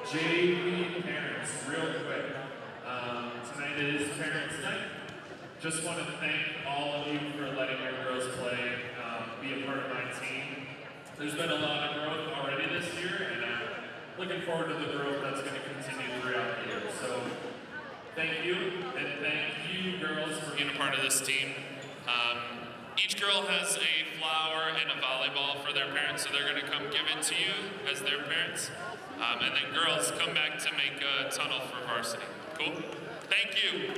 JV parents, real quick. Tonight is Parents' Night. Just want to thank all of you for letting your girls play, be a part of my team. There's been a lot of growth already this year, and I'm looking forward to the growth that's going to continue throughout the year. So, thank you, and thank you girls for being a part of this team. Each girl has a flower and a volleyball for their parents, so they're going to come give it to you as their parents. And then girls come back to make a tunnel for varsity. Cool? Thank you.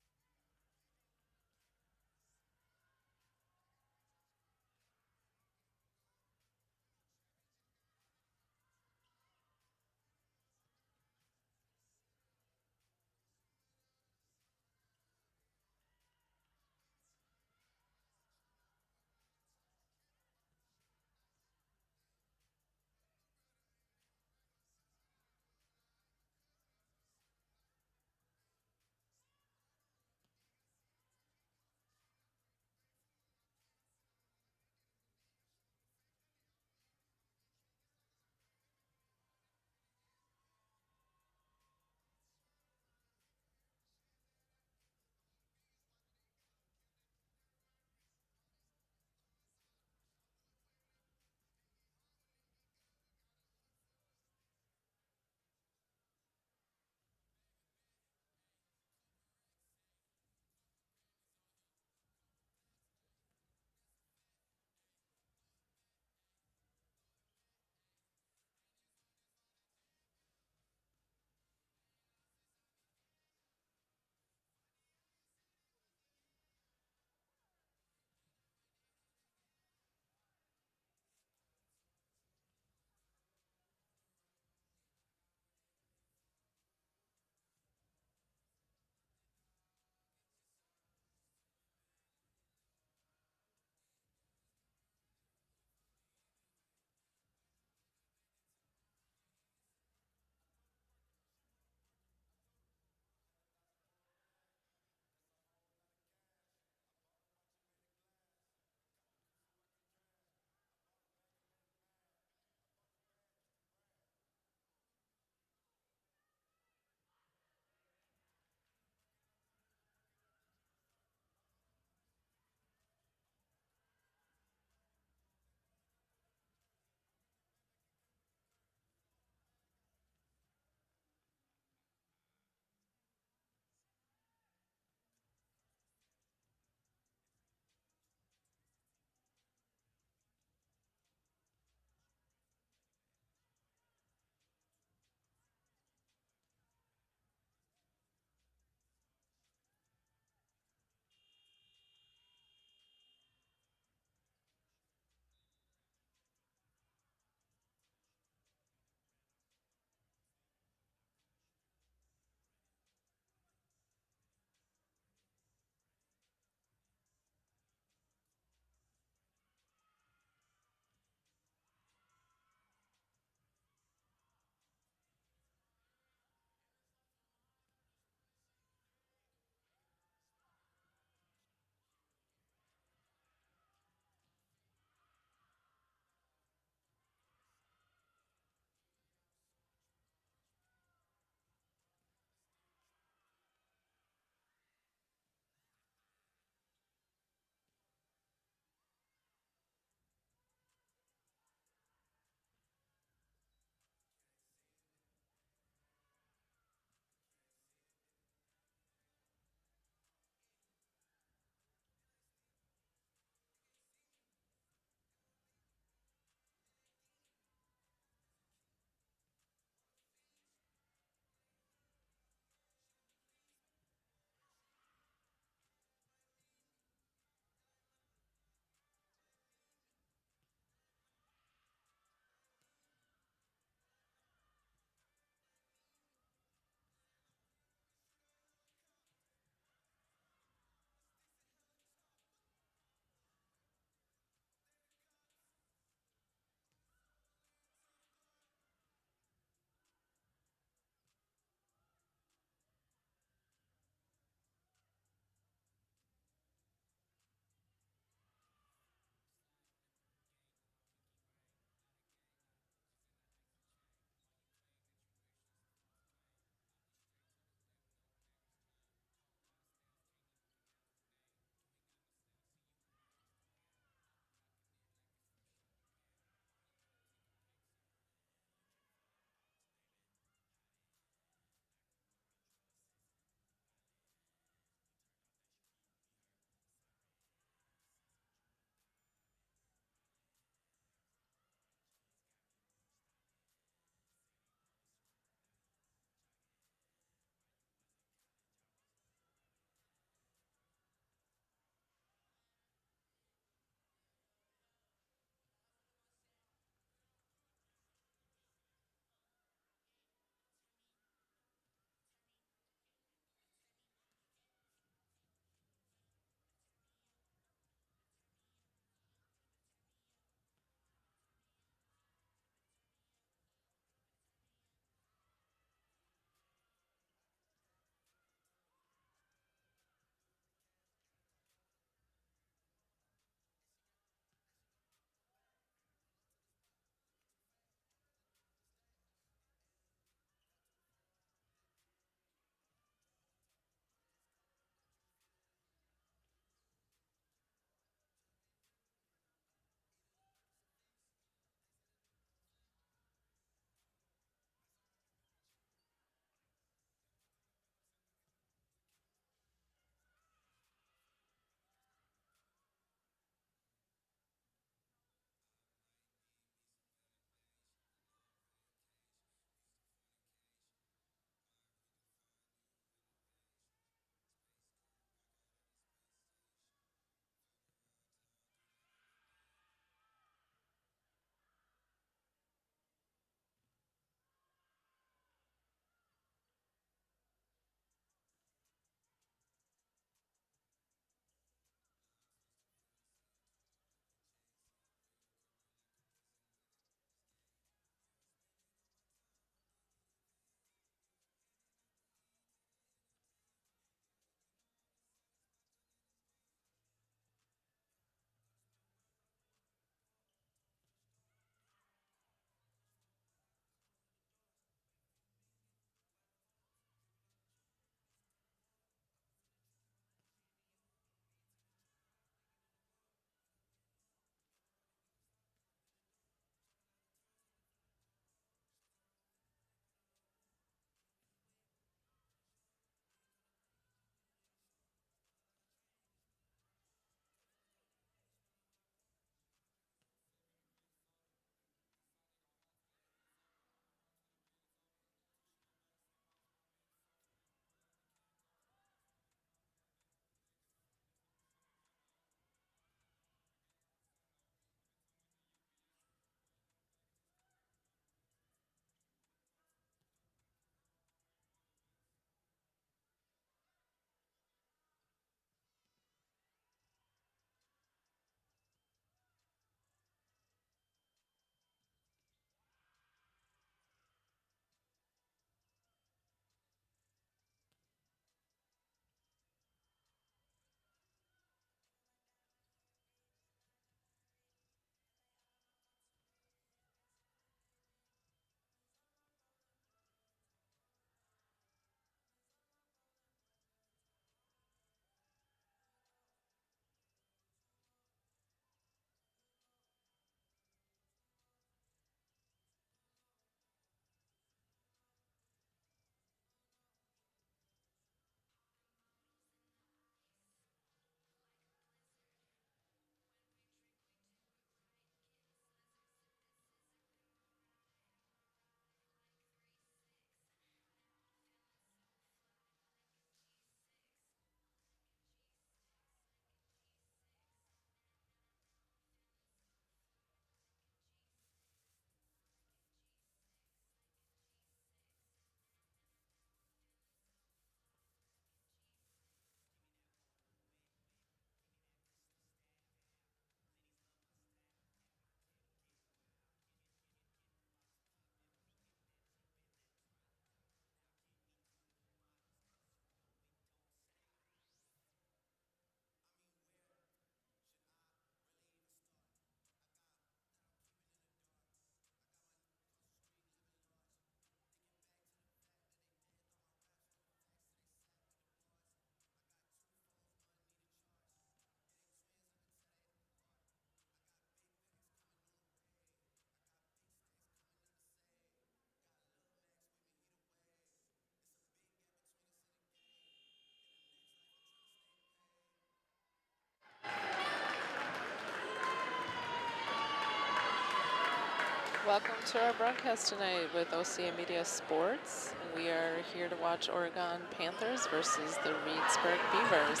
Welcome to our broadcast tonight with OCA Media Sports. We are here to watch Oregon Panthers versus the Reedsburg Beavers.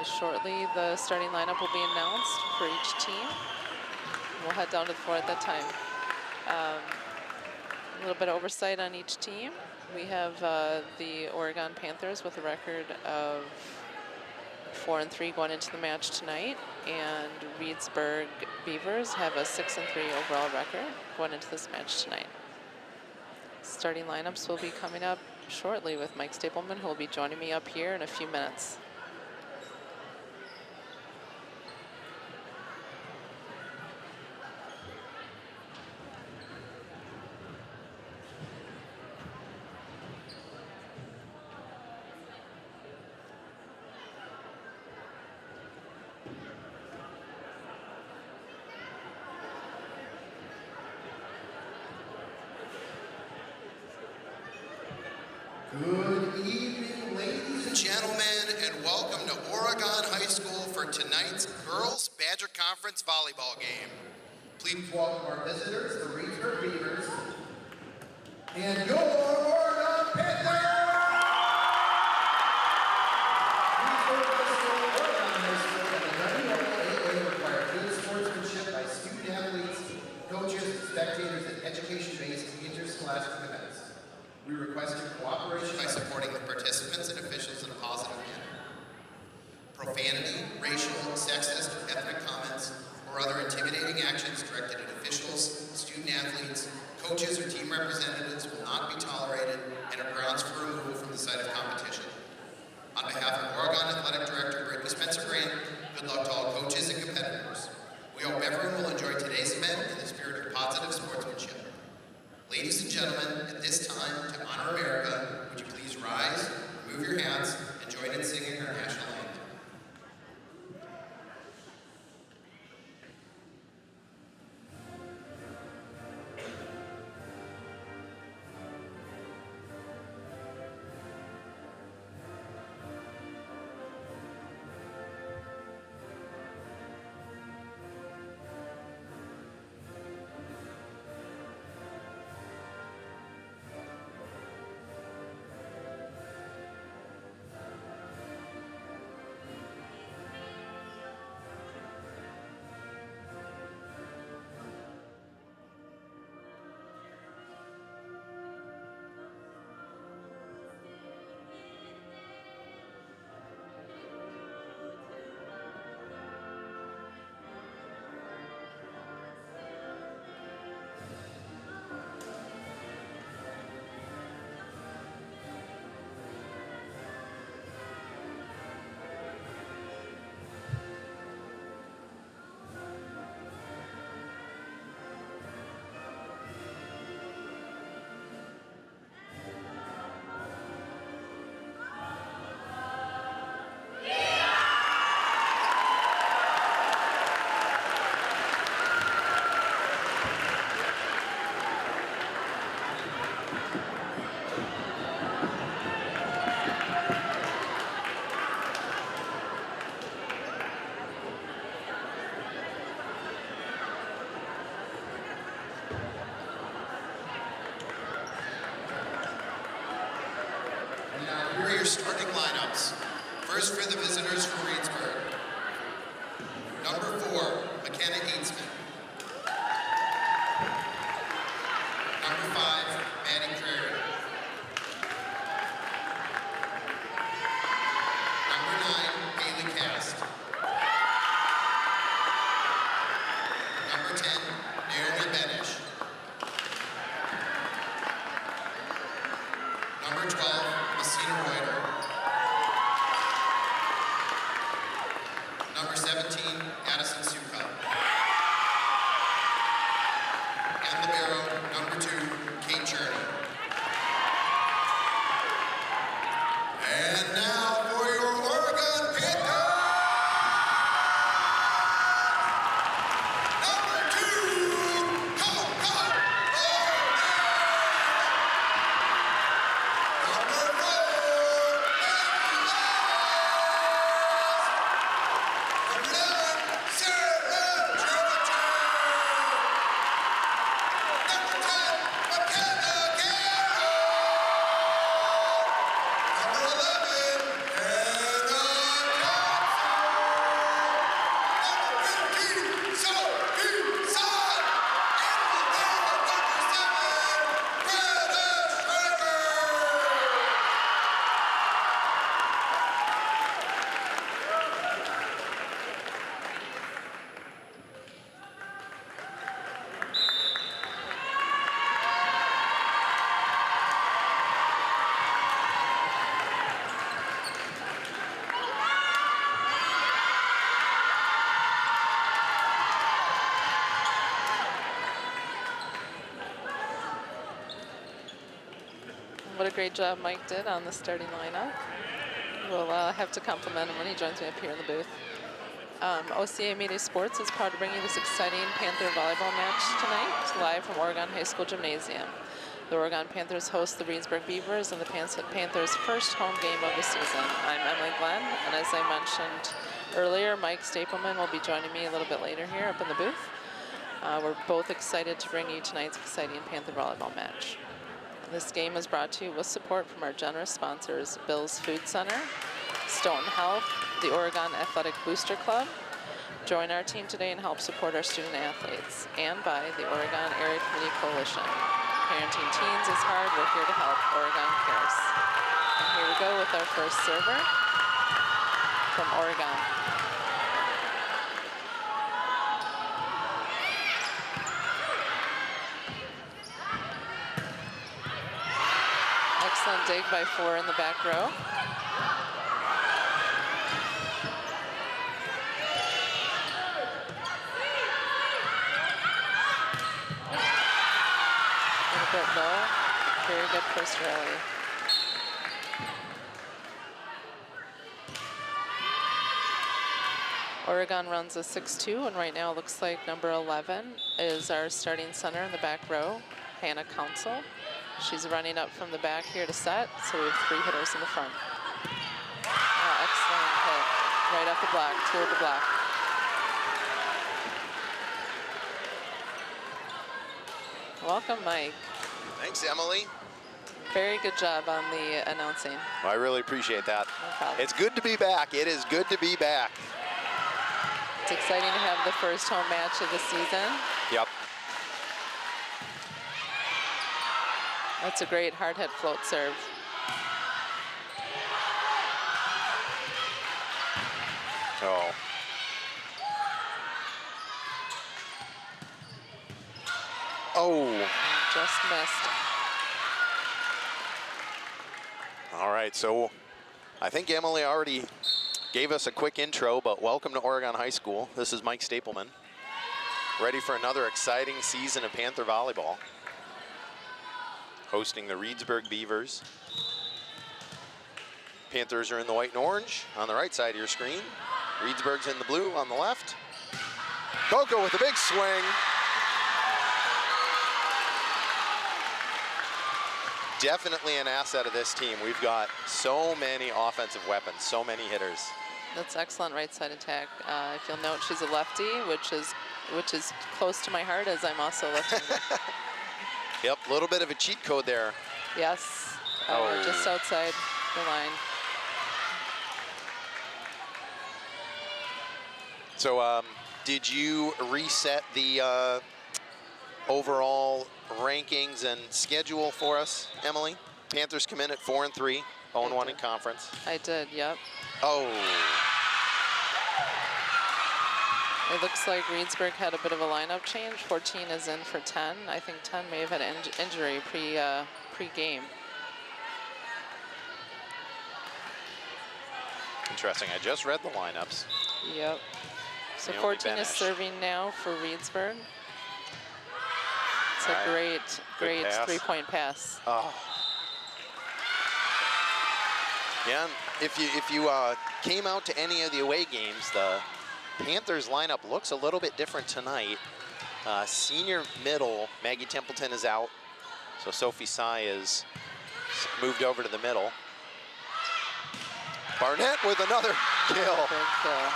Shortly, the starting lineup will be announced for each team. We'll head down to the floor at that time. A little bit of oversight on each team. We have the Oregon Panthers with a record of 4-3 going into the match tonight, and Reedsburg Beavers have a 6-3 overall record going into this match tonight. Starting lineups will be coming up shortly with Mike Stapleman, who will be joining me up here in a few minutes. Good evening, ladies and gentlemen, and welcome to Oregon High School for tonight's Girls Badger Conference volleyball game. Please welcome our visitors, the Reedsburg Beavers, and your Oregon Panthers! Oregon High School and the WNAA require good sportsmanship by student athletes, coaches, spectators, and education-based interscholastic events. We request your cooperation by supporting the participants and officials in a positive manner. Profanity, racial, sexist, or ethnic comments, or other intimidating actions directed at officials, student athletes, coaches, or team representatives will not be tolerated and are grounds for removal from the site of competition. On behalf of Oregon Athletic Director Brittany Spencer-Grant, good luck to all coaches and competitors. We hope everyone will enjoy today's event in the spirit of positive sportsmanship. Ladies and gentlemen, at this time, to honor America, would you please rise, remove your hats, and join in singing our national anthem. Here are your starting lineups. First for the visitors from Reedsburg. Number 4, McKenna Eatsman. Number 5, Maddie Prairie. Number 9, Haley Cast. Number 10, Naomi Benish. Number 12, Messina Reuter. Number 17, Addison Suka. And libero, number 2, Kate Cherney. And now for your Oregon Panthers! Number 2, Coco Roland! Number 4, Matthew Ellis! Number 9, a great job Mike did on the starting lineup. We'll have to compliment him when he joins me up here in the booth. OCA Media Sports is proud to bring you this exciting Panther volleyball match tonight, live from Oregon High School Gymnasium. The Oregon Panthers host the Reedsburg Beavers in the Panthers' first home game of the season. I'm Emily Glenn, and as I mentioned earlier, Mike Stapleman will be joining me a little bit later here up in the booth. We're both excited to bring you tonight's exciting Panther volleyball match. This game is brought to you with support from our generous sponsors, Bill's Food Center, Stoughton Health, the Oregon Athletic Booster Club. Join our team today and help support our student athletes, and by the Oregon Area Community Coalition. Parenting teens is hard, we're here to help. Oregon cares. And here we go with our first server from Oregon. Excellent dig by 4 in the back row. A bit low. Very good first rally. Oregon runs a 6-2, and right now it looks like number 11 is our starting center in the back row, Hannah Council. She's running up from the back here to set, so we have 3 hitters in the front. Oh, excellent hit. Right off the block, toward the block. Welcome, Mike. Thanks, Emily. Very good job on the announcing. I really appreciate that. No problem. It's good to be back. It is good to be back. It's exciting to have the first home match of the season. Yep. That's a great hard hit float serve. Oh. Oh. Just missed. All right, so I think Emily already gave us a quick intro, but welcome to Oregon High School. This is Mike Stapleman, ready for another exciting season of Panther volleyball. Hosting the Reedsburg Beavers. Panthers are in the white and orange on the right side of your screen. Reedsburg's in the blue on the left. Coco with a big swing. Definitely an asset of this team. We've got so many offensive weapons, so many hitters. That's excellent right side attack. If you'll note, she's a lefty, which is close to my heart, as I'm also a lefty. Yep, a little bit of a cheat code there. Yes, Oh. just outside the line. So did you reset the overall rankings and schedule for us, Emily? Panthers come in at 4-3, 0-1 in conference. I did, yep. Oh. It looks like Reedsburg had a bit of a lineup change. 14 is in for 10. I think 10 may have had an injury pre-game. Interesting, I just read the lineups. Yep. So Naomi 14 is Benish. serving now for Reedsburg. It's All a right. great pass. 3-point pass. Oh. Yeah, if you came out to any of the away games, the Panthers lineup looks a little bit different tonight. Senior middle, Maggie Templeton is out, so Sophie Sy is moved over to the middle. Barnett with another kill. Big kill.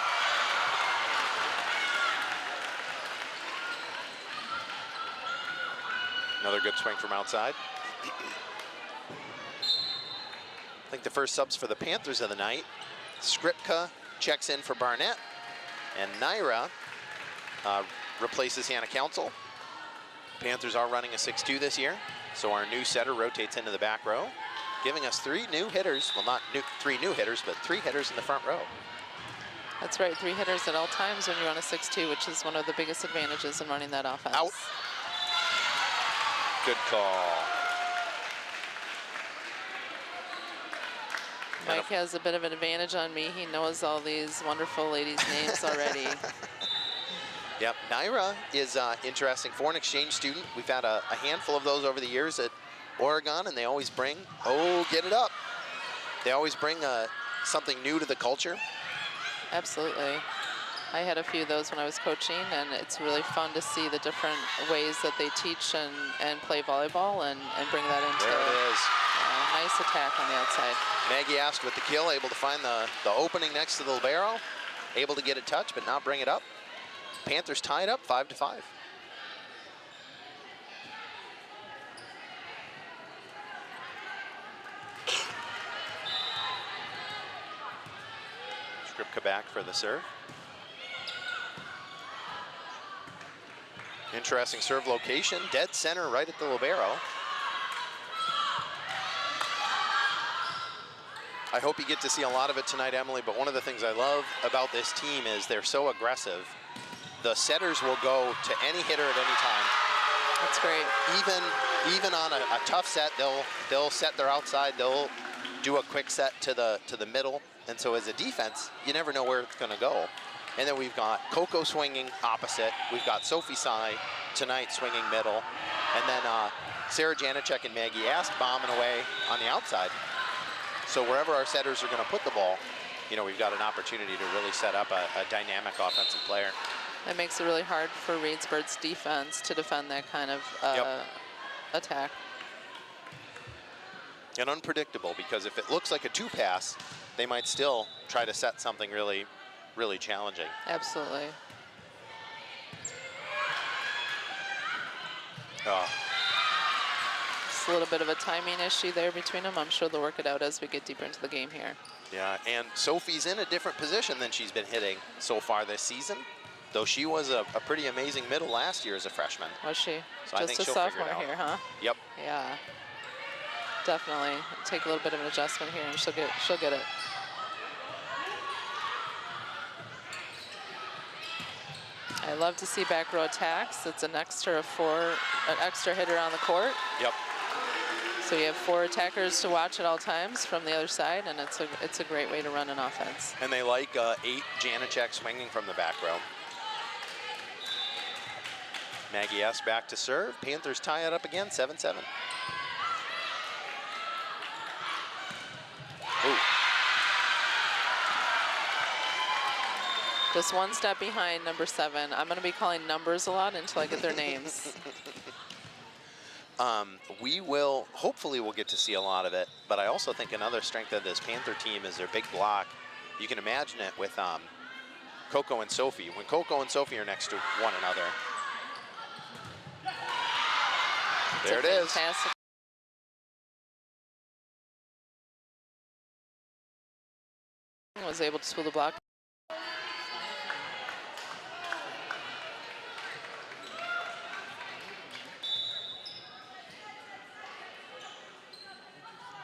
Another good swing from outside. I think the first subs for the Panthers of the night. Skripka checks in for Barnett, and Naira replaces Hannah Council. Panthers are running a 6-2 this year, so our new setter rotates into the back row, giving us 3 new hitters. Well, not 3 new hitters, but 3 hitters in the front row. That's right, 3 hitters at all times when you run a 6-2, which is one of the biggest advantages in running that offense. Out. Good call. Mike has a bit of an advantage on me. He knows all these wonderful ladies' names already. Yep, Naira is interesting. Foreign exchange student. We've had a handful of those over the years at Oregon, and they always bring, oh, get it up. They always bring something new to the culture. Absolutely. I had a few of those when I was coaching, and it's really fun to see the different ways that they teach and play volleyball and bring that into There it is. a nice attack on the outside. Maggie asked with the kill, able to find the opening next to the libero, able to get it touched, but not bring it up. Panthers tied up 5-5. Skripka back for the serve. Interesting serve location, dead center right at the libero. I hope you get to see a lot of it tonight, Emily, but one of the things I love about this team is they're so aggressive. The setters will go to any hitter at any time. That's great. Even on a tough set, they'll set their outside, they'll do a quick set to the middle. And so as a defense, you never know where it's gonna go. And then we've got Coco swinging opposite. We've got Sophie Tsai tonight swinging middle. And then Sarah Janacek and Maggie Ast bombing away on the outside. So wherever our setters are gonna put the ball, you know, we've got an opportunity to really set up a dynamic offensive player. That makes it really hard for Reedsburg's defense to defend that kind of attack. And unpredictable, because if it looks like a two-pass, they might still try to set something really, really challenging. Absolutely. Oh. Just a little bit of a timing issue there between them. I'm sure they'll work it out as we get deeper into the game here. Yeah, and Sophie's in a different position than she's been hitting so far this season, though she was a pretty amazing middle last year as a freshman. Was she? So I think Just a she'll figure it sophomore out. here, huh? Yep. Yeah. Definitely take a little bit of an adjustment here, and she'll get it. I love to see back row attacks. It's an extra hitter on the court. Yep. So you have 4 attackers to watch at all times from the other side, and it's a great way to run an offense. And they like 8 Janacek swinging from the back row. Maggie S back to serve. Panthers tie it up again, 7-7. Ooh. Just one step behind number 7. I'm going to be calling numbers a lot until I get their names. Hopefully we'll get to see a lot of it, but I also think another strength of this Panther team is their big block. You can imagine it with Coco and Sophie. When Coco and Sophie are next to one another. There it is. Fantastic. Was able to spool the block.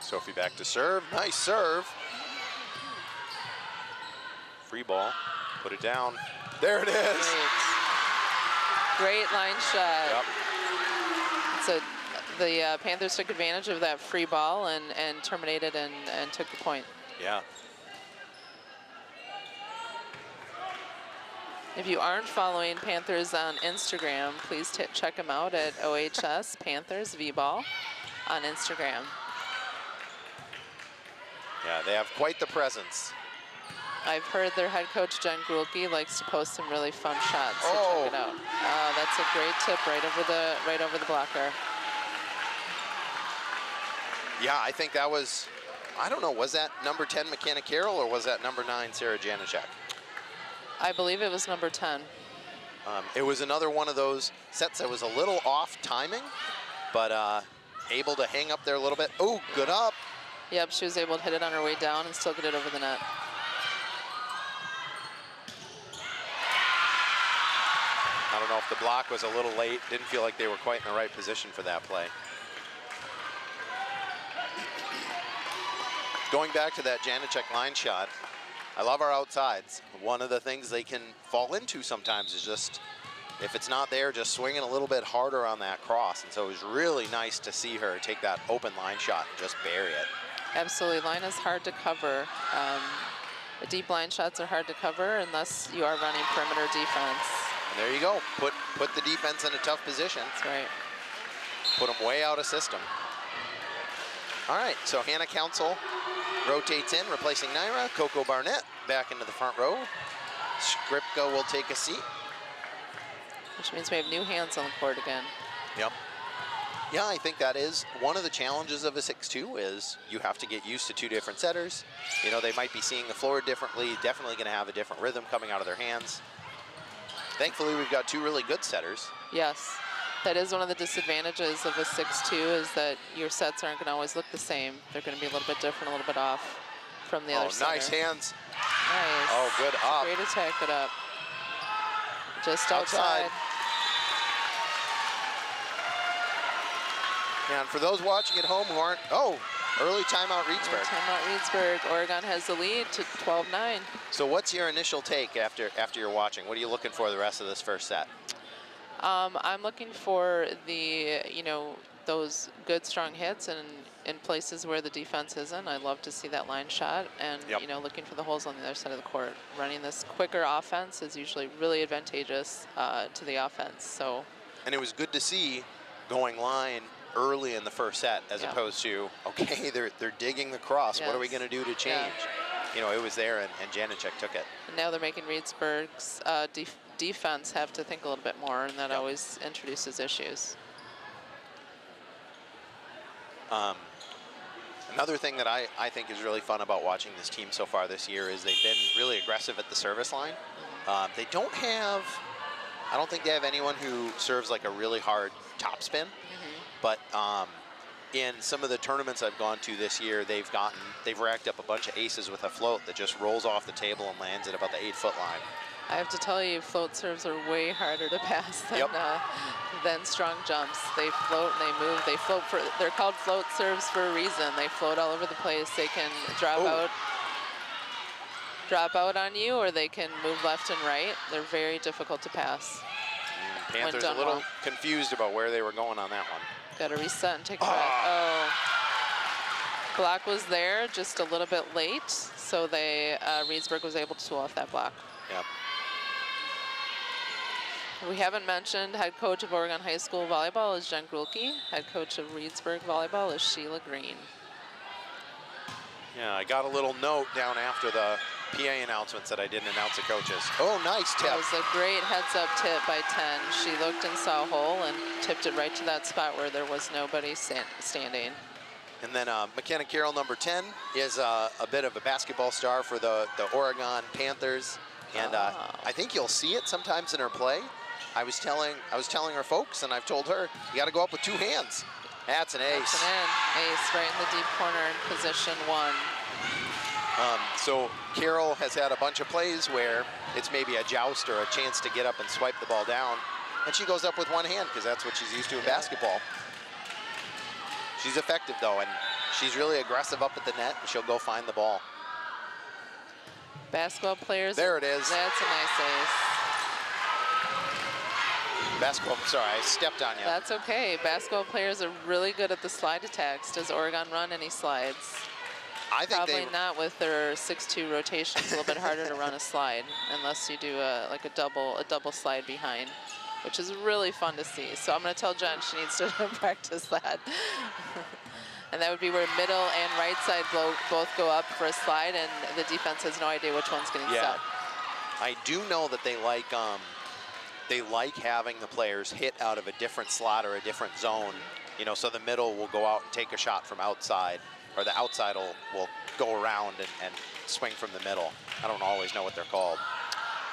Sophie back to serve. Nice serve. Free ball. Put it down. There it is. Great line shot. Yep. So the Panthers took advantage of that free ball and terminated and took the point. Yeah. If you aren't following Panthers on Instagram, please check them out at OHS Panthers V-Ball on Instagram. Yeah, they have quite the presence. I've heard their head coach, Jen Grulke, likes to post some really fun shots, so check it out. That's a great tip right over the blocker. Yeah, I think that was, I don't know, was that number 10 McKenna Carroll or was that number 9 Sarah Janacek? I believe it was number 10. It was another one of those sets that was a little off timing, but able to hang up there a little bit. Oh, good up. Yep, she was able to hit it on her way down and still get it over the net. I don't know if the block was a little late. Didn't feel like they were quite in the right position for that play. Going back to that Janacek line shot, I love our outsides. One of the things they can fall into sometimes is just, if it's not there, just swinging a little bit harder on that cross. And so it was really nice to see her take that open line shot and just bury it. Absolutely, line is hard to cover. The deep line shots are hard to cover unless you are running perimeter defense. And there you go, put the defense in a tough position. That's right. Put them way out of system. All right, so Hannah Council rotates in, replacing Naira. Coco Barnett back into the front row. Skripka will take a seat. Which means we have new hands on the court again. Yep. Yeah, I think that is one of the challenges of a 6-2 is you have to get used to two different setters. You know, they might be seeing the floor differently, definitely going to have a different rhythm coming out of their hands. Thankfully, we've got two really good setters. Yes, that is one of the disadvantages of a 6-2 is that your sets aren't going to always look the same. They're going to be a little bit different, a little bit off from the other setter. Nice hands. Nice. Oh, good up. Great attack, good up. Just outside. And for those watching at home who aren't, early timeout Reedsburg. Timeout Reedsburg. Oregon has the lead to 12-9. So what's your initial take after you're watching? What are you looking for the rest of this first set? I'm looking for the, those good strong hits and in places where the defense isn't. I love to see that line shot and, looking for the holes on the other side of the court. Running this quicker offense is usually really advantageous to the offense. So. And it was good to see going line early in the first set as opposed to, okay, they're digging the cross. What are we going to do to change? It was there and Janicek took it. And now they're making Reedsburg's defense have to think a little bit more, and that always introduces issues. Another thing that I think is really fun about watching this team so far this year is they've been really aggressive at the service line. They don't have, I don't think they have anyone who serves like a really hard topspin. But in some of the tournaments I've gone to this year, they've racked up a bunch of aces with a float that just rolls off the table and lands at about the 8-foot line. I have to tell you, float serves are way harder to pass than strong jumps. They float and they move. They float they're called float serves for a reason. They float all over the place. They can drop out on you, or they can move left and right. They're very difficult to pass. Panthers a little confused about where they were going on that one. Got to reset and take a breath. Block was there just a little bit late, so Reedsburg was able to pull off that block. Yep. We haven't mentioned head coach of Oregon High School Volleyball is Jen Grulke. Head coach of Reedsburg Volleyball is Sheila Green. Yeah, I got a little note down after the PA announcements that I didn't announce the coaches. Oh, nice tip. That was a great heads-up tip by 10. She looked and saw a hole and tipped it right to that spot where there was nobody standing. And then McKenna Carroll, number 10, is a bit of a basketball star for the Oregon Panthers. And I think you'll see it sometimes in her play. I was telling her folks, and I've told her, you got to go up with two hands. That's an ace. That's an ace right in the deep corner in position 1. So Carroll has had a bunch of plays where it's maybe a joust or a chance to get up and swipe the ball down. And she goes up with one hand because that's what she's used to in basketball. She's effective though, and she's really aggressive up at the net, and she'll go find the ball. Basketball players. There it is. That's a nice ace. Basketball, sorry, I stepped on you. That's okay. Basketball players are really good at the slide attacks. Does Oregon run any slides? I think probably not with their 6-2 rotation. It's a little bit harder to run a slide unless you do a double slide behind, which is really fun to see. So I'm going to tell Jen she needs to practice that. And that would be where middle and right side both go up for a slide, and the defense has no idea which one's getting set. I do know that they like having the players hit out of a different slot or a different zone, so the middle will go out and take a shot from outside, or the outside will go around and swing from the middle. I don't always know what they're called.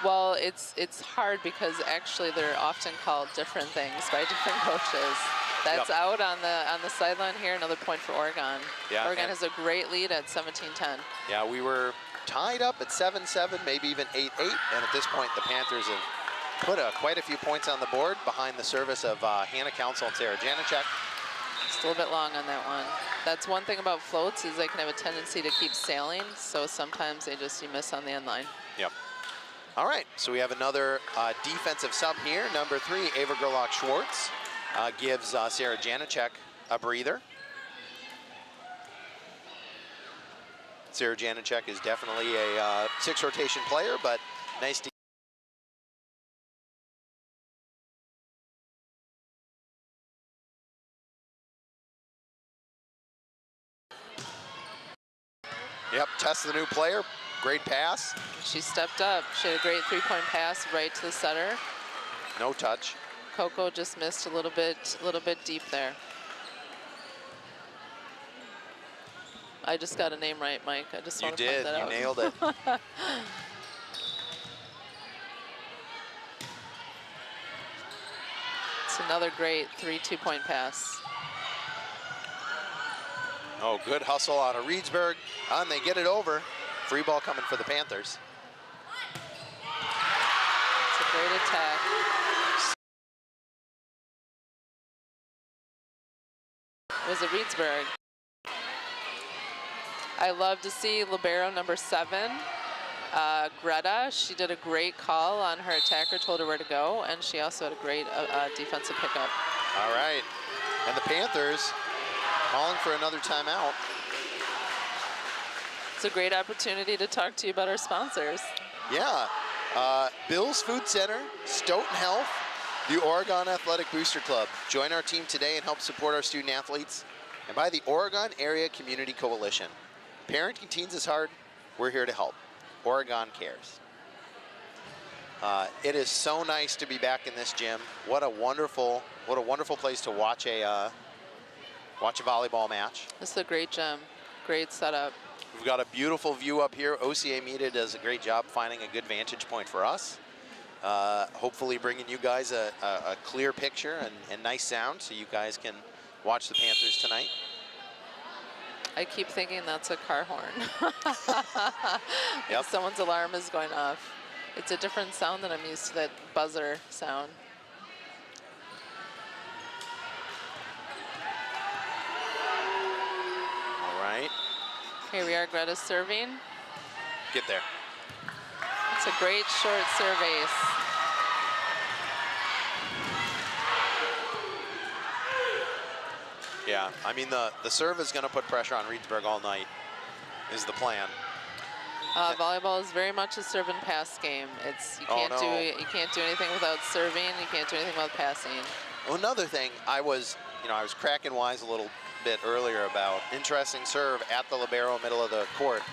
Well, it's hard because actually they're often called different things by different coaches. That's out on the sideline here. Another point for Oregon. Yeah, Oregon has a great lead at 17-10. Yeah, we were tied up at 7-7, maybe even 8-8, and at this point the Panthers have put quite a few points on the board behind the service of Hannah Council and Sarah Janicek. Just a little bit long on that one. That's one thing about floats is they can have a tendency to keep sailing, so sometimes you miss on the end line. Yep. All right, so we have another defensive sub here. Number 3, Ava Gerlach-Schwartz gives Sarah Janicek a breather. Sarah Janicek is definitely a 6 rotation player, but nice to Yep, test the new player. Great pass. She stepped up. She had a great three-point pass right to the setter. No touch. Coco just missed a little bit deep there. I just got a name right, Mike. I just want to point that out. You nailed it. It's another great 3 two-point pass. Oh, good hustle out of Reedsburg. And they get it over. Free ball coming for the Panthers. It's a great attack. Was it Reedsburg? I love to see libero number 7, Greta. She did a great call on her attacker, told her where to go, and she also had a great defensive pickup. All right. And the Panthers calling for another timeout. It's a great opportunity to talk to you about our sponsors. Yeah. Bill's Food Center, Stoughton Health, the Oregon Athletic Booster Club. Join our team today and help support our student athletes. And by the Oregon Area Community Coalition. Parenting teens is hard. We're here to help. Oregon cares. It is so nice to be back in this gym. What a wonderful place to watch a volleyball match. This is a great gym. Great setup. We've got a beautiful view up here. OCA Media does a great job finding a good vantage point for us. Hopefully bringing you guys a clear picture and nice sound so you guys can watch the Panthers tonight. I keep thinking that's a car horn. Yep. Someone's alarm is going off. It's a different sound than I'm used to, that buzzer sound. All right. Here we are, Greta serving. Get there. It's a great short serve ace. Yeah, I mean, the serve is going to put pressure on Reedsburg all night, is the plan. Volleyball is very much a serve and pass game. You can't do anything without serving. You can't do anything without passing. Well, another thing, I was cracking wise a little bit earlier about interesting serve at the libero middle of the court.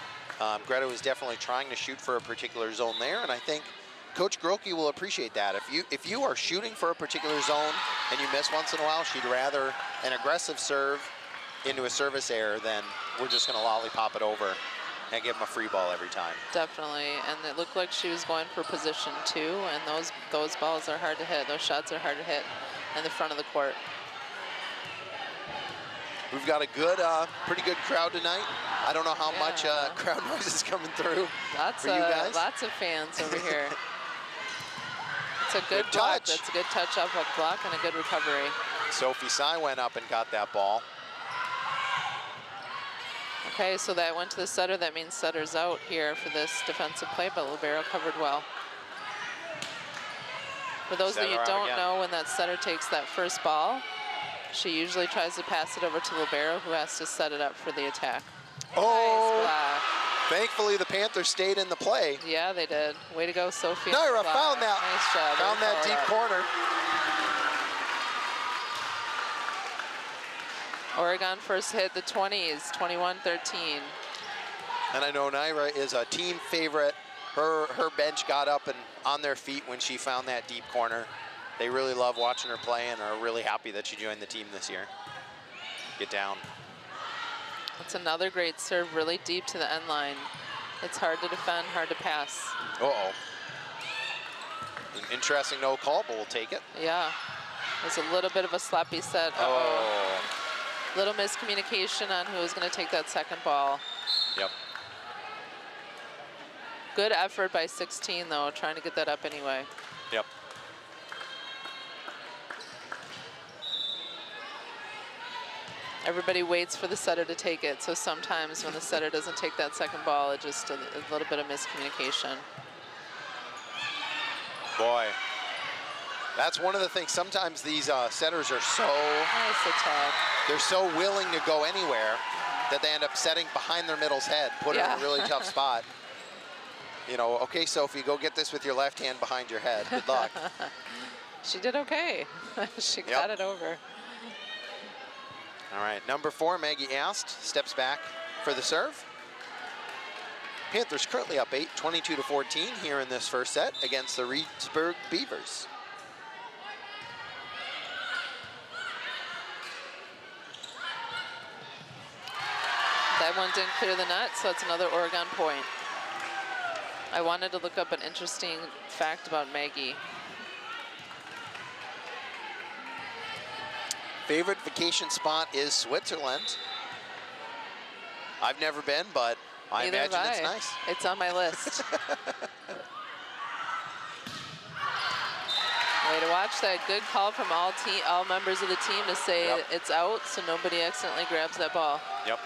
Greta was definitely trying to shoot for a particular zone there, and I think Coach Grokey will appreciate that. If you are shooting for a particular zone and you miss once in a while, she'd rather an aggressive serve into a service error than we're just going to lollipop it over and give them a free ball every time. Definitely, and it looked like she was going for position 2, and those balls are hard to hit. Those shots are hard to hit in the front of the court. We've got a pretty good crowd tonight. I don't know how much crowd noise is coming through for you guys. Lots of fans over here. It's a good Good block. touch. That's a good touch up a block and a good recovery. Sophie Sy went up and got that ball. Okay, so that went to the setter. That means setter's out here for this defensive play, but libero covered well. For those of you who don't know, when that setter takes that first ball, she usually tries to pass it over to libero, who has to set it up for the attack. Oh! Nice block. Thankfully, the Panthers stayed in the play. Yeah, they did. Way to go, Sophie. Naira found that. Nice job. Found that deep corner. Oregon first hit the 20s, 21-13. And I know Naira is a team favorite. Her bench got up and on their feet when she found that deep corner. They really love watching her play and are really happy that she joined the team this year. Get down. That's another great serve, really deep to the end line. It's hard to defend, hard to pass. Uh-oh. An interesting no call, but we'll take it. Yeah. It was a little bit of a sloppy set. Oh. Little miscommunication on who was going to take that second ball. Yep. Good effort by 16, though, trying to get that up anyway. Yep. Everybody waits for the setter to take it, so sometimes when the setter doesn't take that second ball, it's just a little bit of miscommunication. Boy, that's one of the things. Sometimes these setters are so Nice attack. they're so willing to go anywhere that they end up setting behind their middle's head, put her in a really tough spot. You know, okay, Sophie, go get this with your left hand behind your head. Good luck. She did okay. She got it over. All right, number 4, Maggie Ast, steps back for the serve. Panthers currently up 8, 22-14 here in this first set against the Reedsburg Beavers. That one didn't clear the net, so it's another Oregon point. I wanted to look up an interesting fact about Maggie. Favorite vacation spot is Switzerland. I've never been, but I Neither imagine have it's I. nice. It's on my list. Way to watch that. Good call from all members of the team to say Yep. it's out, so nobody accidentally grabs that ball. Yep.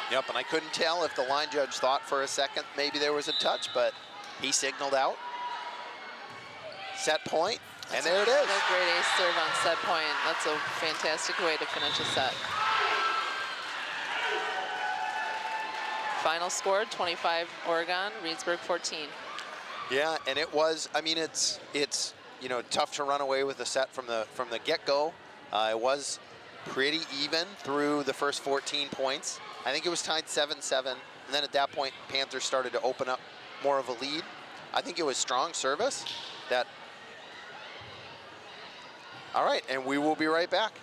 Yep, and I couldn't tell if the line judge thought for a second maybe there was a touch, but he signaled out. Set point, and there it is. Another great ace serve on set point. That's a fantastic way to finish a set. Final score, 25 Oregon, Reedsburg 14. Yeah, and it was, I mean, it's you know, tough to run away with a set from the get-go. It was pretty even through the first 14 points. I think it was tied 7-7, and then at that point, Panthers started to open up more of a lead. I think it was strong service that. All right, and we will be right back.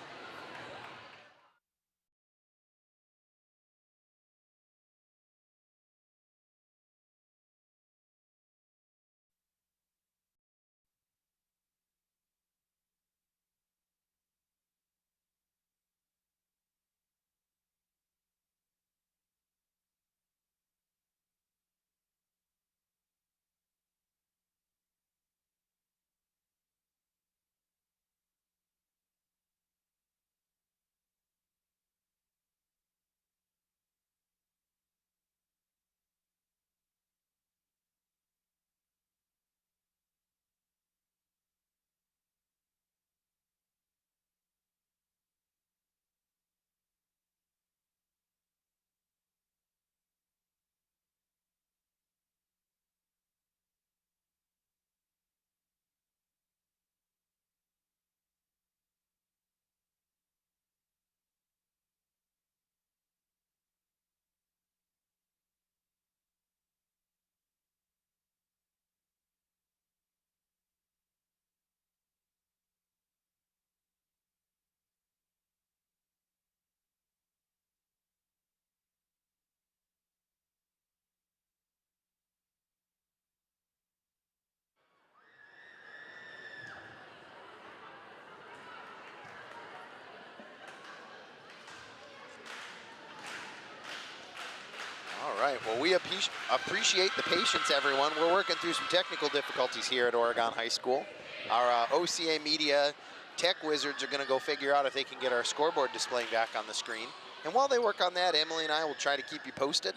All right, well, we appreciate the patience, everyone. We're working through some technical difficulties here at Oregon High School. Our OCA Media tech wizards are going to go figure out if they can get our scoreboard displaying back on the screen. And while they work on that, Emily and I will try to keep you posted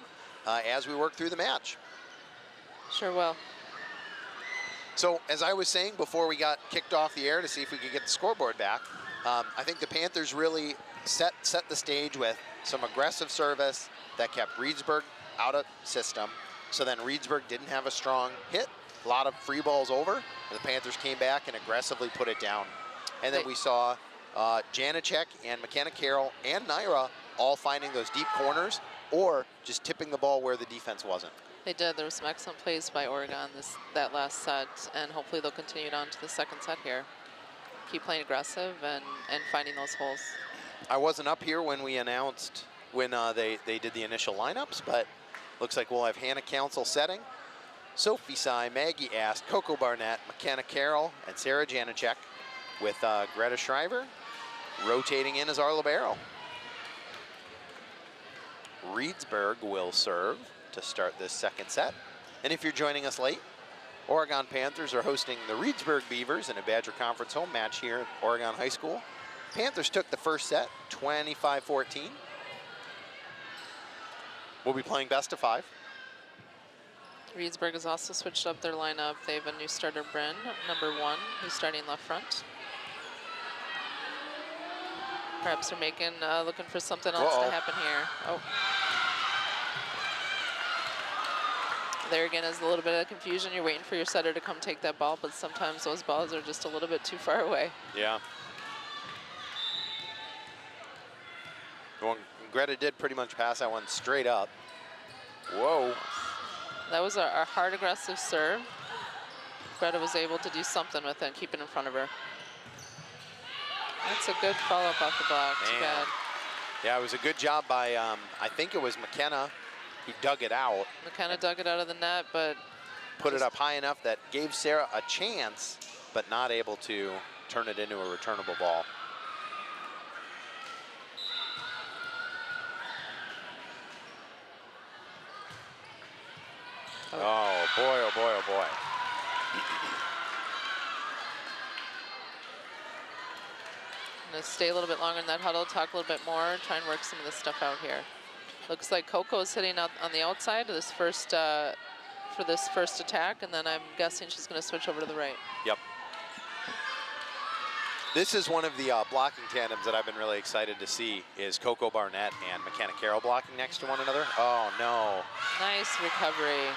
as we work through the match. Sure will. So, as I was saying before we got kicked off the air to see if we could get the scoreboard back, I think the Panthers really set the stage with some aggressive service that kept Reedsburg out of system. So then Reedsburg didn't have a strong hit, a lot of free balls over, and the Panthers came back and aggressively put it down. And then we saw Janacek and McKenna Carroll and Naira all finding those deep corners or just tipping the ball where the defense wasn't. They did. There were some excellent plays by Oregon that last set, and hopefully they'll continue it on to the second set here. Keep playing aggressive and finding those holes. I wasn't up here when we announced when they did the initial lineups, but looks like we'll have Hannah Council setting, Sophie Sy, Maggie Ast, Coco Barnett, McKenna Carroll, and Sarah Janacek, with Greta Shriver rotating in as our libero. Reedsburg will serve to start this second set. And if you're joining us late, Oregon Panthers are hosting the Reedsburg Beavers in a Badger Conference home match here at Oregon High School. Panthers took the first set, 25-14. We'll be playing best of 5. Reedsburg has also switched up their lineup. They have a new starter, Bryn, number 1, who's starting left front. Perhaps they're looking for something else to happen here. Oh. There again is a little bit of confusion. You're waiting for your setter to come take that ball, but sometimes those balls are just a little bit too far away. Yeah. Greta did pretty much pass that one straight up. Whoa. That was a hard, aggressive serve. Greta was able to do something with it, keep it in front of her. That's a good follow-up off the block. Too Man. bad. Yeah, it was a good job by, I think it was McKenna. He dug it out. McKenna dug it out of the net, but Put it up high enough that gave Sarah a chance, but not able to turn it into a returnable ball. Oh boy, oh boy, oh boy. I'm gonna stay a little bit longer in that huddle, talk a little bit more, try and work some of this stuff out here. Looks like Coco is hitting out on the outside of this first, for this first attack, and then I'm guessing she's gonna switch over to the right. Yep. This is one of the blocking tandems that I've been really excited to see is Coco Barnett and McKenna Carroll blocking next to one another. Oh no. Nice recovery.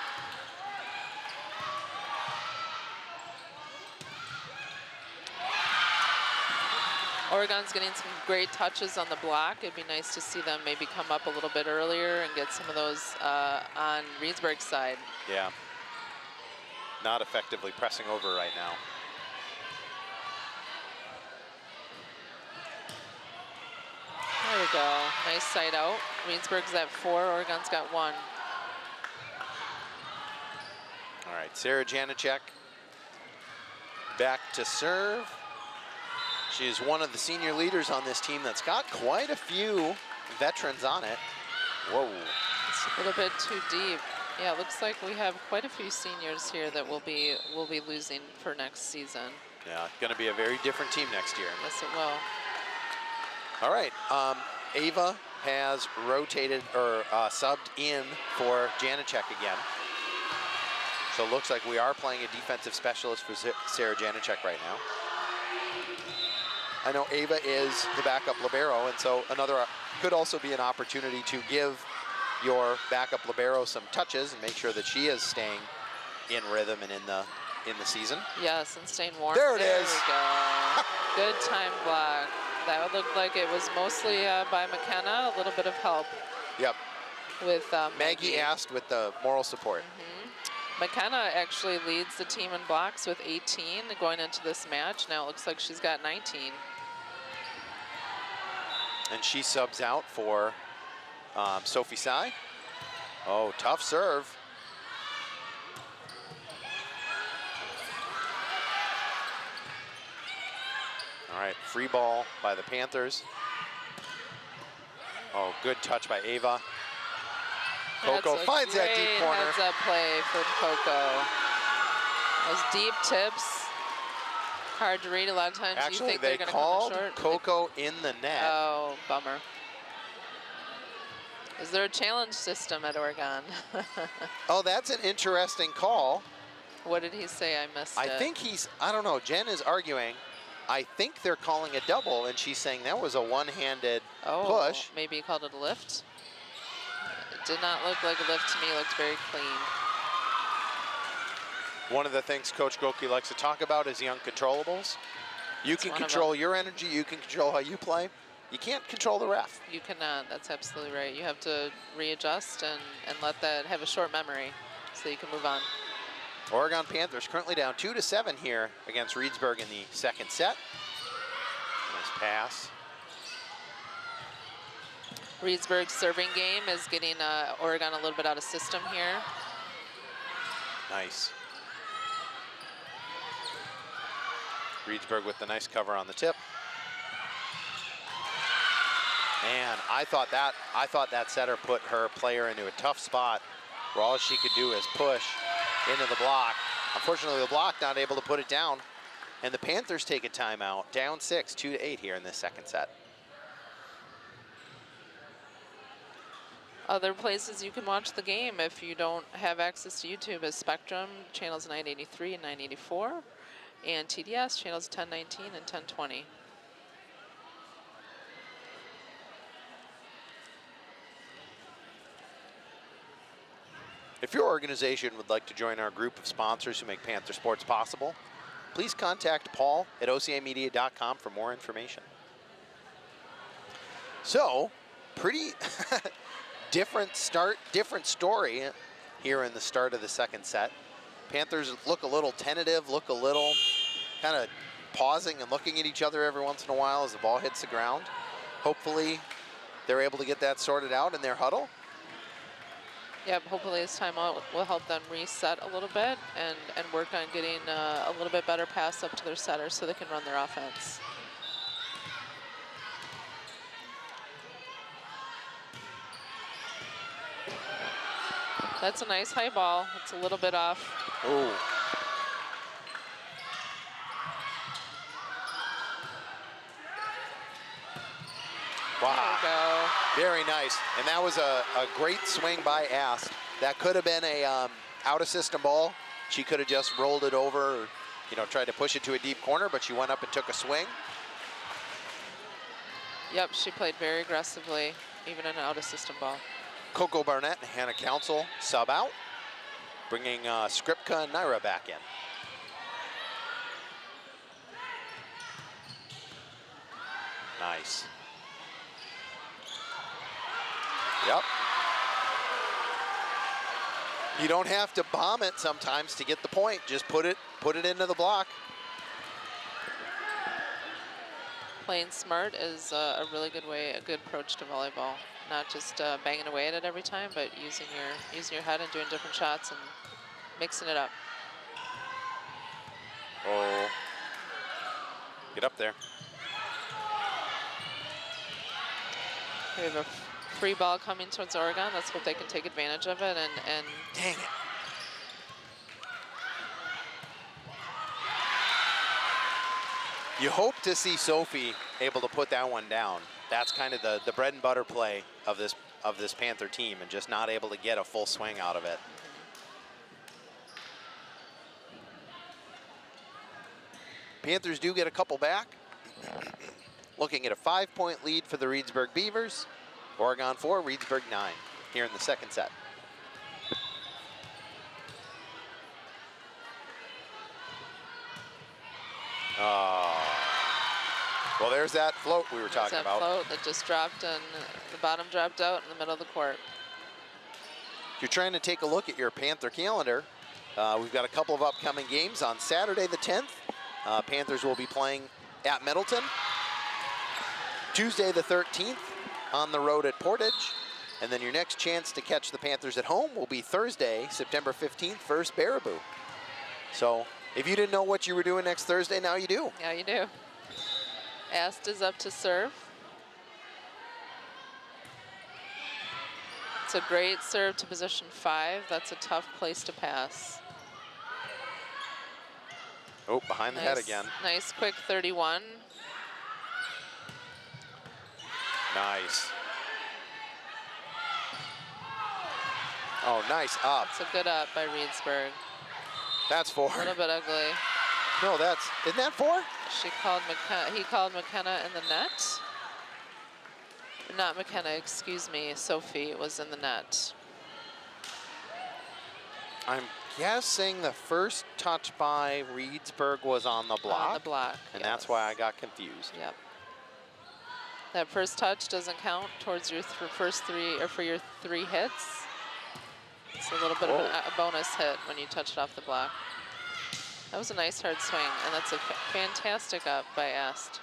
Oregon's getting some great touches on the block. It'd be nice to see them maybe come up a little bit earlier and get some of those on Reedsburg's side. Yeah. Not effectively pressing over right now. There we go. Nice side out. Reedsburg's at 4, Oregon's got 1. All right, Sarah Janacek back to serve. She is one of the senior leaders on this team that's got quite a few veterans on it. Whoa. It's a little bit too deep. Yeah, it looks like we have quite a few seniors here that will be losing for next season. Yeah, going to be a very different team next year. Yes, it will. All right, Ava has rotated or subbed in for Janacek again. So it looks like we are playing a defensive specialist for Sarah Janacek right now. I know Ava is the backup libero, and so another could also be an opportunity to give your backup libero some touches and make sure that she is staying in rhythm and in the season. Yes, and staying warm. There it is. We go. Good time block. That would look like it was mostly by McKenna, a little bit of help. Yep. With Maggie asked with the moral support. McKenna actually leads the team in blocks with 18 going into this match. Now it looks like she's got 19. And she subs out for Sophie Tsai. Oh, tough serve. All right, free ball by the Panthers. Oh, good touch by Ava. Coco finds that deep corner. Heads up play for Coco. Those deep tips. Hard to read a lot of times. Actually, you think they they're going to called come short. Coco in the net. Oh, bummer. Is there a challenge system at Oregon? Oh, that's an interesting call. What did he say? I missed it. I think I don't know, Jen is arguing. I think they're calling a double, and she's saying that was a one-handed push. Maybe he called it a lift. It did not look like a lift to me. It looked very clean. One of the things Coach Goki likes to talk about is the uncontrollables. You can control your energy. You can control how you play. You can't control the ref. You cannot. That's absolutely right. You have to readjust and let that have a short memory so you can move on. Oregon Panthers currently down 2-7 here against Reedsburg in the second set. Nice pass. Reedsburg's serving game is getting Oregon a little bit out of system here. Nice. Reedsburg with the nice cover on the tip. And I thought that setter put her player into a tough spot where all she could do is push into the block. Unfortunately, the block not able to put it down. And the Panthers take a timeout, down 6, 2-8 here in this second set. Other places you can watch the game if you don't have access to YouTube is Spectrum, channels 983 and 984, and TDS, channels 1019 and 1020. If your organization would like to join our group of sponsors who make Panther sports possible, please contact Paul at ocamedia.com for more information. So, pretty different start, different story here in the start of the second set. Panthers look a little tentative, look a little kind of pausing and looking at each other every once in a while as the ball hits the ground. Hopefully they're able to get that sorted out in their huddle. Yep, hopefully this timeout will help them reset a little bit and work on getting a little bit better pass up to their setter so they can run their offense. That's a nice high ball. It's a little bit off. Ooh. Wow. There we go. Very nice. And that was a great swing by Ast. That could have been a out-of-system ball. She could have just rolled it over, you know, tried to push it to a deep corner, but she went up and took a swing. Yep, she played very aggressively, even in an out-of-system ball. Coco Barnett and Hannah Council sub out, bringing Skripka and Naira back in. Nice. Yep. You don't have to bomb it sometimes to get the point. Just put it into the block. Playing smart is a really good way, a good approach to volleyball. Not just banging away at it every time, but using your head and doing different shots and mixing it up. Oh, get up there. We have a free ball coming towards Oregon. Let's hope they can take advantage of it and Dang it. You hope to see Sophie able to put that one down. That's kind of the bread and butter play of this Panther team, and just not able to get a full swing out of it. Panthers do get a couple back. Looking at a 5-point lead for the Reedsburg Beavers. Oregon 4, Reedsburg 9 here in the second set. Well, there's that float we were talking about. Float that just dropped and the bottom dropped out in the middle of the court. If you're trying to take a look at your Panther calendar, we've got a couple of upcoming games. On Saturday the 10th, Panthers will be playing at Middleton. Tuesday the 13th on the road at Portage. And then your next chance to catch the Panthers at home will be Thursday, September 15th, versus Baraboo. So if you didn't know what you were doing next Thursday, now you do. Yeah, you do. Ast is up to serve. It's a great serve to position 5. That's a tough place to pass. Oh, behind the head again. Nice quick 31. Nice. Oh, nice up. It's a good up by Reedsburg. That's 4. A little bit ugly. No, isn't that 4? He called McKenna in the net. Not McKenna, excuse me, Sophie was in the net. I'm guessing the first touch by Reedsburg was on the block. On the block, And yes. that's why I got confused. Yep. That first touch doesn't count towards your first 3, or for your 3 hits. It's a little bit of a bonus hit when you touch it off the block. That was a nice hard swing, and that's a fantastic up by Ast.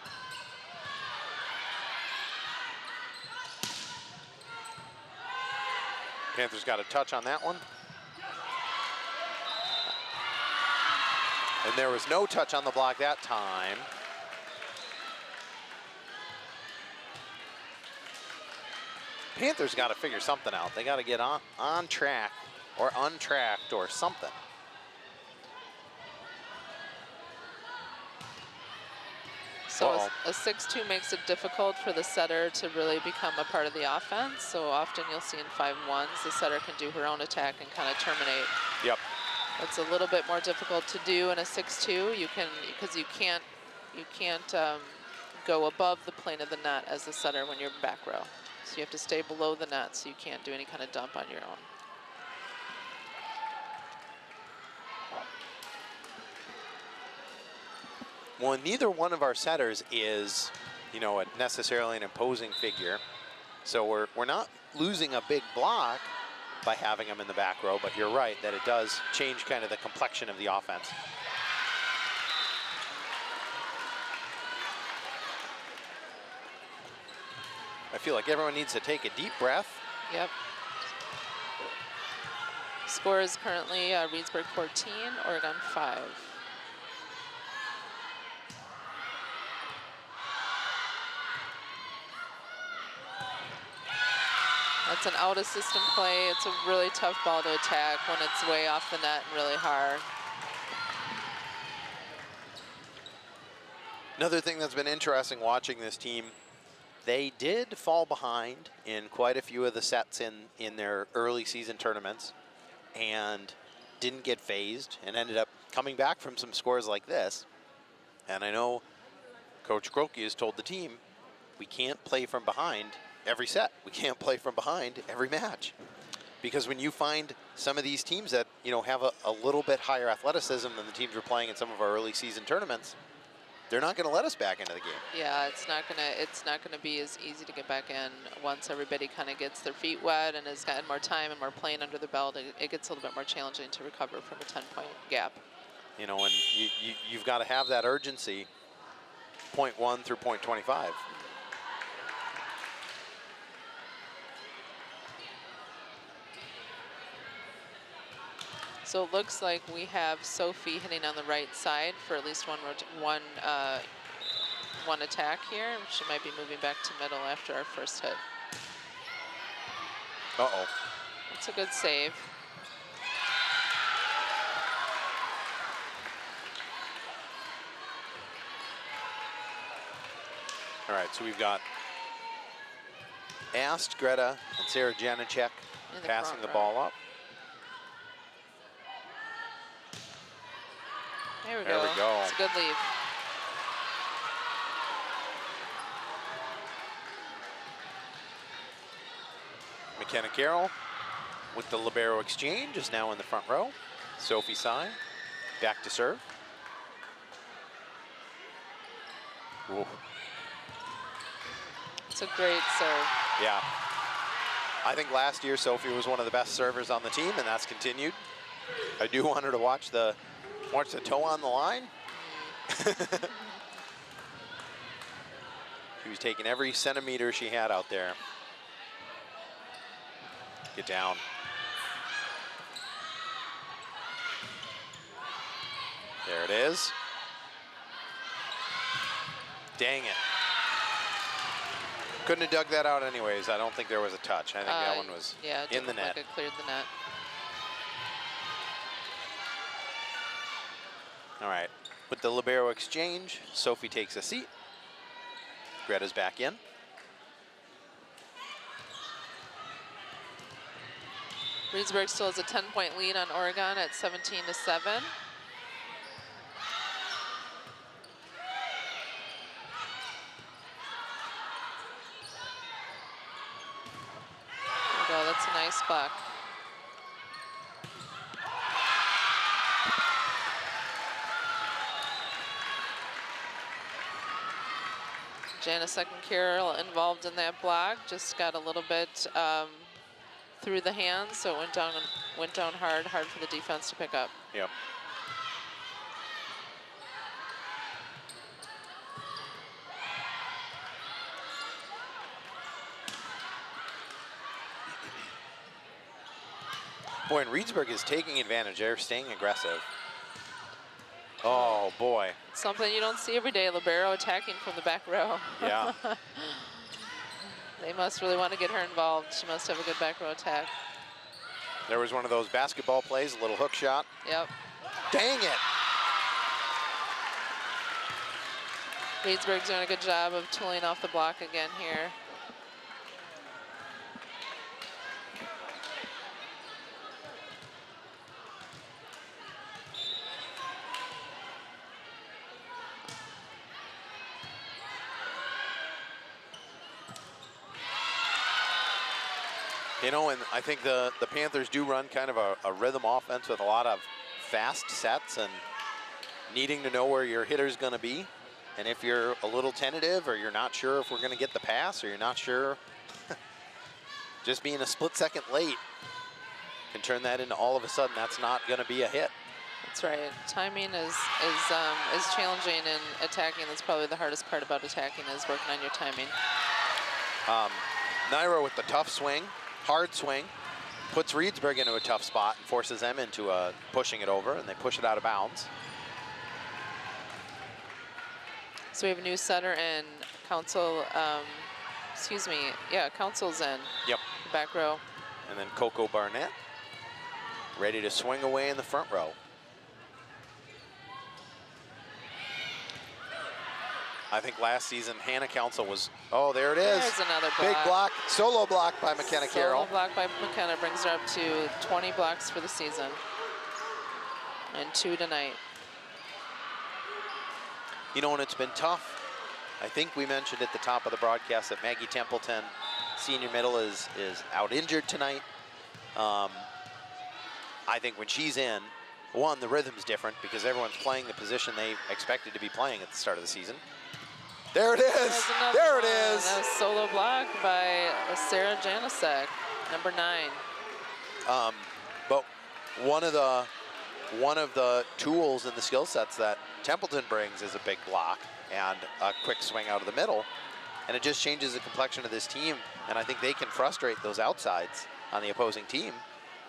Panthers got a touch on that one. And there was no touch on the block that time. Panthers got to figure something out. They got to get on track or untracked or something. So a 6-2 makes it difficult for the setter to really become a part of the offense. So often you'll see in 5-1s, the setter can do her own attack and kind of terminate. Yep. It's a little bit more difficult to do in a 6-2. You can, because you can't go above the plane of the net as the setter when you're back row. So you have to stay below the net, so you can't do any kind of dump on your own. Well, neither one of our setters is, you know, necessarily an imposing figure. So we're not losing a big block by having them in the back row, but you're right that it does change kind of the complexion of the offense. I feel like everyone needs to take a deep breath. Yep. Score is currently Reedsburg 14, Oregon 5. That's an out of system play. It's a really tough ball to attack when it's way off the net and really hard. Another thing that's been interesting watching this team, they did fall behind in quite a few of the sets in their early season tournaments and didn't get phased and ended up coming back from some scores like this. And I know Coach Kroki has told the team, we can't play from behind every set. We can't play from behind every match. Because when you find some of these teams that, you know, have a little bit higher athleticism than the teams we're playing in some of our early season tournaments, they're not going to let us back into the game. Yeah, it's not gonna be as easy to get back in once everybody kind of gets their feet wet and has gotten more time and more playing under the belt. It gets a little bit more challenging to recover from a 10-point gap. You know, and you've got to have that urgency, point 1 through point 25. So it looks like we have Sophie hitting on the right side for at least one attack here. She might be moving back to middle after our first hit. Uh-oh. That's a good save. All right, so we've got Ast, Greta, and Sarah Janacek passing the ball up. There we There we go. It's a good leave. McKenna Carroll with the libero exchange is now in the front row. Sophie Sy back to serve. Whoa. It's a great serve. Yeah. I think last year Sophie was one of the best servers on the team, and that's continued. I do want her to watch the toe on the line. She was taking every centimeter she had out there. Get down. There it is. Dang it. Couldn't have dug that out anyways. I don't think there was a touch. I think that one was in the net. Like it cleared the net. All right, with the libero exchange, Sophie takes a seat. Greta's back in. Reedsburg still has a 10-point lead on Oregon at 17-7. There we go, that's a nice block. Janice Carroll involved in that block, just got a little bit through the hands, so it went down hard for the defense to pick up. Yep. Boy, and Reedsburg is taking advantage. They're staying aggressive. Oh, boy. Something you don't see every day, libero attacking from the back row. Yeah. They must really want to get her involved. She must have a good back row attack. There was one of those basketball plays, a little hook shot. Yep. Dang it. Reedsburg's doing a good job of tooling off the block again here. You know, and I think the Panthers do run kind of a rhythm offense with a lot of fast sets and needing to know where your hitter's going to be. And if you're a little tentative or you're not sure if we're going to get the pass or you're not sure just being a split second late can turn that into all of a sudden that's not going to be a hit. That's right. Timing is challenging in attacking. That's probably the hardest part about attacking is working on your timing. Naira with the tough swing, hard swing, puts Reedsburg into a tough spot and forces them into pushing it over, and they push it out of bounds. So we have a new setter and Council, Council's in. Yep. Back row. And then Coco Barnett ready to swing away in the front row. I think last season Hannah Council was, oh, there it is. There's another block. Big block, solo block by McKenna Carroll. Solo block by McKenna brings her up to 20 blocks for the season. And 2 tonight. You know, and it's been tough. I think we mentioned at the top of the broadcast that Maggie Templeton, senior middle, is out injured tonight. I think when she's in, one, the rhythm's different because everyone's playing the position they expected to be playing at the start of the season. There it is. There it is. That was solo block by Sarah Janisek, number 9. But one of the tools in the skill sets that Templeton brings is a big block and a quick swing out of the middle, and it just changes the complexion of this team. And I think they can frustrate those outsides on the opposing team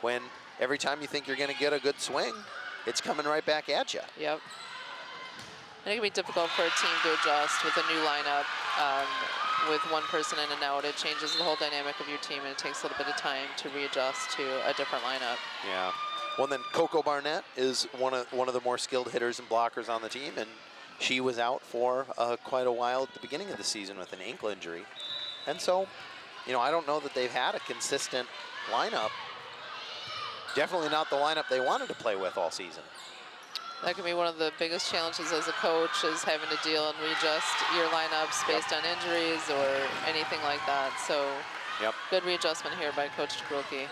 when every time you think you're going to get a good swing, it's coming right back at you. Yep. I think it can be difficult for a team to adjust with a new lineup. With one person in and out, it changes the whole dynamic of your team, and it takes a little bit of time to readjust to a different lineup. Yeah. Well, then Coco Barnett is one of the more skilled hitters and blockers on the team, and she was out for quite a while at the beginning of the season with an ankle injury. And so, you know, I don't know that they've had a consistent lineup. Definitely not the lineup they wanted to play with all season. That can be one of the biggest challenges as a coach, is having to deal and readjust your lineups based on injuries or anything like that. So, good readjustment here by Coach Grulke.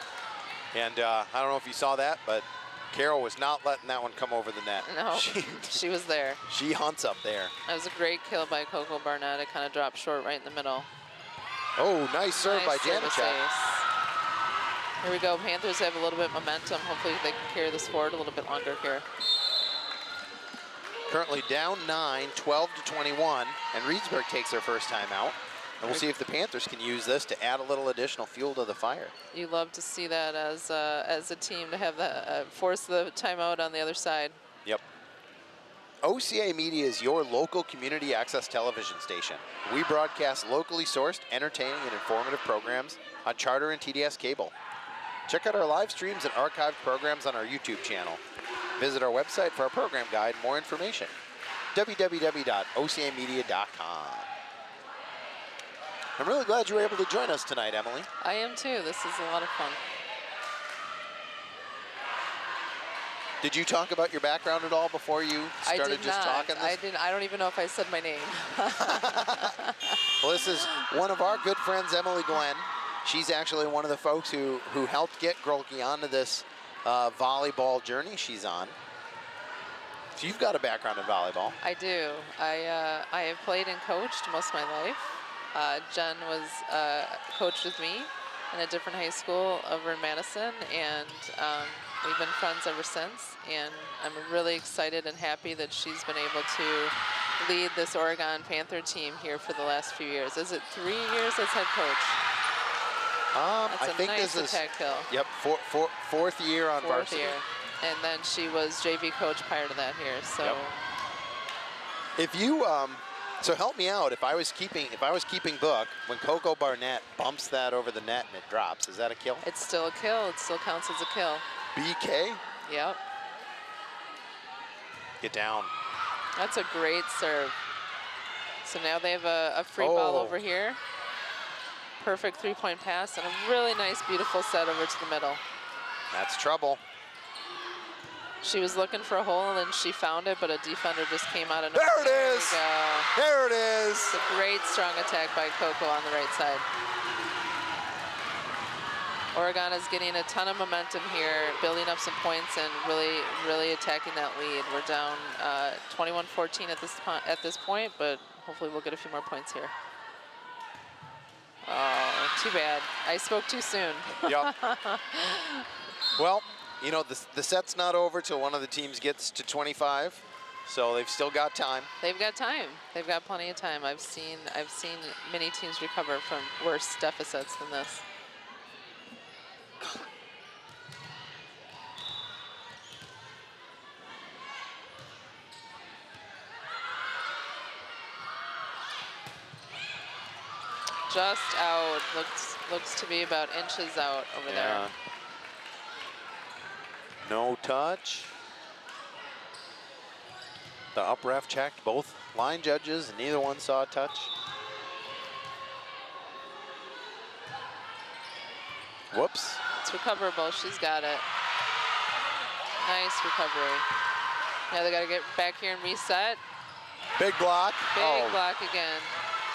And I don't know if you saw that, but Carroll was not letting that one come over the net. No, she was there. She hunts up there. That was a great kill by Coco Barnett. It kind of dropped short right in the middle. Oh, nice serve by service Janicek. ace. Here we go. Panthers have a little bit of momentum. Hopefully they can carry this forward a little bit longer here. Currently down 9, 12-21, and Reedsburg takes their first time out. And we'll see if the Panthers can use this to add a little additional fuel to the fire. You love to see that as a team, to have that force the timeout on the other side. Yep. OCA Media is your local community access television station. We broadcast locally sourced, entertaining, and informative programs on Charter and TDS cable. Check out our live streams and archived programs on our YouTube channel. Visit our website for our program guide and more information. www.ocamedia.com. I'm really glad you were able to join us tonight, Emily. I am too. This is a lot of fun. Did you talk about your background at all before you started just talking? I didn't. I don't even know if I said my name. Well, this is one of our good friends, Emily Glenn. She's actually one of the folks who helped get Grulke onto this volleyball journey she's on. So you've got a background in volleyball. I do. I have played and coached most of my life. Jen was coached with me in a different high school over in Madison, and we've been friends ever since. And I'm really excited and happy that she's been able to lead this Oregon Panther team here for the last few years. Is it 3 years as head coach? I think nice this is attack kill. Yep, fourth year on varsity. Year. And then she was JV coach prior to that here. So, if you so help me out. If I was keeping book, when Coco Barnett bumps that over the net and it drops, is that a kill? It's still a kill. It still counts as a kill. BK. Yep. Get down. That's a great serve. So now they have a free ball over here. Perfect three-point pass and a really nice, beautiful set over to the middle. That's trouble. She was looking for a hole and she found it, but a defender just came out of nowhere. There it is. There it is. It's a great, strong attack by Coco on the right side. Oregon is getting a ton of momentum here, building up some points and really, really attacking that lead. We're down 21-14 at this point, but hopefully we'll get a few more points here. Oh, Too bad. I spoke too soon. Yep. Well, you know, the set's not over till one of the teams gets to 25, so they've still got time. They've got time. They've got plenty of time. I've seen many teams recover from worse deficits than this. Just out. Looks to be about inches out over there. No touch. The up ref checked both line judges, and neither one saw a touch. Whoops. It's recoverable. She's got it. Nice recovery. Now they got to get back here and reset. Big block. Big block again.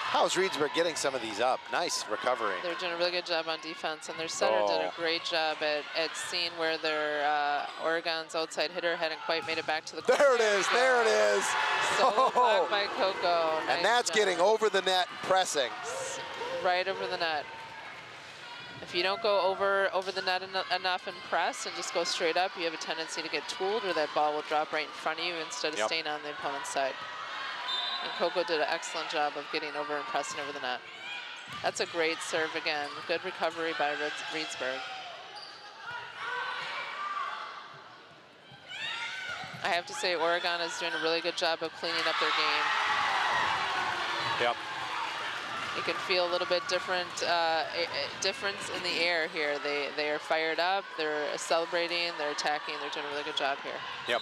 How's Reedsburg getting some of these up? Nice recovery. They're doing a really good job on defense, and their setter did a great job at seeing where their Oregon's outside hitter hadn't quite made it back to the corner. There it is, there it is. So blocked by Coco. Nice And that's job. getting over the net and pressing. Right over the net. If you don't go over the net enough and press and just go straight up, you have a tendency to get tooled, or that ball will drop right in front of you instead of staying on the opponent's side. And Coco did an excellent job of getting over and pressing over the net. That's a great serve again. Good recovery by Reedsburg. I have to say Oregon is doing a really good job of cleaning up their game. Yep. You can feel a little bit difference in the air here. They are fired up, they're celebrating, they're attacking, they're doing a really good job here. Yep.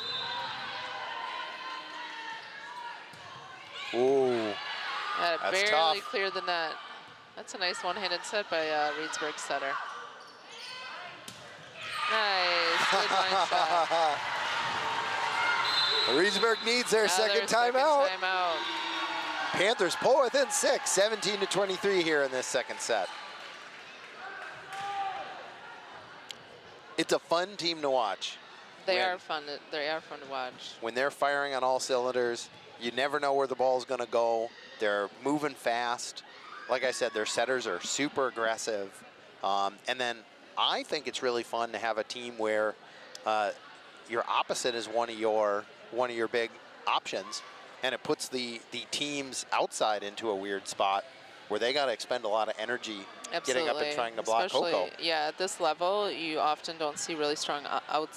Ooh, That that's barely tough. cleared the net. That's a nice one-handed set by Reedsburg's setter. Nice, good line shot. Reedsburg needs their second timeout. Panthers pull within 6, 17-23 here in this second set. It's a fun team to watch. They are fun to watch. When they're firing on all cylinders, you never know where the ball's gonna go. They're moving fast. Like I said, their setters are super aggressive. And then I think it's really fun to have a team where your opposite is one of your big options, and it puts the teams outside into a weird spot where they got to expend a lot of energy getting up and trying to block Coco. Yeah, at this level, you often don't see really strong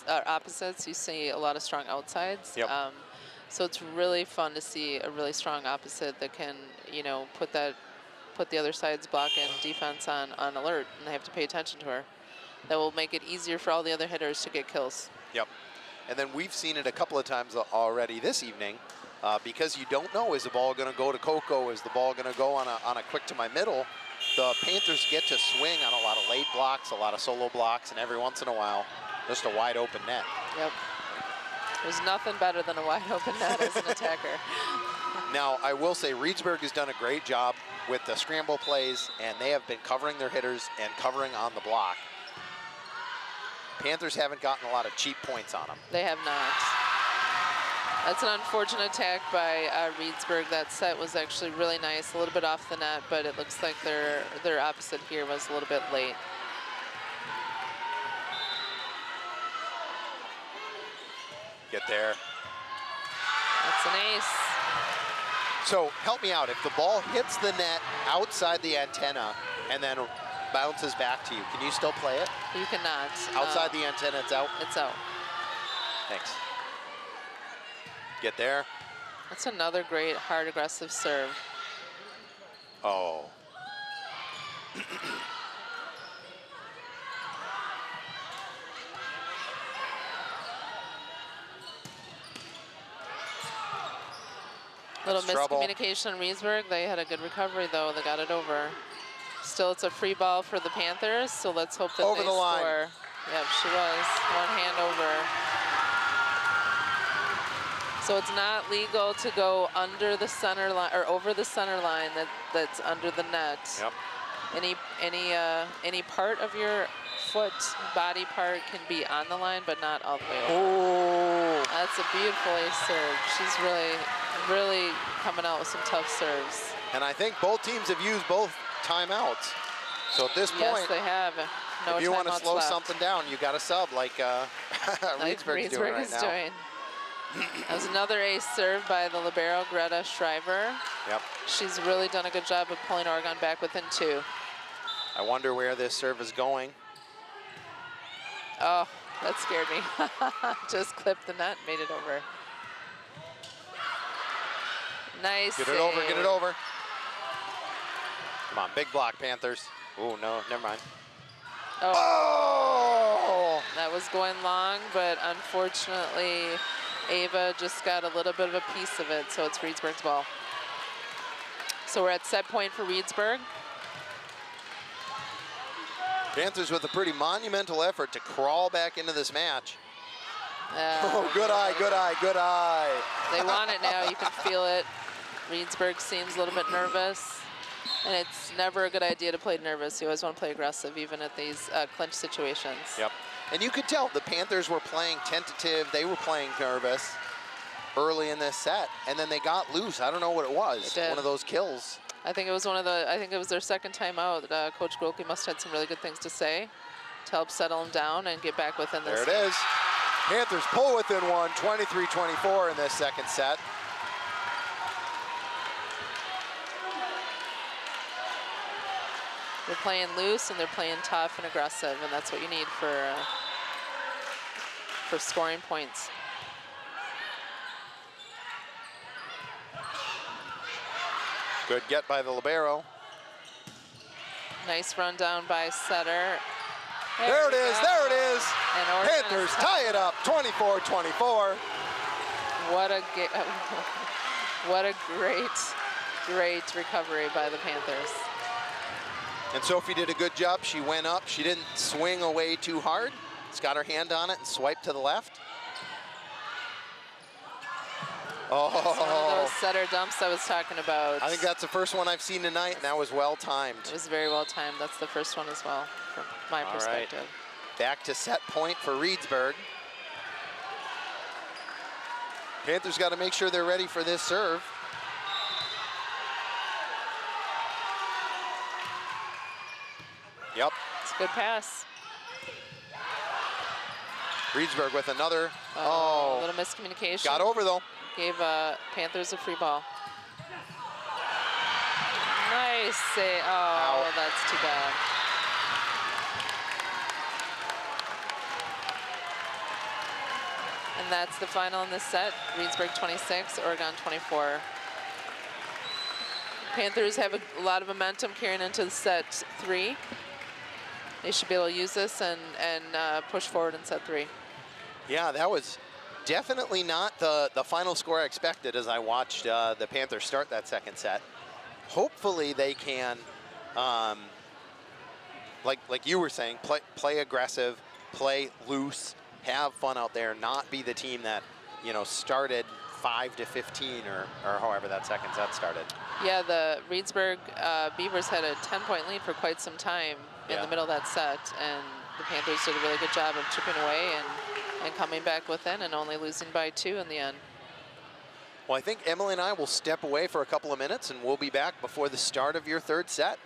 opposites. You see a lot of strong outsides. Yep. So it's really fun to see a really strong opposite that can, you know, put the other side's block and defense on alert, and they have to pay attention to her. That will make it easier for all the other hitters to get kills. Yep. And then we've seen it a couple of times already this evening, because you don't know, is the ball going to go to Coco? Is the ball going to go on a quick to my middle? The Panthers get to swing on a lot of late blocks, a lot of solo blocks, and every once in a while, just a wide open net. Yep. There's nothing better than a wide open net as an attacker. Now, I will say Reedsburg has done a great job with the scramble plays, and they have been covering their hitters and covering on the block. Panthers haven't gotten a lot of cheap points on them. They have not. That's an unfortunate attack by Reedsburg. That set was actually really nice, a little bit off the net, but it looks like their opposite here was a little bit late. Get there. That's an ace. So help me out. If the ball hits the net outside the antenna and then bounces back to you, can you still play it? You cannot. Outside the antenna, it's out? It's out. Thanks. Get there. That's another great hard aggressive serve. Oh. Little That's trouble. miscommunication on Reedsburg. They had a good recovery though. They got it over. Still, it's a free ball for the Panthers, so let's hope that Over they the line. score. Yep, she was. One hand over. So it's not legal to go under the center line or over the center line that's under the net. Yep. Any part of your foot, body part can be on the line, but not all the way over. Oh. That's a beautiful ace serve. She's really coming out with some tough serves. And I think both teams have used both timeouts. So at this Yes, point, they have. No if you want to timeouts slow left. something down, you got to sub like Like Reedsburg's doing right is now. doing. That was another ace serve by the libero, Greta Shriver. Yep. She's really done a good job of pulling Oregon back within 2. I wonder where this serve is going. Oh, that scared me. Just clipped the net, made it over. Nice Get it over, get it save. over. Come on, big block, Panthers. Oh, no, never mind. Oh! That was going long, but unfortunately, Ava just got a little bit of a piece of it, so it's Reedsburg's ball. So we're at set point for Reedsburg. Panthers with a pretty monumental effort to crawl back into this match. Oh, good eye, good eye, good eye. They want it now, you can feel it. Reedsburg seems a little bit nervous, and it's never a good idea to play nervous. You always want to play aggressive, even at these clinch situations. Yep. And you could tell the Panthers were playing tentative. They were playing nervous early in this set, and then they got loose. I don't know what it was. One of those kills. I think it was their second time out. Coach Golke must have had some really good things to say to help settle them down and get back within this. There it is. Panthers pull within one, 23-24 in this second set. They're playing loose and they're playing tough and aggressive, and that's what you need for scoring points. Good get by the libero. Nice run down by Sutter. There it is, there it is. And Oregon Panthers tie it up, 24-24. What a great recovery by the Panthers. And Sophie did a good job. She went up. She didn't swing away too hard. She's got her hand on it and swiped to the left. Oh. It's one of those setter dumps I was talking about. I think that's the first one I've seen tonight, and that was well timed. It was very well timed. That's the first one as well, from my perspective. Right. Back to set point for Reedsburg. Panthers got to make sure they're ready for this serve. Yep. It's a good pass. Reedsburg with another. A little miscommunication. Got over though. Gave Panthers a free ball. Nice save. Oh, that's too bad. And that's the final in this set. Reedsburg 26, Oregon 24. Panthers have a lot of momentum carrying into set 3. They should be able to use this and push forward in set 3. Yeah, that was definitely not the final score I expected as I watched the Panthers start that second set. Hopefully they can, like you were saying, play aggressive, play loose, have fun out there, not be the team that, started 5-15 or however that second set started. Yeah, the Reedsburg Beavers had a 10-point lead for quite some time in the middle of that set, and the Panthers did a really good job of chipping away and coming back within and only losing by 2 in the end. Well, I think Emily and I will step away for a couple of minutes, and we'll be back before the start of your third set.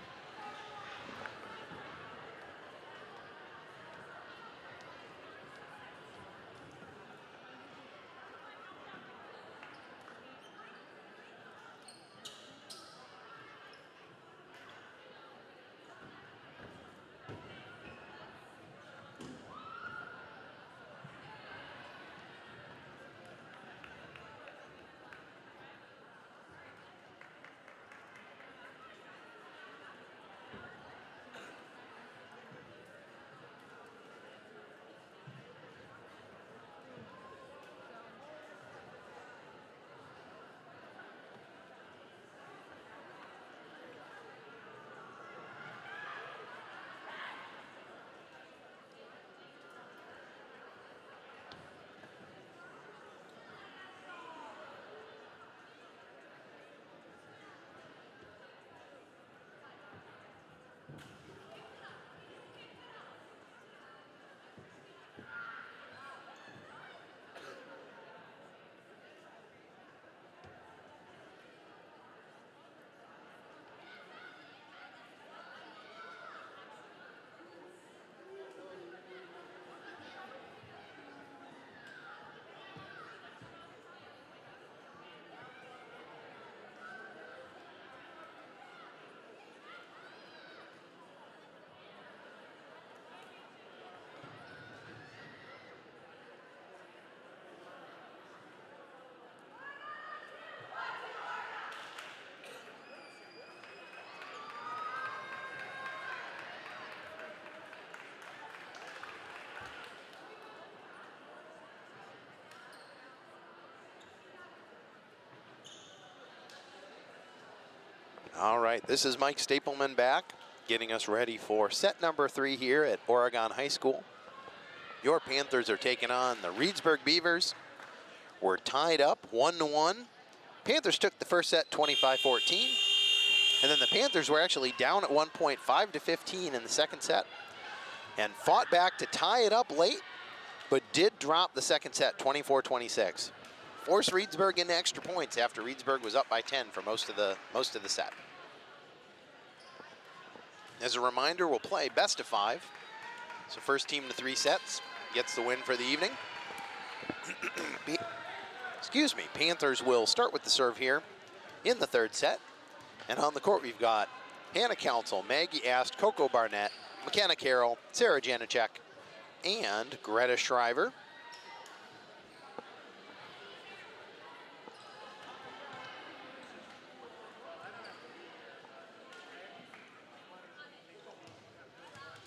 All right, this is Mike Stapleman back, getting us ready for set number 3 here at Oregon High School. Your Panthers are taking on the Reedsburg Beavers. We're tied up 1-1. Panthers took the first set 25-14. And then the Panthers were actually down at one point 5-15 in the second set and fought back to tie it up late, but did drop the second set 24-26. Forced Reedsburg into extra points after Reedsburg was up by 10 for most of the set. As a reminder, we'll play best of 5. So first team to 3 sets gets the win for the evening. Excuse me, Panthers will start with the serve here in the third set. And on the court, we've got Hannah Council, Maggie Ast, Coco Barnett, McKenna Carroll, Sarah Janicek, and Greta Shriver.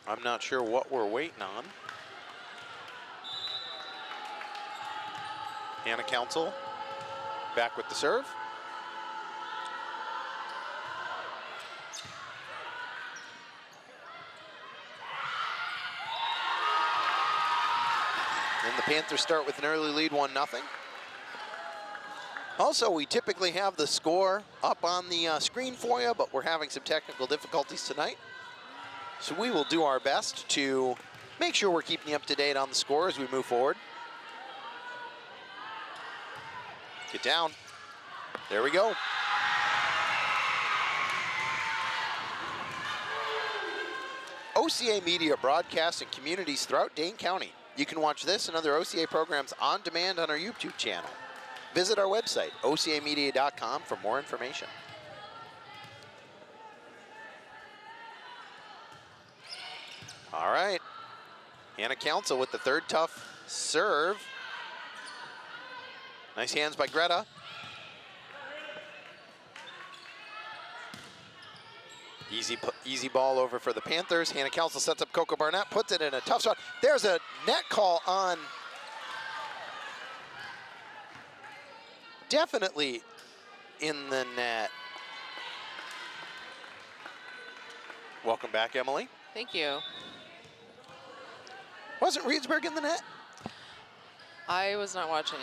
I'm not sure what we're waiting on. Hannah Council back with the serve. And the Panthers start with an early lead, 1-0. Also, we typically have the score up on the screen for you, but we're having some technical difficulties tonight. So we will do our best to make sure we're keeping you up to date on the score as we move forward. Get down. There we go. OCA Media broadcasts in communities throughout Dane County. You can watch this and other OCA programs on demand on our YouTube channel. Visit our website, ocamedia.com, for more information. All right, Hannah Council with the third tough serve. Nice hands by Greta. Easy ball over for the Panthers. Hannah Council sets up Coco Barnett, puts it in a tough shot. There's a net call on. Definitely in the net. Welcome back, Emily. Thank you. Wasn't Reedsburg in the net? I was not watching.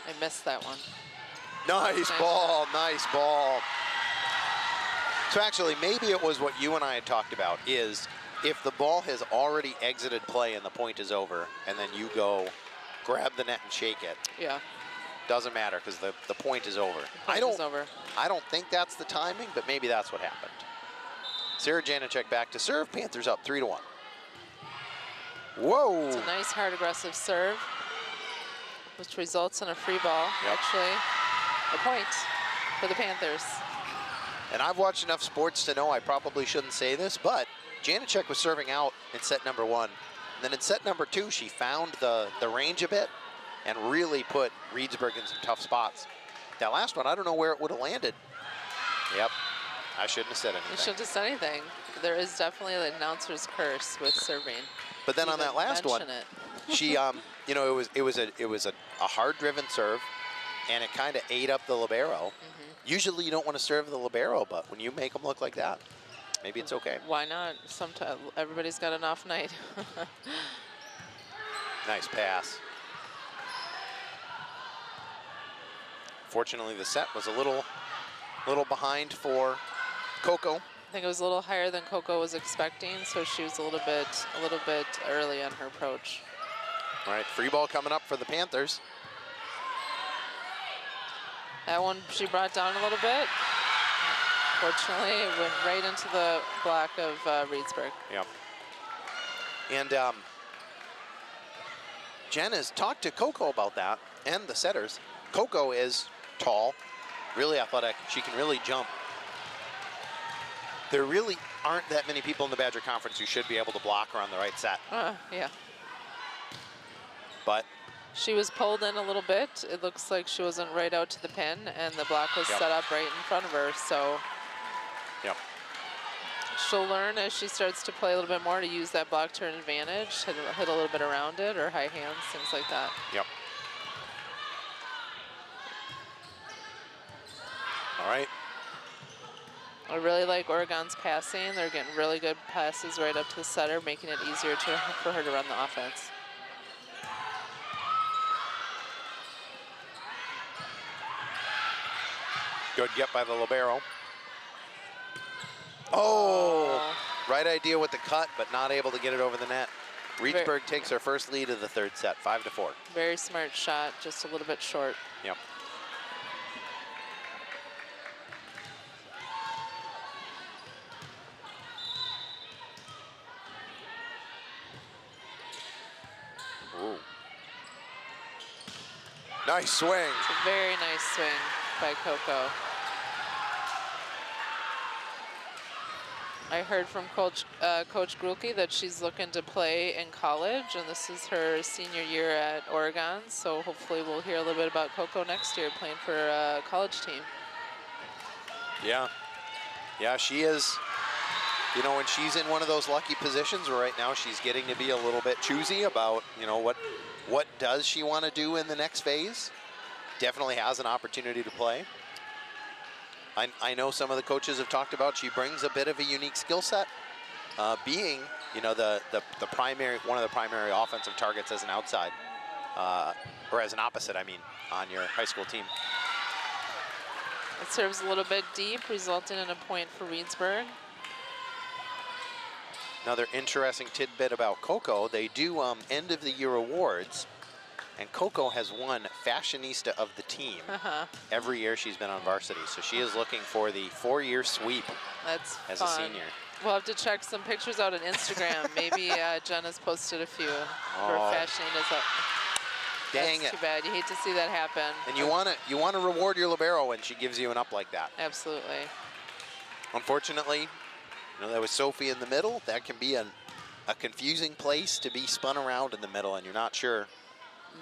I missed that one. Nice ball, nice ball. So actually, maybe it was what you and I had talked about, is if the ball has already exited play and the point is over, and then you go grab the net and shake it. Yeah. Doesn't matter, because the point is over. I don't think that's the timing, but maybe that's what happened. Sarah Janicek back to serve. Panthers up 3-1. Whoa. It's a nice, hard, aggressive serve, which results in a free ball. Yep. Actually, a point for the Panthers. And I've watched enough sports to know I probably shouldn't say this, but Janicek was serving out in set number 1. And then in set number 2, she found the range a bit and really put Reedsburg in some tough spots. That last one, I don't know where it would have landed. Yep, I shouldn't have said anything. You shouldn't have said anything. There is definitely an announcer's curse with serving. But then on that last one, she, you know, it was a hard-driven serve, and it kind of ate up the libero. Usually you don't want to serve the libero, but when you make them look like that, maybe it's okay. Why not? Sometimes everybody's got an off night. Nice pass. Fortunately, the set was a little behind for Coco. I think it was a little higher than Coco was expecting, so she was a little bit early on her approach. All right, free ball coming up for the Panthers. That one she brought down a little bit. Fortunately, it went right into the block of Reedsburg. Yep. And Jen has talked to Coco about that, and the setters. Coco is tall, really athletic. She can really jump. There really aren't that many people in the Badger Conference who should be able to block her on the right set. Yeah. But she was pulled in a little bit. It looks like she wasn't right out to the pin, and the block was set up right in front of her. So she'll learn as she starts to play a little bit more to use that block to her advantage, hit a little bit around it, or high hands, things like that. Yep. All right. I really like Oregon's passing. They're getting really good passes right up to the setter, making it easier for her to run the offense. Good get by the libero. Oh, right idea with the cut, but not able to get it over the net. Reedsburg takes her first lead of the third set, 5-4. Very smart shot, just a little bit short. Yep. Ooh. Nice swing. It's a very nice swing by Coco. I heard from Coach Grulke that she's looking to play in college, and this is her senior year at Oregon, so hopefully we'll hear a little bit about Coco next year playing for a college team. Yeah. Yeah, she is, you know, when she's in one of those lucky positions where right now she's getting to be a little bit choosy about, you know, what does she want to do in the next phase. Definitely has an opportunity to play. I know some of the coaches have talked about she brings a bit of a unique skill set, being, you know, the one of the primary offensive targets as an outside, or as an opposite, I mean, on your high school team. It serves a little bit deep, resulting in a point for Reedsburg. Another interesting tidbit about Coco, they do end of the year awards, and Coco has won Fashionista of the team every year she's been on varsity. So she is looking for the 4-year sweep. That's as fun. a senior. We'll have to check some pictures out on Instagram. Maybe Jenna's posted a few for Fashionistas up. Dang That's it. too bad. You hate to see that happen. And you want to reward your libero when she gives you an up like that. Absolutely. Unfortunately, you know, that was Sophie in the middle. That can be a confusing place to be spun around in the middle, and you're not sure.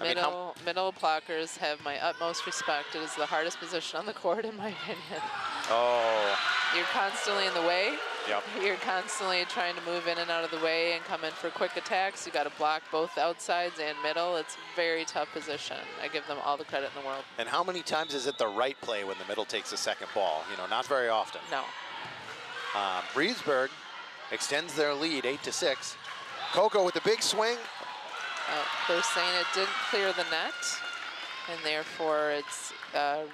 Middle blockers have my utmost respect. It is the hardest position on the court, in my opinion. Oh. You're constantly in the way. Yep. You're constantly trying to move in and out of the way and come in for quick attacks. You got to block both outsides and middle. It's a very tough position. I give them all the credit in the world. And how many times is it the right play when the middle takes the second ball? You know, not very often. No. Reedsburg extends their lead 8-6. Coco with the big swing. They're saying it didn't clear the net, and therefore it's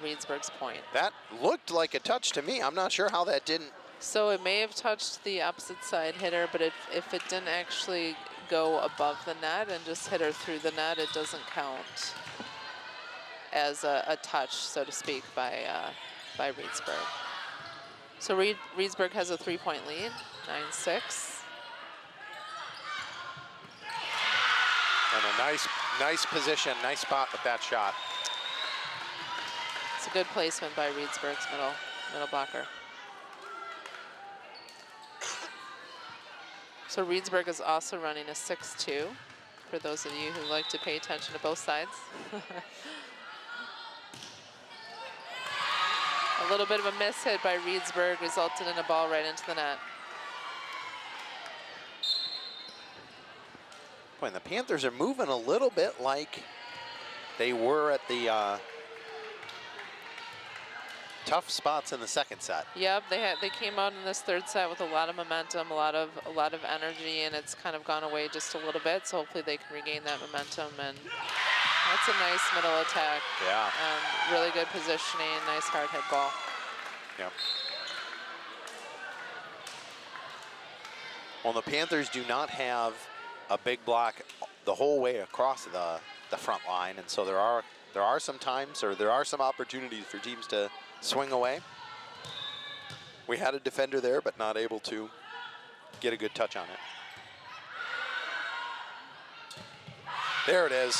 Reedsburg's point. That looked like a touch to me. I'm not sure how that didn't. So it may have touched the opposite side hitter, but if it didn't actually go above the net and just hit her through the net, it doesn't count as a touch, so to speak, by Reedsburg. So Reedsburg has a 3-point lead, 9-6. And a nice position, nice spot with that shot. It's a good placement by Reedsburg's middle blocker. So Reedsburg is also running a 6-2, for those of you who like to pay attention to both sides. A little bit of a miss hit by Reedsburg resulted in a ball right into the net. Boy, and the Panthers are moving a little bit like they were at the tough spots in the second set. Yep, they came out in this third set with a lot of momentum, a lot of energy, and it's kind of gone away just a little bit. So hopefully they can regain that momentum. And that's a nice middle attack. Yeah. Really good positioning, nice hard hit ball. Yeah. Well, the Panthers do not have a big block the whole way across the front line, and so there are some times, or there are some opportunities for teams to swing away. We had a defender there, but not able to get a good touch on it. There it is.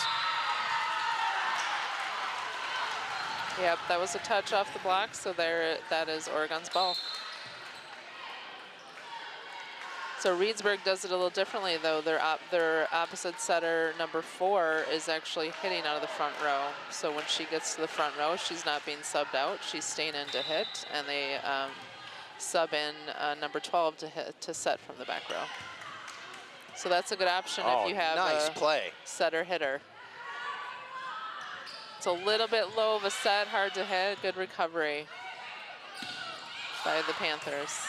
Yep, that was a touch off the block, so that is Oregon's ball. So Reedsburg does it a little differently, though. Their opposite setter, number 4, is actually hitting out of the front row. So when she gets to the front row, she's not being subbed out. She's staying in to hit, and they sub in number 12 to set from the back row. So that's a good option if you have nice a play. setter hitter. It's a little bit low of a set, hard to hit, good recovery. by the Panthers.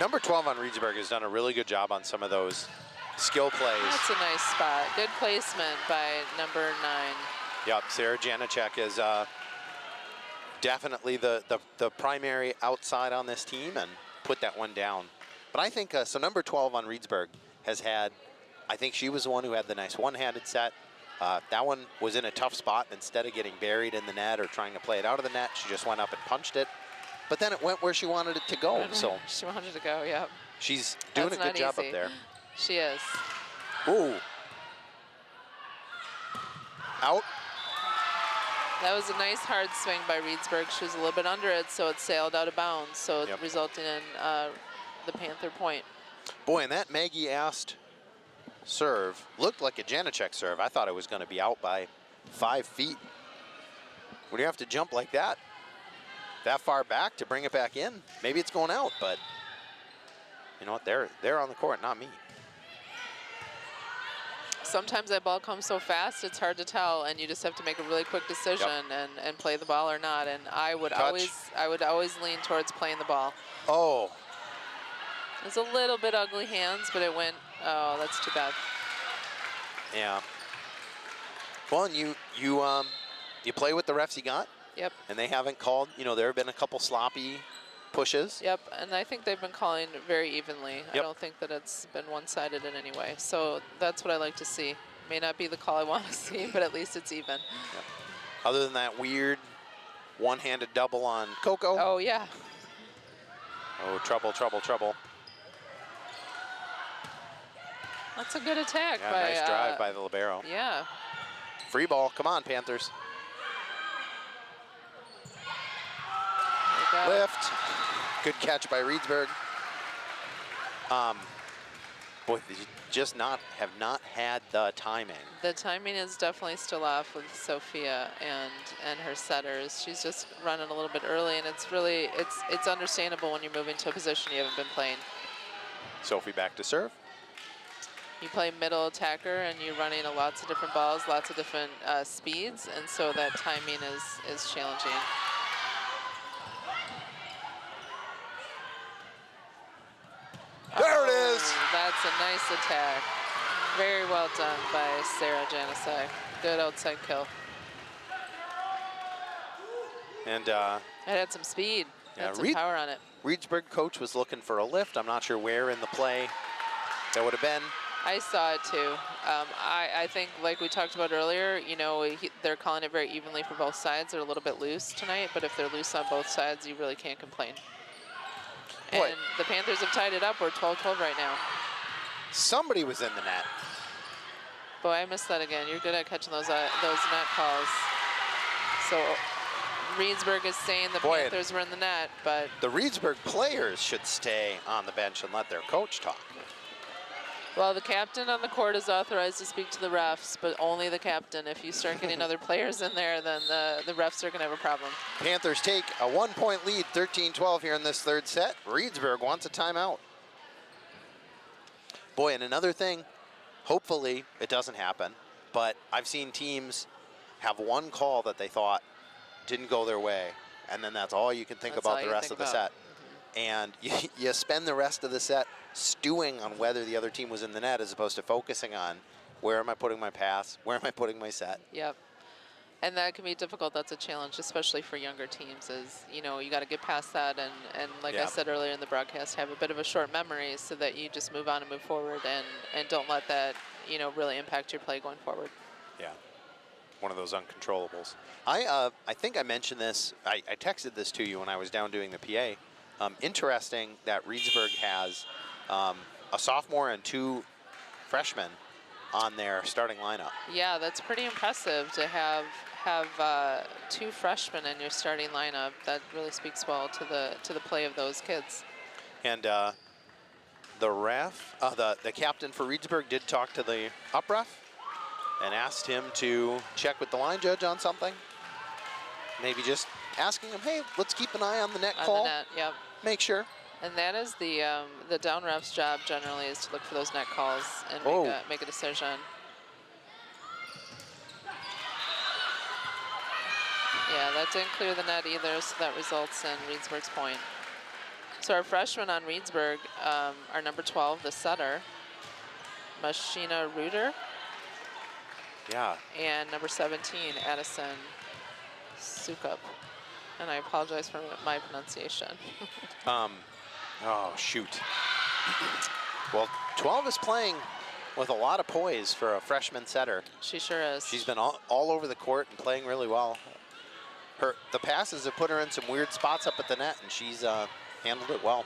Number 12 on Reedsburg has done a really good job on some of those skill plays. That's a nice spot. Good placement by number 9. Yep, Sarah Janacek is definitely the primary outside on this team and put that one down. But I think, so number 12 on Reedsburg has had, I think she was the one who had the nice one-handed set. That one was in a tough spot. Instead of getting buried in the net or trying to play it out of the net, she just went up and punched it. But then it went where she wanted it to go. So She wanted to go, yep. she's doing That's a good not job easy. up there. She is. Ooh. Out. That was a nice hard swing by Reedsburg. She was a little bit under it, so it sailed out of bounds, so Yep. resulting in the Panther point. Boy, and that Maggie Ast serve looked like a Janacek serve. I thought it was going to be out by 5 feet. When you have to jump like that far back to bring it back in, maybe it's going out, but you know what? They're on the court, not me. Sometimes that ball comes so fast, it's hard to tell, and you just have to make a really quick decision and play the ball or not. And I would always lean towards playing the ball. Oh, It's a little bit ugly hands, but it went. Oh, that's too bad. yeah. Well, and you play with the refs you got, Yep. and they haven't called. You know, there have been a couple sloppy pushes. Yep, and I think they've been calling very evenly. I Yep. don't think that it's been one-sided in any way. So that's what I like to see. May not be the call I want to see, but at least it's even. Yep. Other than that weird one-handed double on Coco. Oh, yeah. Oh, trouble, trouble, trouble. That's a good attack Yeah, by... nice drive by the libero. Yeah. Free ball, come on, Panthers. They got it. Lift. Good catch by Reedsburg. Boy, they just have not had the timing. The timing is definitely still off with Sophia and her setters. She's just running a little bit early, and it's understandable when you're moving to a position you haven't been playing. Sophie back to serve. You play middle attacker, and you're running lots of different balls, lots of different speeds, and so that timing is challenging. There it is. That's a nice attack. Very well done by Sarah Janasek. Good outside kill. And It had some speed. Yeah, Had some power on it. Reedsburg coach was looking for a lift. I'm not sure where in the play that would have been. I saw it too. I think, like we talked about earlier, you know, they're calling it very evenly for both sides. They're a little bit loose tonight, but if they're loose on both sides, you really can't complain. Boy. And the Panthers have tied it up. We're 12-12 right now. Somebody was in the net. Boy, I missed that again. You're good at catching those net calls. So Reedsburg is saying the Boy, Panthers were in the net, but The Reedsburg players should stay on the bench and let their coach talk. well, the captain on the court is authorized to speak to the refs, but only the captain. If you start getting other players in there, then the refs are going to have a problem. Panthers take a 1-point lead, 13-12 here in this third set. Reedsburg wants a timeout. Boy, and another thing, hopefully it doesn't happen, but I've seen teams have one call that they thought didn't go their way, and then that's all you can think That's about all the you rest think of the about. set. And you spend the rest of the set stewing on whether the other team was in the net as opposed to focusing on where am I putting my pass, where am I putting my set. Yep. And that can be difficult. That's a challenge, especially for younger teams, is, you know, you got to get past that and like I Yep. said earlier in the broadcast, have a bit of a short memory so that you just move on and move forward and don't let that, you know, really impact your play going forward. Yeah, one of those uncontrollables. I think I mentioned this, I texted this to you when I was down doing the PA. Interesting that Reedsburg has a sophomore and 2 freshmen on their starting lineup. Yeah, that's pretty impressive to have 2 freshmen in your starting lineup. That really speaks well to the play of those kids. And the ref, the captain for Reedsburg did talk to the up ref and asked him to check with the line judge on something. Maybe just asking him, hey, let's keep an eye on the net On call. the net, yep. Make sure. And that is the down ref's job generally, is to look for those net calls and make a decision. Yeah, that didn't clear the net either, so that results in Reedsburg's point. So our freshman on Reedsburg, our number 12, the setter, Machina Reuter, Yeah. and number 17, Addison Sukup. And I apologize for my pronunciation. Oh, shoot. Well, 12 is playing with a lot of poise for a freshman setter. She sure is. She's been all over the court and playing really well. The passes have put her in some weird spots up at the net, and she's handled it well.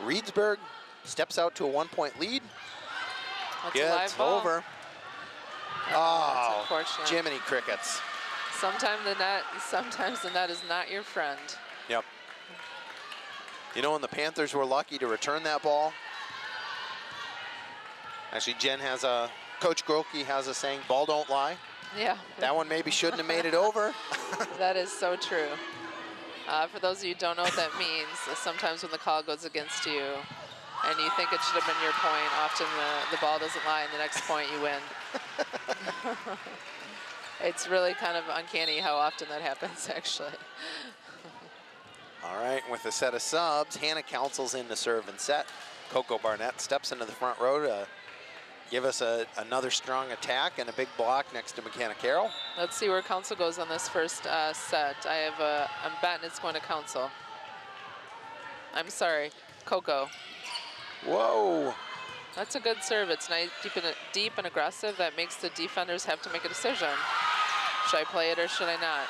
Reedsburg steps out to a 1-point lead. That's a live ball. Over. That's Oh, unfortunate. Jiminy Crickets. Sometimes the net is not your friend. Yep. You know, when the Panthers were lucky to return that ball. Actually, Coach Grolke has a saying, ball don't lie. Yeah. That one maybe shouldn't have made it over. That is so true. For those of you who don't know what that means, sometimes when the call goes against you and you think it should have been your point, often the ball doesn't lie and the next point you win. It's really kind of uncanny how often that happens, actually. All right, with a set of subs, Hannah Council's in to serve and set. Coco Barnett steps into the front row to give us another strong attack and a big block next to McKenna Carroll. Let's see where Council goes on this first set. I'm betting it's going to Council. I'm sorry, Coco. Whoa. That's a good serve. It's nice, deep and aggressive. That makes the defenders have to make a decision. Should I play it or should I not?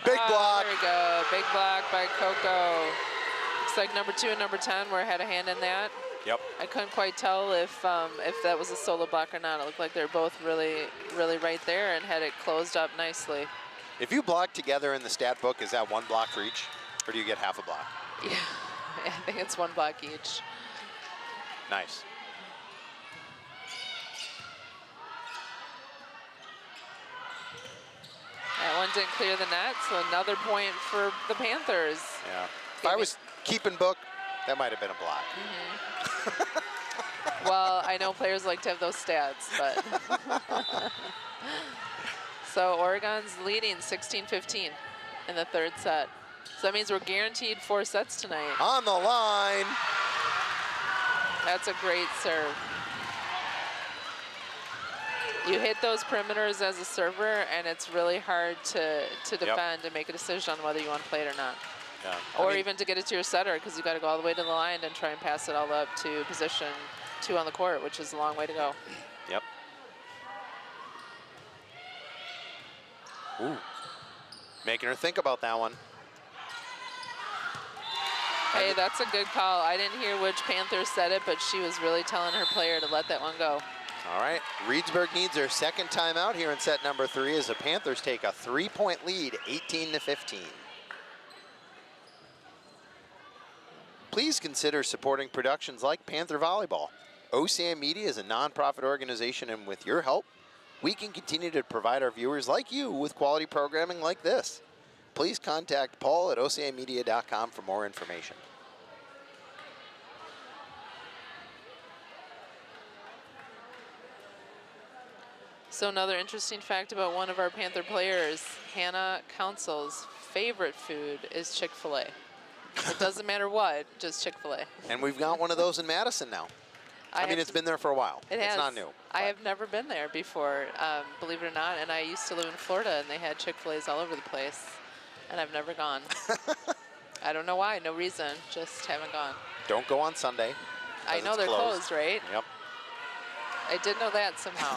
Big block. There we go. Big block by Coco. Looks like number 2 and number 10 had a hand in that. Yep. I couldn't quite tell if that was a solo block or not. It looked like they're both really, really right there and had it closed up nicely. If you block together in the stat book, is that one block for each? Or do you get half a block? Yeah, I think it's one block each. Nice. That one didn't clear the net, so another point for the Panthers. Yeah. If I was keeping book, that might have been a block. Well, I know players like to have those stats, but. So Oregon's leading 16-15 in the third set. So that means we're guaranteed 4 sets tonight. On the line. That's a great serve. You hit those perimeters as a server, and it's really hard to defend and make a decision on whether you want to play it or not. Yeah. Or even to get it to your setter, because you got to go all the way to the line and try and pass it all up to position 2 on the court, which is a long way to go. Yep. Ooh. Making her think about that one. Hey, that's a good call. I didn't hear which Panther said it, but she was really telling her player to let that one go. All right, Reedsburg needs their second timeout here in set number 3 as the Panthers take a 3-point lead, 18-15. Please consider supporting productions like Panther Volleyball. OCI Media is a nonprofit organization, and with your help, we can continue to provide our viewers like you with quality programming like this. Please contact Paul at ocimedia.com for more information. So another interesting fact about one of our Panther players, Hannah Council's favorite food is Chick-fil-A. It doesn't matter what, just Chick-fil-A. And we've got one of those in Madison now. I mean, it's been there for a while. It's not new. I have never been there before, believe it or not, and I used to live in Florida, and they had Chick-fil-A's all over the place, and I've never gone. I don't know why, no reason, just haven't gone. Don't go on Sunday. I know they're closed, right? Yep. I did know that somehow.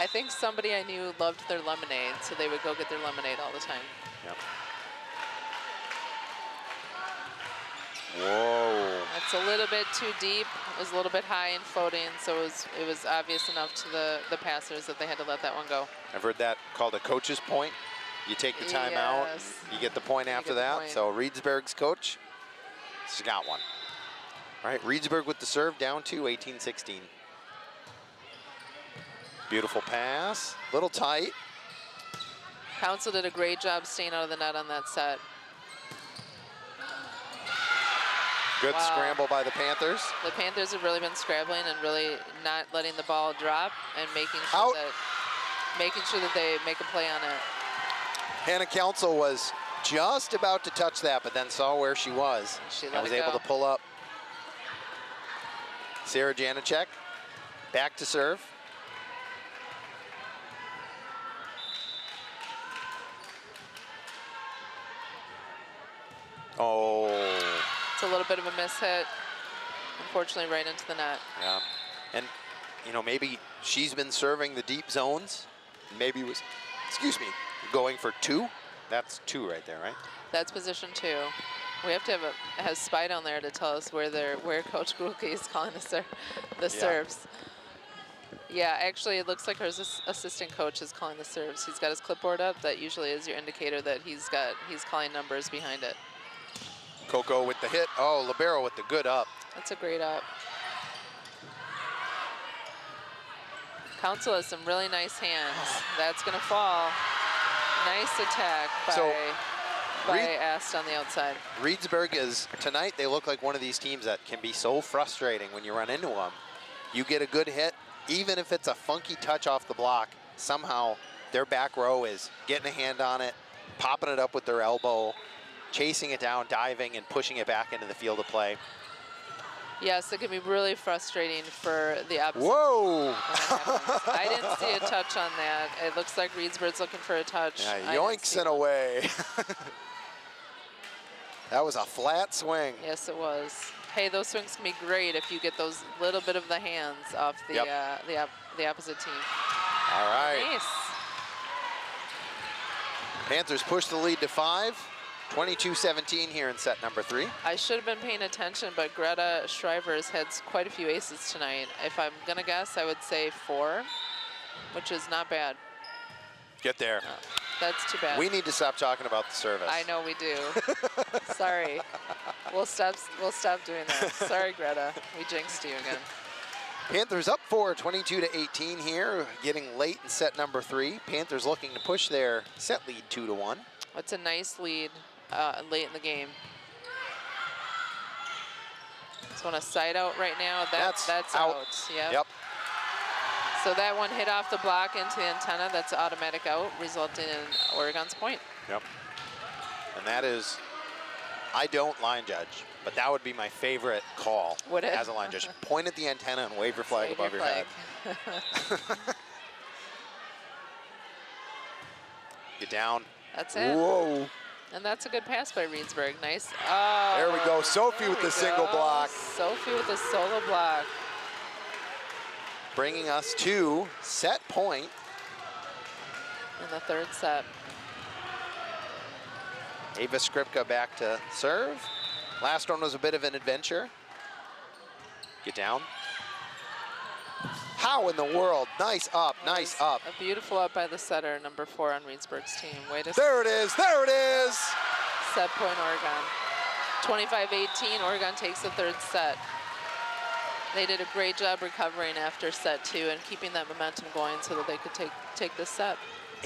I think somebody I knew loved their lemonade, so they would go get their lemonade all the time. Yep. Whoa. That's a little bit too deep. It was a little bit high and floating, so it was obvious enough to the passers that they had to let that one go. I've heard that called a coach's point. You take the time out, Yes. you get the point after that. point. So Reedsburg's coach, she's got one. All right, Reedsburg with the serve, down 2, 18-16. Beautiful pass, little tight. Council did a great job staying out of the net on that set. Good Wow. scramble by the Panthers. The Panthers have really been scrambling and really not letting the ball drop and making sure Out. that making sure that they make a play on it. Hannah Council was just about to touch that, but then saw where she was and was able to pull up. Sarah Janacek back to serve. Oh. It's a little bit of a miss hit. Unfortunately, right into the net. Yeah. And, you know, maybe she's been serving the deep zones. Maybe was, excuse me, going for 2. That's 2 right there, right? That's position 2. We have to have Spy down there to tell us where Coach Grulke is calling the serves. Yeah, actually, it looks like her assistant coach is calling the serves. He's got his clipboard up. That usually is your indicator that he's calling numbers behind it. Coco with the hit. Oh, Libero with the good up. That's a great up. Council has some really nice hands. That's going to fall. Nice attack by Ast on the outside. Reedsburg is, tonight they look like one of these teams that can be so frustrating when you run into them. You get a good hit, even if it's a funky touch off the block, somehow their back row is getting a hand on it, popping it up with their elbow, chasing it down, diving, and pushing it back into the field of play. Yes, it can be really frustrating for the opposite. Whoa! I didn't see a touch on that. It looks like Reedsburg's looking for a touch. Yeah, yoinks and away. That was a flat swing. Yes, it was. Hey, those swings can be great if you get those little bit of the hands off the opposite team. All right. Nice. Panthers push the lead to 5. 22-17 here in set number 3. I should have been paying attention, but Greta Shriver's had quite a few aces tonight. If I'm gonna guess, I would say 4, which is not bad. Get there. That's too bad. We need to stop talking about the service. I know we do. Sorry. We'll stop doing that. Sorry, Greta. We jinxed you again. Panthers up 4, 22-18 here, getting late in set number 3. Panthers looking to push their set lead 2-1. It's a nice lead late in the game. Just want to side out right now. That's out. Yep. So that one hit off the block into the antenna. That's automatic out, resulting in Oregon's point. Yep. And that is, I don't line judge, but that would be my favorite call as a line judge. Point at the antenna and wave your flag above your head. Get down. That's it. Whoa. And that's a good pass by Reedsburg. Nice. Oh, there we go. Sophie with the single block. Sophie with the solo block. Bringing us to set point. In the third set. Ava Skripka back to serve. Last one was a bit of an adventure. Get down. How in the world? Nice up, nice up. A beautiful up by the setter, number 4 on Reedsburg's team. There it is, there it is! Set point, Oregon. 25-18, Oregon takes the third set. They did a great job recovering after set 2 and keeping that momentum going so that they could take this set.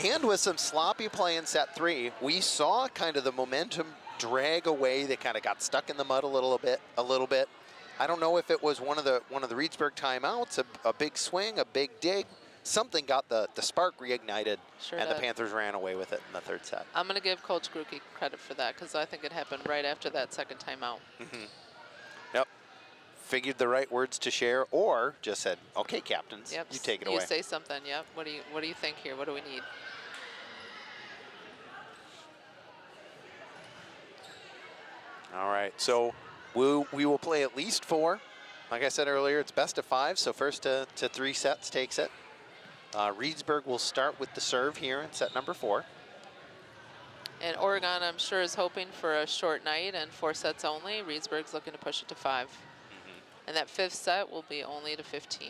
And with some sloppy play in set 3, we saw kind of the momentum drag away. They kind of got stuck in the mud a little bit. I don't know if it was one of the Reedsburg timeouts, a big swing, a big dig. Something got the spark reignited, and the Panthers ran away with it in the third set. I'm going to give Coach Grulke credit for that because I think it happened right after that second timeout. Yep. Figured the right words to share, or just said, "Okay, captains, yep. You take it away." You say something. Yep. What do you think here? What do we need? All right. So we will play at least 4. Like I said earlier, it's best of 5. So first to 3 sets takes it. Reedsburg will start with the serve here in set number 4. And Oregon, I'm sure, is hoping for a short night and 4 sets only. Reedsburg's looking to push it to 5. And that 5th set will be only to 15.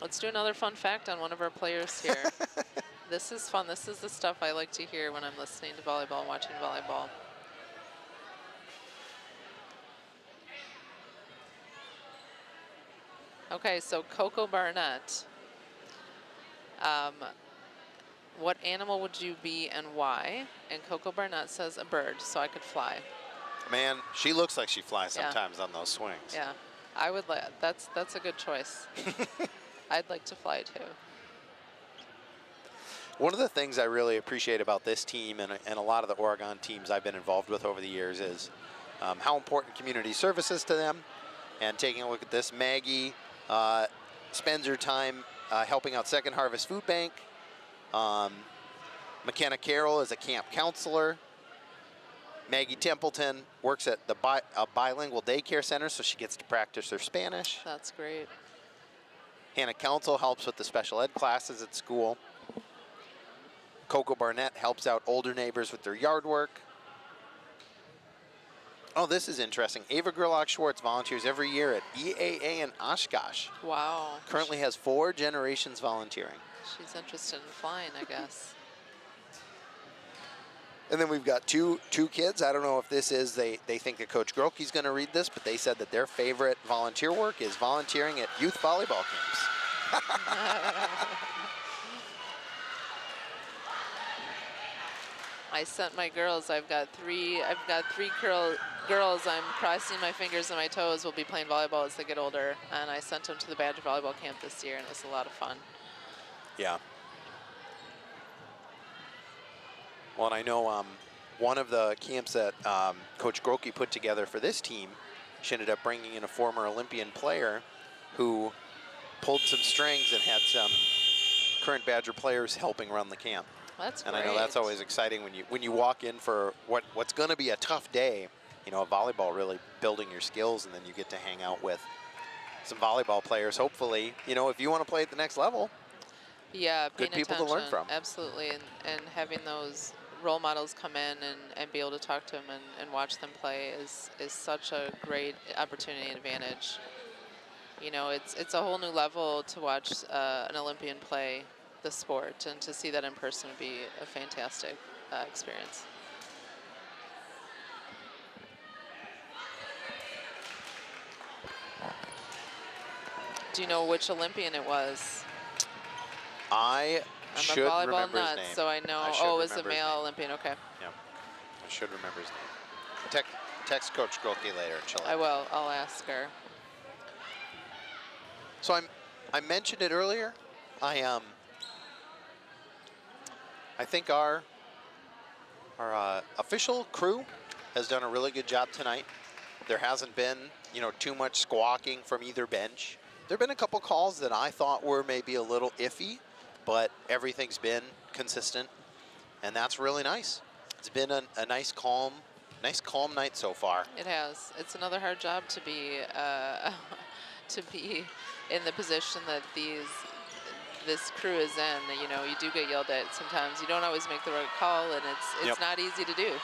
Let's do another fun fact on one of our players here. This is fun. This is the stuff I like to hear when I'm listening to volleyball and watching volleyball. Okay, so Coco Barnett. What animal would you be and why? And Coco Barnett says a bird, so I could fly. Man, she looks like she flies sometimes on those swings. Yeah. I would like, that's a good choice. I'd like to fly too. One of the things I really appreciate about this team and a lot of the Oregon teams I've been involved with over the years is how important community service is to them. And taking a look at this, Maggie spends her time helping out Second Harvest Food Bank. McKenna Carroll is a camp counselor. Maggie Templeton works at the a bilingual daycare center, so she gets to practice her Spanish. That's great. Hannah Council helps with the special ed classes at school. Coco Barnett helps out older neighbors with their yard work. Oh, this is interesting. Ava Gerlach-Schwartz volunteers every year at EAA in Oshkosh. Wow. Currently has 4 generations volunteering. She's interested in flying, I guess. And then we've got two kids. I don't know if this is, they think that Coach Grokey's going to read this, but they said that their favorite volunteer work is volunteering at youth volleyball camps. I sent my girls. I've got three girls. I'm crossing my fingers and my toes will be playing volleyball as they get older. And I sent them to the Badger volleyball camp this year, and it was a lot of fun. Yeah. Well, and I know one of the camps that Coach Grokey put together for this team, she ended up bringing in a former Olympian player who pulled some strings and had some current Badger players helping run the camp. That's and great. I know that's always exciting when you walk in for what's going to be a tough day, you know, volleyball, really building your skills, and then you get to hang out with some volleyball players. Hopefully, you know, if you want to play at the next level, yeah, good people to learn from. Absolutely, and having those role models come in and be able to talk to them and watch them play is such a great opportunity and advantage. You know, it's a whole new level to watch an Olympian play the sport, and to see that in person would be a fantastic experience. Do you know which Olympian it was? I should I'm a volleyball remember nut, his name. so I know. Oh, it was a male Olympian. Okay. Yeah, I should remember his name. Text Coach Grokey later and she'll. I will. I'll ask her. So I mentioned it earlier. I think our official crew has done a really good job tonight. There hasn't been, you know, too much squawking from either bench. There have been a couple calls that I thought were maybe a little iffy, but everything's been consistent, and that's really nice. It's been a nice calm night so far. It has. It's another hard job to be in the position that this crew is in. You know, you do get yelled at sometimes. You don't always make the right call, and it's Yep. not easy to do.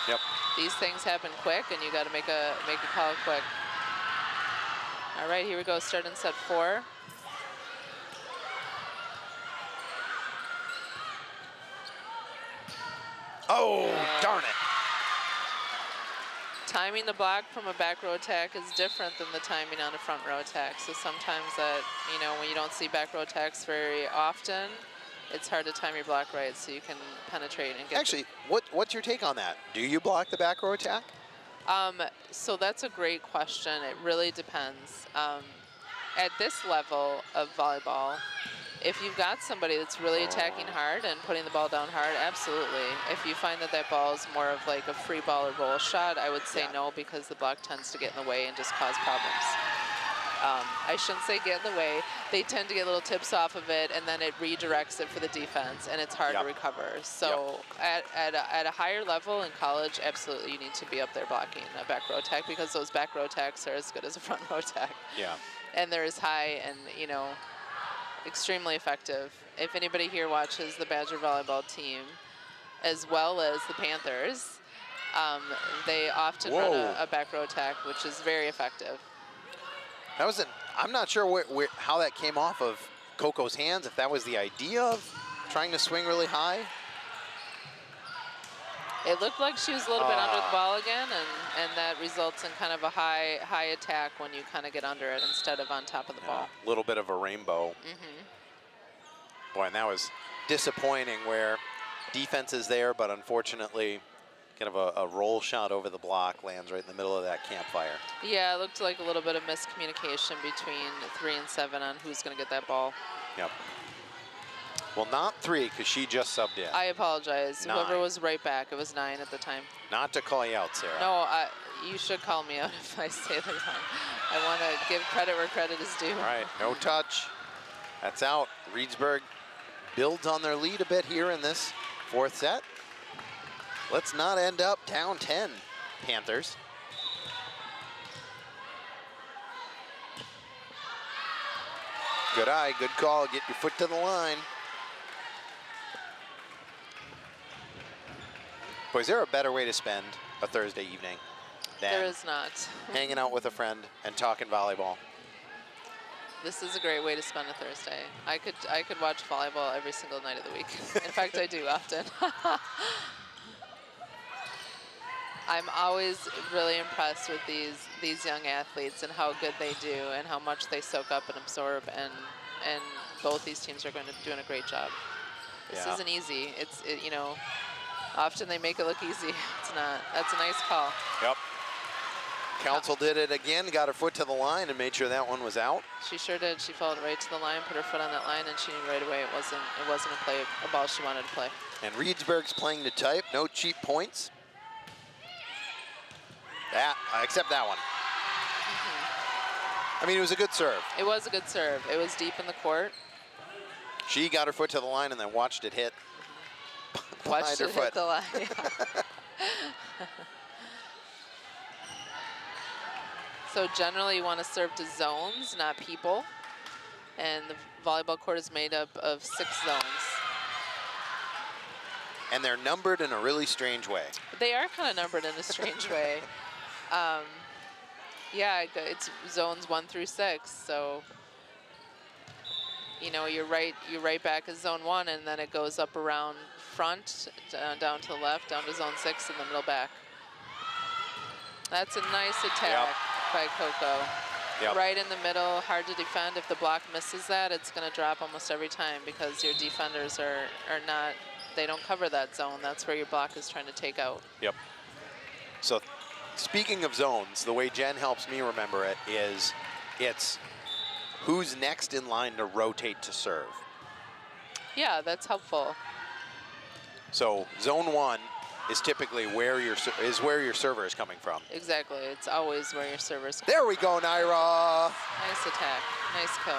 Yep. These things happen quick, and you got to make a call quick. All right, here we go. Starting set 4. Oh, darn it. Timing the block from a back row attack is different than the timing on a front row attack. So sometimes that, you know, when you don't see back row attacks very often, it's hard to time your block right so you can penetrate and get. Actually, what's your take on that? Do you block the back row attack? So that's a great question. It really depends. At this level of volleyball, if you've got somebody that's really attacking hard and putting the ball down hard, absolutely. If you find that that ball is more of like a free ball or roll shot, I would say no, because the block tends to get in the way and just cause problems. I shouldn't say get in the way. They tend to get little tips off of it, and then it redirects it for the defense, and it's hard to recover. So at a higher level in college, absolutely you need to be up there blocking a back row attack, because those back row attacks are as good as a front row attack. Yeah. And they're as high and, you know, extremely effective. If anybody here watches the Badger volleyball team, as well as the Panthers, they often run a back row attack, which is very effective. That was I'm not sure how that came off of Coco's hands, if that was the idea of trying to swing really high. It looked like she was a little bit under the ball again, and that results in kind of a high attack when you kind of get under it instead of on top of the ball. A little bit of a rainbow. Boy, and that was disappointing, where defense is there, but unfortunately Kind of a roll shot over the block, lands right in the middle of that campfire. Yeah, it looked like a little bit of miscommunication between 3 and 7 on who's going to get that ball. Yep. Well, not 3, because she just subbed in. I apologize. 9. Whoever was right back, it was 9 at the time. Not to call you out, Sarah. No, you should call me out if I say that wrong. I want to give credit where credit is due. All right, no touch. That's out. Reedsburg builds on their lead a bit here in this 4th set. Let's not end up down 10, Panthers. Good eye, good call. Get your foot to the line. Boy, is there a better way to spend a Thursday evening than There is not. hanging out with a friend and talking volleyball? This is a great way to spend a Thursday. I could watch volleyball every single night of the week. In fact, I do often. I'm always really impressed with these young athletes and how good they do and how much they soak up and absorb, and both these teams are doing a great job. This isn't easy. You know, often they make it look easy. It's not. That's a nice call. Yep. Council did it again, got her foot to the line and made sure that one was out. She sure did. She followed right to the line, put her foot on that line, and she knew right away it wasn't a ball she wanted to play. And Reedsburg's playing to type, no cheap points. Except that one. I mean, it was a good serve. It was a good serve. It was deep in the court. She got her foot to the line and then watched it hit behind Watched her it foot. hit the line. So generally you want to serve to zones, not people. And the volleyball court is made up of 6 zones. And they're numbered in a really strange way. They are kind of numbered in a strange way. Yeah, it's zones 1 through 6. So, you know, you're right back at zone 1, and then it goes up around front, down to the left, down to zone 6, and the middle back. That's a nice attack by Coco. Yep. Right in the middle, hard to defend. If the block misses that, it's going to drop almost every time because your defenders are not, they don't cover that zone. That's where your block is trying to take out. Yep. So speaking of zones, the way Jen helps me remember it is it's who's next in line to rotate to serve. Yeah, that's helpful. So zone 1 is typically where your server is coming from. Exactly. It's always where your server's. There we go, Naira. Nice attack. Nice kill.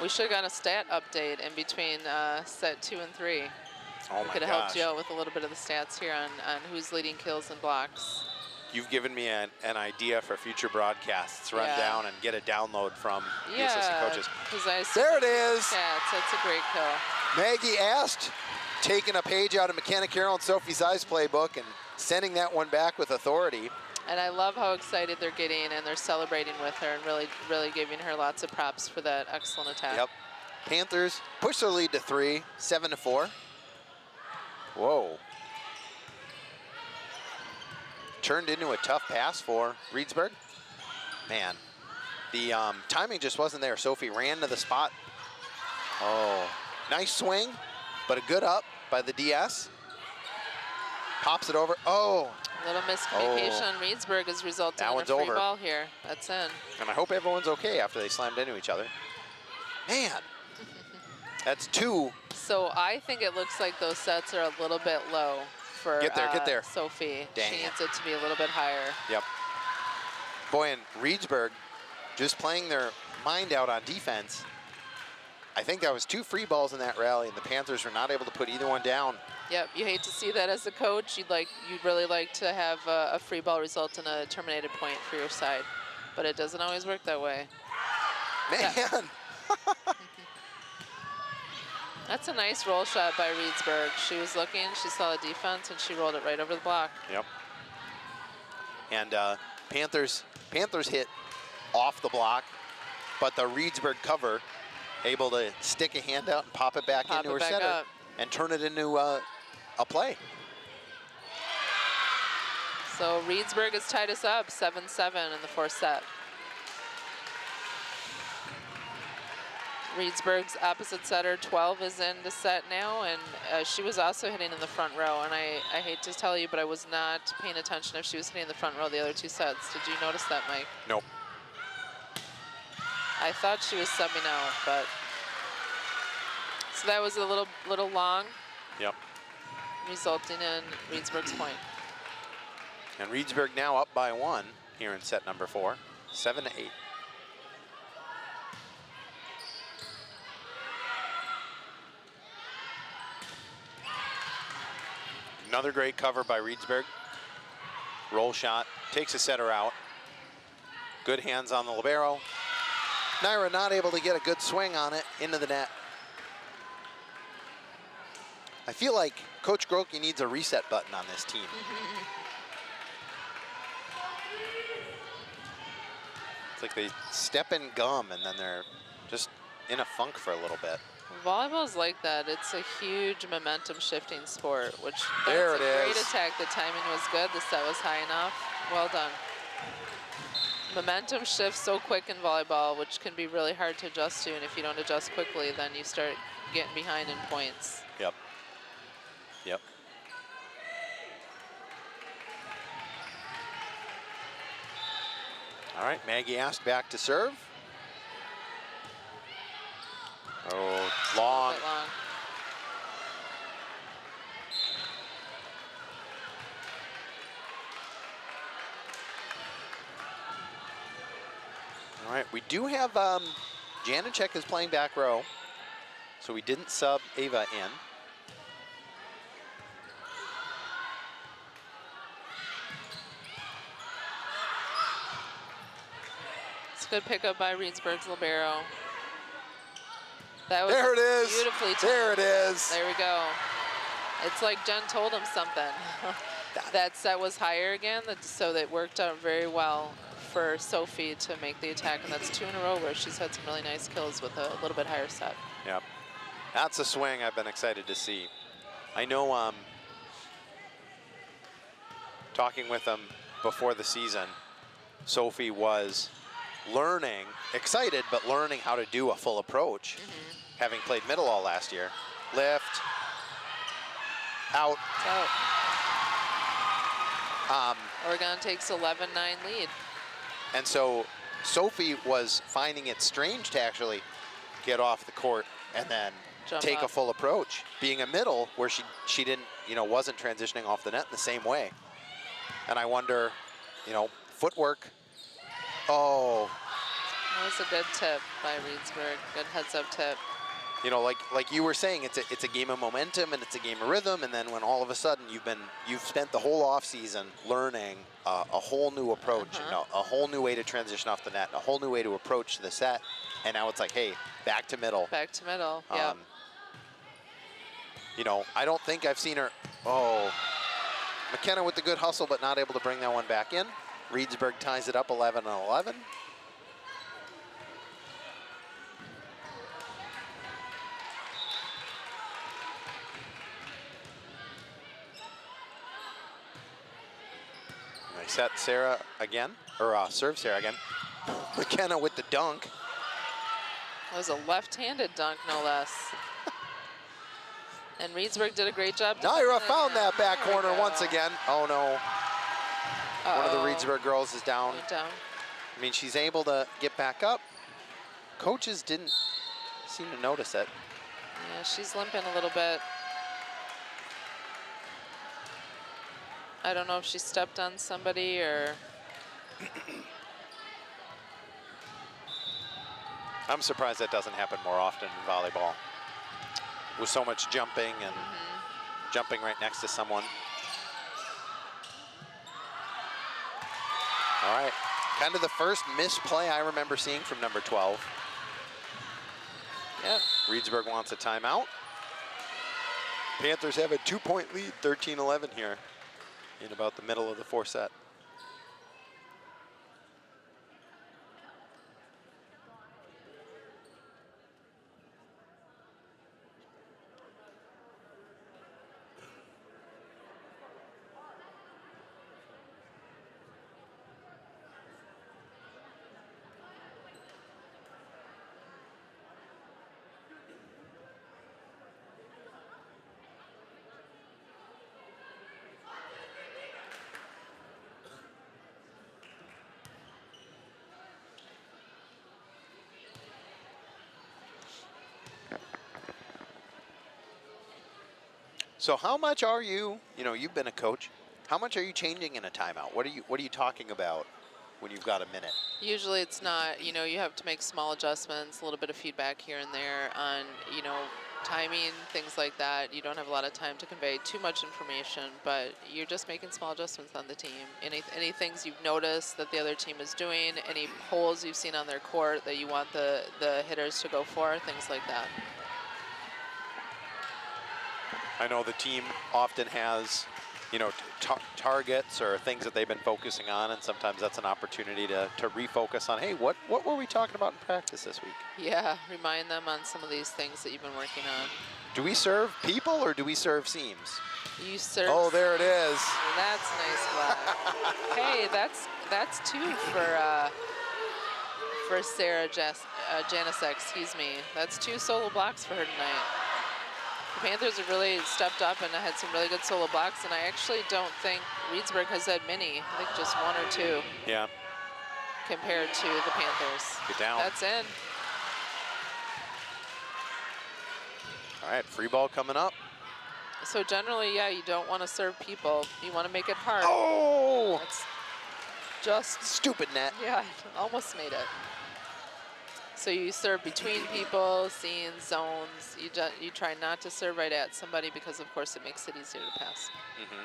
We should have got a stat update in between set 2 and 3. Oh We my could have gosh. helped you out with a little bit of the stats here on who's leading kills and blocks. You've given me an idea for future broadcasts. Run Yeah. down and get a download from the assistant coaches. 'Cause I There it is. Stats. That's a great kill. Maggie asked, taking a page out of McKenna Carroll and Sophie Zeiss playbook and sending that one back with authority. And I love how excited they're getting, and they're celebrating with her and really giving her lots of props for that excellent attack. Yep. Panthers push their lead to 3, 7-4. Whoa. Turned into a tough pass for Reedsburg. Man, the timing just wasn't there. Sophie ran to the spot. Oh, nice swing, but a good up by the DS. Pops it over. Oh. A little miscommunication on Reedsburg has resulted That in a one's free over. ball here. That's in. And I hope everyone's okay after they slammed into each other. Man, that's 2. So I think it looks like those sets are a little bit low for Get there. Sophie. Dang She it. needs it to be a little bit higher. Yep. Boy, and Reedsburg just playing their mind out on defense. I think that was 2 free balls in that rally, and the Panthers were not able to put either one down. Yep, you hate to see that as a coach. You'd really like to have a free ball result in a terminated point for your side, but it doesn't always work that way. Man. That's a nice roll shot by Reedsburg. She was looking, she saw the defense, and she rolled it right over the block. Yep. And Panthers hit off the block, but the Reedsburg cover able to stick a hand out and pop it back into her center up. and turn it into a play. So Reedsburg has tied us up 7-7 in the 4th set. Reedsburg's opposite setter, 12, is in to set now, and she was also hitting in the front row. And I hate to tell you, but I was not paying attention if she was hitting the front row the other 2 sets. Did you notice that, Mike? Nope. I thought she was subbing out, but so that was a little long. Yep. Resulting in Reedsburg's point. And Reedsburg now up by 1 here in set number 4, 7-8. Another great cover by Reedsburg. Roll shot, takes a setter out. Good hands on the libero. Naira not able to get a good swing on it into the net. I feel like Coach Grokey needs a reset button on this team. It's like they step in gum and then they're just in a funk for a little bit. Volleyball's like that. It's a huge momentum shifting sport, which There that's it a great is. attack. The timing was good. The set was high enough. Well done. Momentum shifts so quick in volleyball, which can be really hard to adjust to. And if you don't adjust quickly, then you start getting behind in points. Yep. Yep. All right, Maggie asked back to serve. Oh, long. A bit long. All right, we do have Janacek is playing back row, so we didn't sub Ava in. It's a good pickup by Reedsburg's libero. That was There it is. beautifully timed. There it is. There we go. It's like Jen told him something. That set was higher again, so that worked out very well for Sophie to make the attack, and that's 2 in a row where she's had some really nice kills with a little bit higher set. Yep. That's a swing I've been excited to see. I know talking with them before the season, Sophie was learning, excited, but learning how to do a full approach, having played middle all last year. Lift, out. Oregon takes 11-9 lead. And so Sophie was finding it strange to actually get off the court and then Jump take up. a full approach, being a middle where she didn't, wasn't transitioning off the net in the same way. And I wonder, footwork. Oh. That was a good tip by Reedsburg. Good heads-up tip. Like you were saying, it's a game of momentum and it's a game of rhythm, and then when all of a sudden you've spent the whole off season learning a whole new approach, and a whole new way to transition off the net, and a whole new way to approach the set, and now it's like, hey, back to middle. Back to middle. Yeah. I don't think I've seen her. Oh, McKenna with the good hustle, but not able to bring that one back in. Reedsburg ties it up 11-11. Set Sarah again, or serve Sarah again. McKenna with the dunk. That was a left-handed dunk, no less. And Reedsburg did a great job. Naira found that back There we corner go. once again. Oh no. One of the Uh-oh. Reedsburg girls is down. Went down. I mean, she's able to get back up. Coaches didn't seem to notice it. Yeah, she's limping a little bit. I don't know if she stepped on somebody or... I'm surprised that doesn't happen more often in volleyball. With so much jumping and jumping right next to someone. All right, kind of the first misplay I remember seeing from number 12. Yep. Reedsburg wants a timeout. Panthers have a 2-point lead, 13-11 here in about the middle of the fourth set. So how much are you, you've been a coach, how much are you changing in a timeout? What are you talking about when you've got a minute? Usually it's not, you have to make small adjustments, a little bit of feedback here and there on, timing, things like that. You don't have a lot of time to convey too much information, but you're just making small adjustments on the team. Any things you've noticed that the other team is doing, any holes you've seen on their court that you want the hitters to go for, things like that. I know the team often has, targets or things that they've been focusing on, and sometimes that's an opportunity to refocus on, hey, what were we talking about in practice this week? Yeah, remind them on some of these things that you've been working on. Do we serve people or do we serve seams? You serve. Oh, there it is. That's nice block. Hey, that's 2 for Sarah Janicek, excuse me. That's 2 solo blocks for her tonight. The Panthers have really stepped up and had some really good solo blocks, and I actually don't think Reedsburg has had many. I think just 1 or 2. Yeah. Compared to the Panthers. Get down. That's in. All right, free ball coming up. So generally, yeah, you don't want to serve people. You want to make it hard. Oh! That's just stupid net. Yeah, almost made it. So you serve between people, scenes, zones. You try not to serve right at somebody because, of course, it makes it easier to pass. Mm-hmm.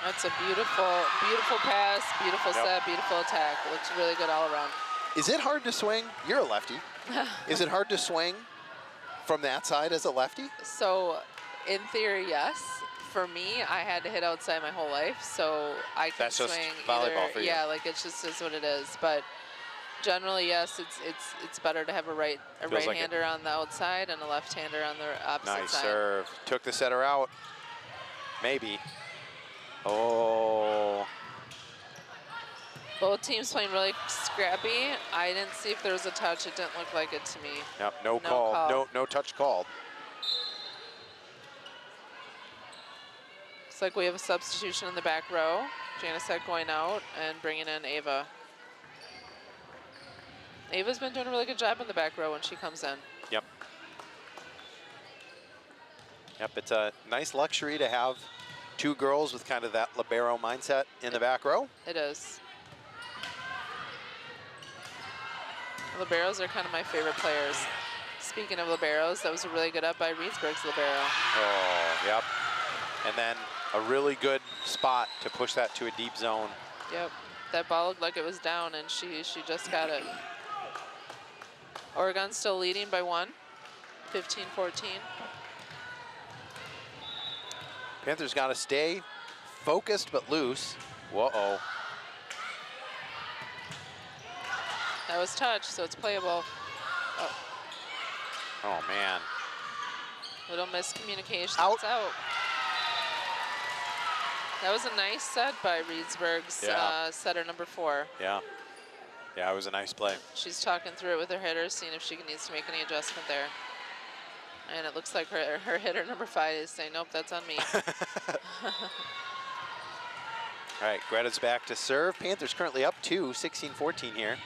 That's a beautiful pass, beautiful set, beautiful attack. Looks really good all around. Is it hard to swing? You're a lefty. Is it hard to swing from that side as a lefty? So, in theory, yes. For me, I had to hit outside my whole life, so I can swing volleyball either. for you. Yeah, like it just is what it is. But generally, yes, it's better to have a right-hander on the outside and a left-hander on the opposite side. Nice serve. Took the setter out. Maybe. Oh. Both teams playing really scrappy. I didn't see if there was a touch. It didn't look like it to me. Yep. No call. No touch called. Looks like we have a substitution in the back row. Janicek going out and bringing in Ava. Ava's been doing a really good job in the back row when she comes in. Yep. Yep, it's a nice luxury to have 2 girls with kind of that libero mindset in the back row. It is. Liberos are kind of my favorite players. Speaking of liberos, that was a really good up by Reedsburg's libero. Oh, yep. And then a really good spot to push that to a deep zone. Yep. That ball looked like it was down, and she just got it. Oregon still leading by 1, 15-14. Panthers got to stay focused but loose. Whoa-oh. That was touch, so it's playable. Oh, man. Little miscommunication. Out. It's out. That was a nice set by Reedsburg's setter number 4. Yeah. Yeah, it was a nice play. She's talking through it with her hitters, seeing if she needs to make any adjustment there. And it looks like her hitter number 5 is saying, nope, that's on me. All right, Greta's back to serve. Panthers currently up 2, 16-14 here.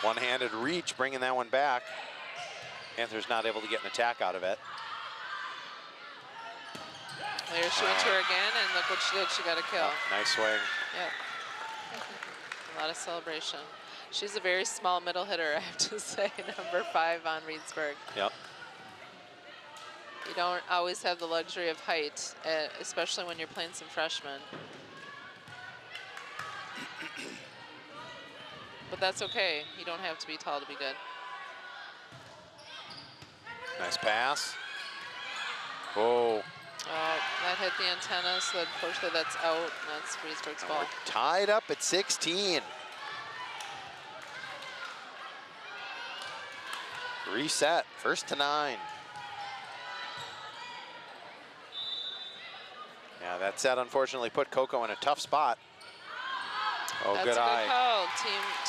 One-handed reach, bringing that one back. Panthers not able to get an attack out of it. There she went to her again, and look what she did. She got a kill. Nice swing. Yep. A lot of celebration. She's a very small middle hitter, I have to say, number 5 on Reedsburg. Yep. You don't always have the luxury of height, especially when you're playing some freshmen. But that's okay. You don't have to be tall to be good. Nice pass. Whoa. That hit the antenna, so unfortunately that's out, and that's Reedsburg's ball. Tied up at 16. Reset, 1st to 9. Yeah, that set unfortunately put Coco in a tough spot. Oh, That's good a eye. good call.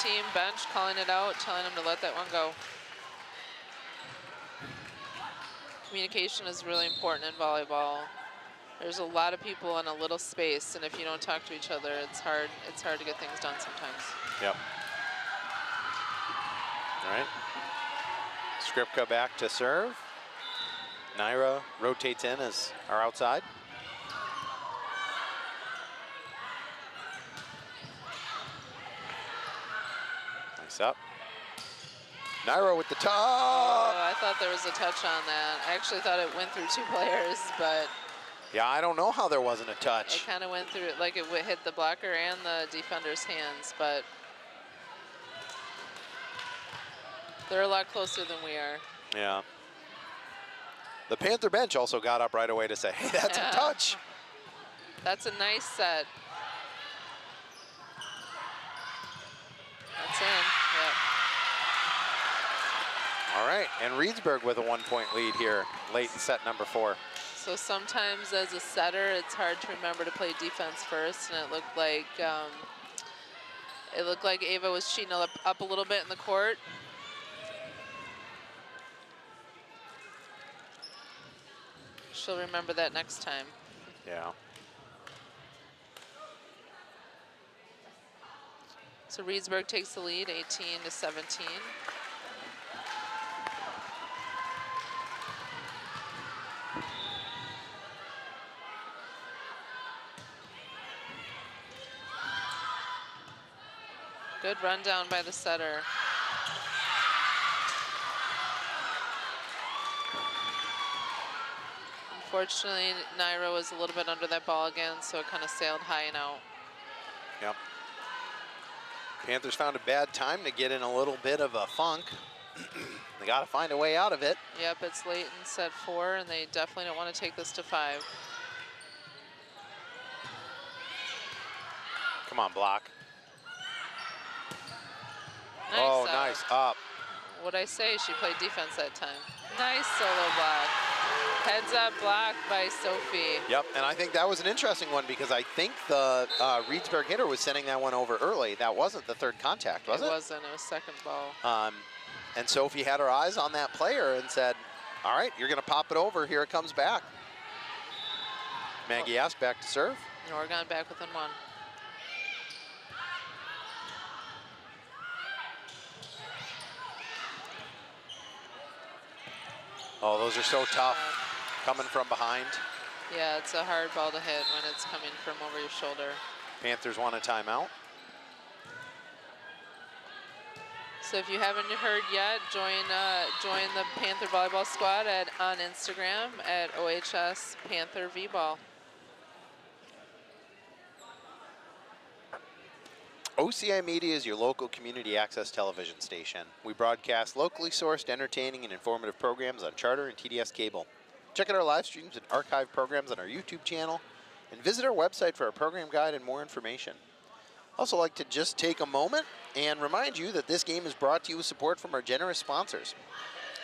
Team bench calling it out, telling him to let that one go. Communication is really important in volleyball. There's a lot of people in a little space, and if you don't talk to each other, it's hard to get things done sometimes. Yep. All right. Skripka back to serve. Naira rotates in as our outside. Nice up. Naira with the top. Oh, I thought there was a touch on that. I actually thought it went through 2 players, but Yeah, I don't know how there wasn't a it touch. kind of went through, like it hit the blocker and the defender's hands, but they're a lot closer than we are. Yeah. The Panther bench also got up right away to say, hey, that's Yeah. a touch. That's a nice set. That's in, yep. All right, and Reedsburg with a 1-point lead here late in set number 4. So sometimes as a setter, it's hard to remember to play defense first, and it looked like Ava was cheating up a little bit in the court. She'll remember that next time. Yeah. So Reedsburg takes the lead, 18-17. Good rundown by the setter. Unfortunately, Naira was a little bit under that ball again, so it kind of sailed high and out. Yep. Panthers found a bad time to get in a little bit of a funk. They got to find a way out of it. Yep, it's late in set 4, and they definitely don't want to take this to 5. Come on, block. Nice Oh, up. nice up. What'd I say? She played defense that time. Nice solo block. Heads up block by Sophie. Yep, and I think that was an interesting one because I think the Reedsburg hitter was sending that one over early. That wasn't the third contact, was it? It wasn't. It was second ball. And Sophie had her eyes on that player and said, all right, you're going to pop it over. Here it comes back. Maggie asked back to serve. And Oregon back within 1. Oh, those are so tough, coming from behind. Yeah, it's a hard ball to hit when it's coming from over your shoulder. Panthers want a timeout. So if you haven't heard yet, join the Panther Volleyball Squad on Instagram at OHS Panther V-Ball. OCI Media is your local community access television station. We broadcast locally sourced, entertaining, and informative programs on Charter and TDS Cable. Check out our live streams and archive programs on our YouTube channel, and visit our website for our program guide and more information. Also like to just take a moment and remind you that this game is brought to you with support from our generous sponsors.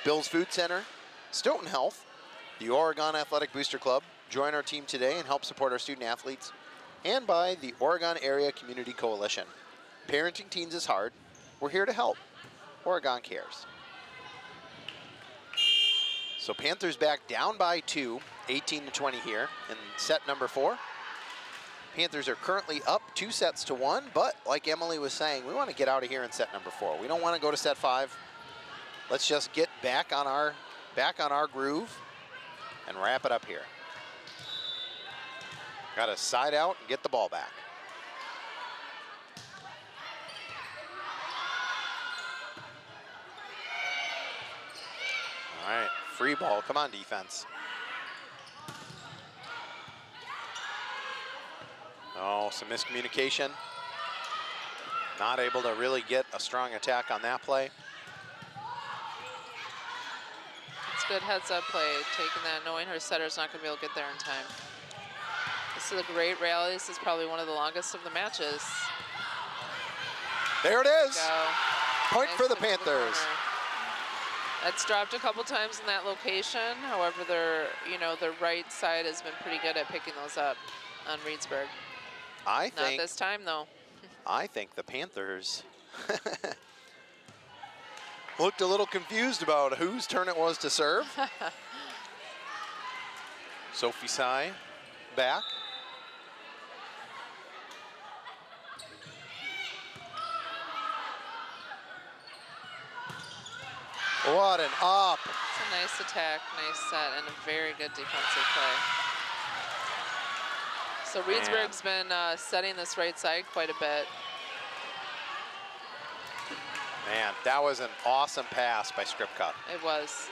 Bill's Food Center, Stoughton Health, the Oregon Athletic Booster Club. Join our team today and help support our student athletes. And by the Oregon Area Community Coalition. Parenting teens is hard. We're here to help. Oregon cares. So Panthers back down by 2, 18-20 here in set number 4. Panthers are currently up 2 sets to 1, but like Emily was saying, we want to get out of here in set number 4. We don't want to go to set 5. Let's just get back on our groove and wrap it up here. Got to side out and get the ball back. All right, free ball. Come on, defense. Oh, some miscommunication. Not able to really get a strong attack on that play. It's good heads-up play, taking that, knowing her setter's not going to be able to get there in time. This is a great rally. This is probably one of the longest of the matches. There it is. Go. Point Nice for the kick to Panthers. corner. That's dropped a couple times in that location. However, their right side has been pretty good at picking those up on Reedsburg. I Not think this time, though. I think the Panthers looked a little confused about whose turn it was to serve. Sophie Tsai back. What an up. It's a nice attack, nice set, and a very good defensive play. So Reedsburg's been setting this right side quite a bit. Man, that was an awesome pass by Skripka. It was.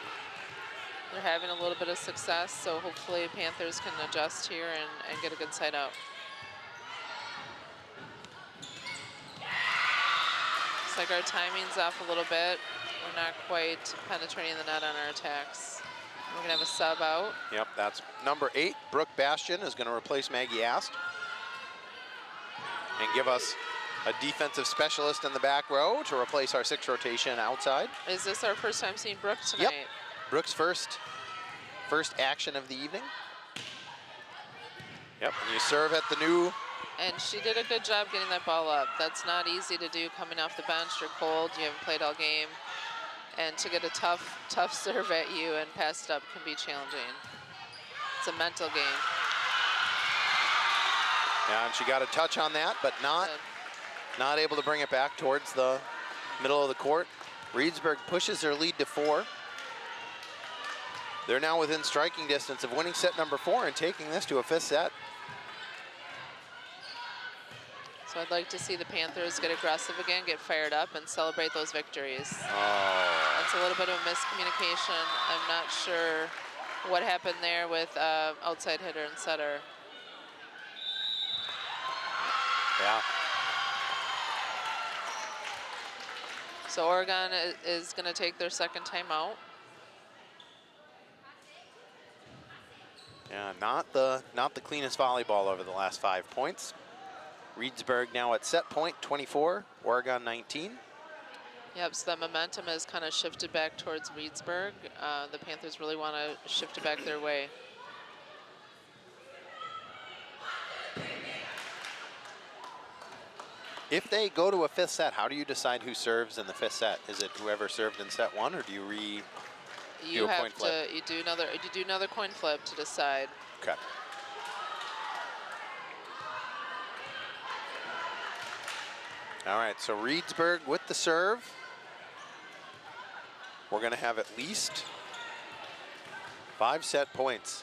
They're having a little bit of success, so hopefully Panthers can adjust here and get a good side out. Looks like our timing's off a little bit. We're not quite penetrating the net on our attacks. We're gonna have a sub out. Yep, that's number 8. Brooke Bastian is gonna replace Maggie Ast and give us a defensive specialist in the back row to replace our 6 rotation outside. Is this our first time seeing Brooke tonight? Yep. Brooke's first action of the evening. Yep, and you serve at the new. And she did a good job getting that ball up. That's not easy to do coming off the bench. You're cold, you haven't played all game. And to get a tough serve at you and pass it up can be challenging. It's a mental game. Yeah, and she got a touch on that, but not able to bring it back towards the middle of the court. Reedsburg pushes their lead to 4. They're now within striking distance of winning set number 4 and taking this to a 5th set. So I'd like to see the Panthers get aggressive again, get fired up, and celebrate those victories. Oh. That's a little bit of a miscommunication. I'm not sure what happened there with outside hitter and setter. Yeah. So Oregon is going to take their second timeout. Yeah, not the cleanest volleyball over the last 5 points. Reedsburg now at set point, 24, Oregon 19. Yep, so that momentum has kind of shifted back towards Reedsburg. The Panthers really want to shift it back their way. If they go to a 5th set, how do you decide who serves in the 5th set? Is it whoever served in set 1, or do you You do a have coin to flip? you do another coin flip to decide. Okay. All right, so Reedsburg with the serve. We're going to have at least 5 set points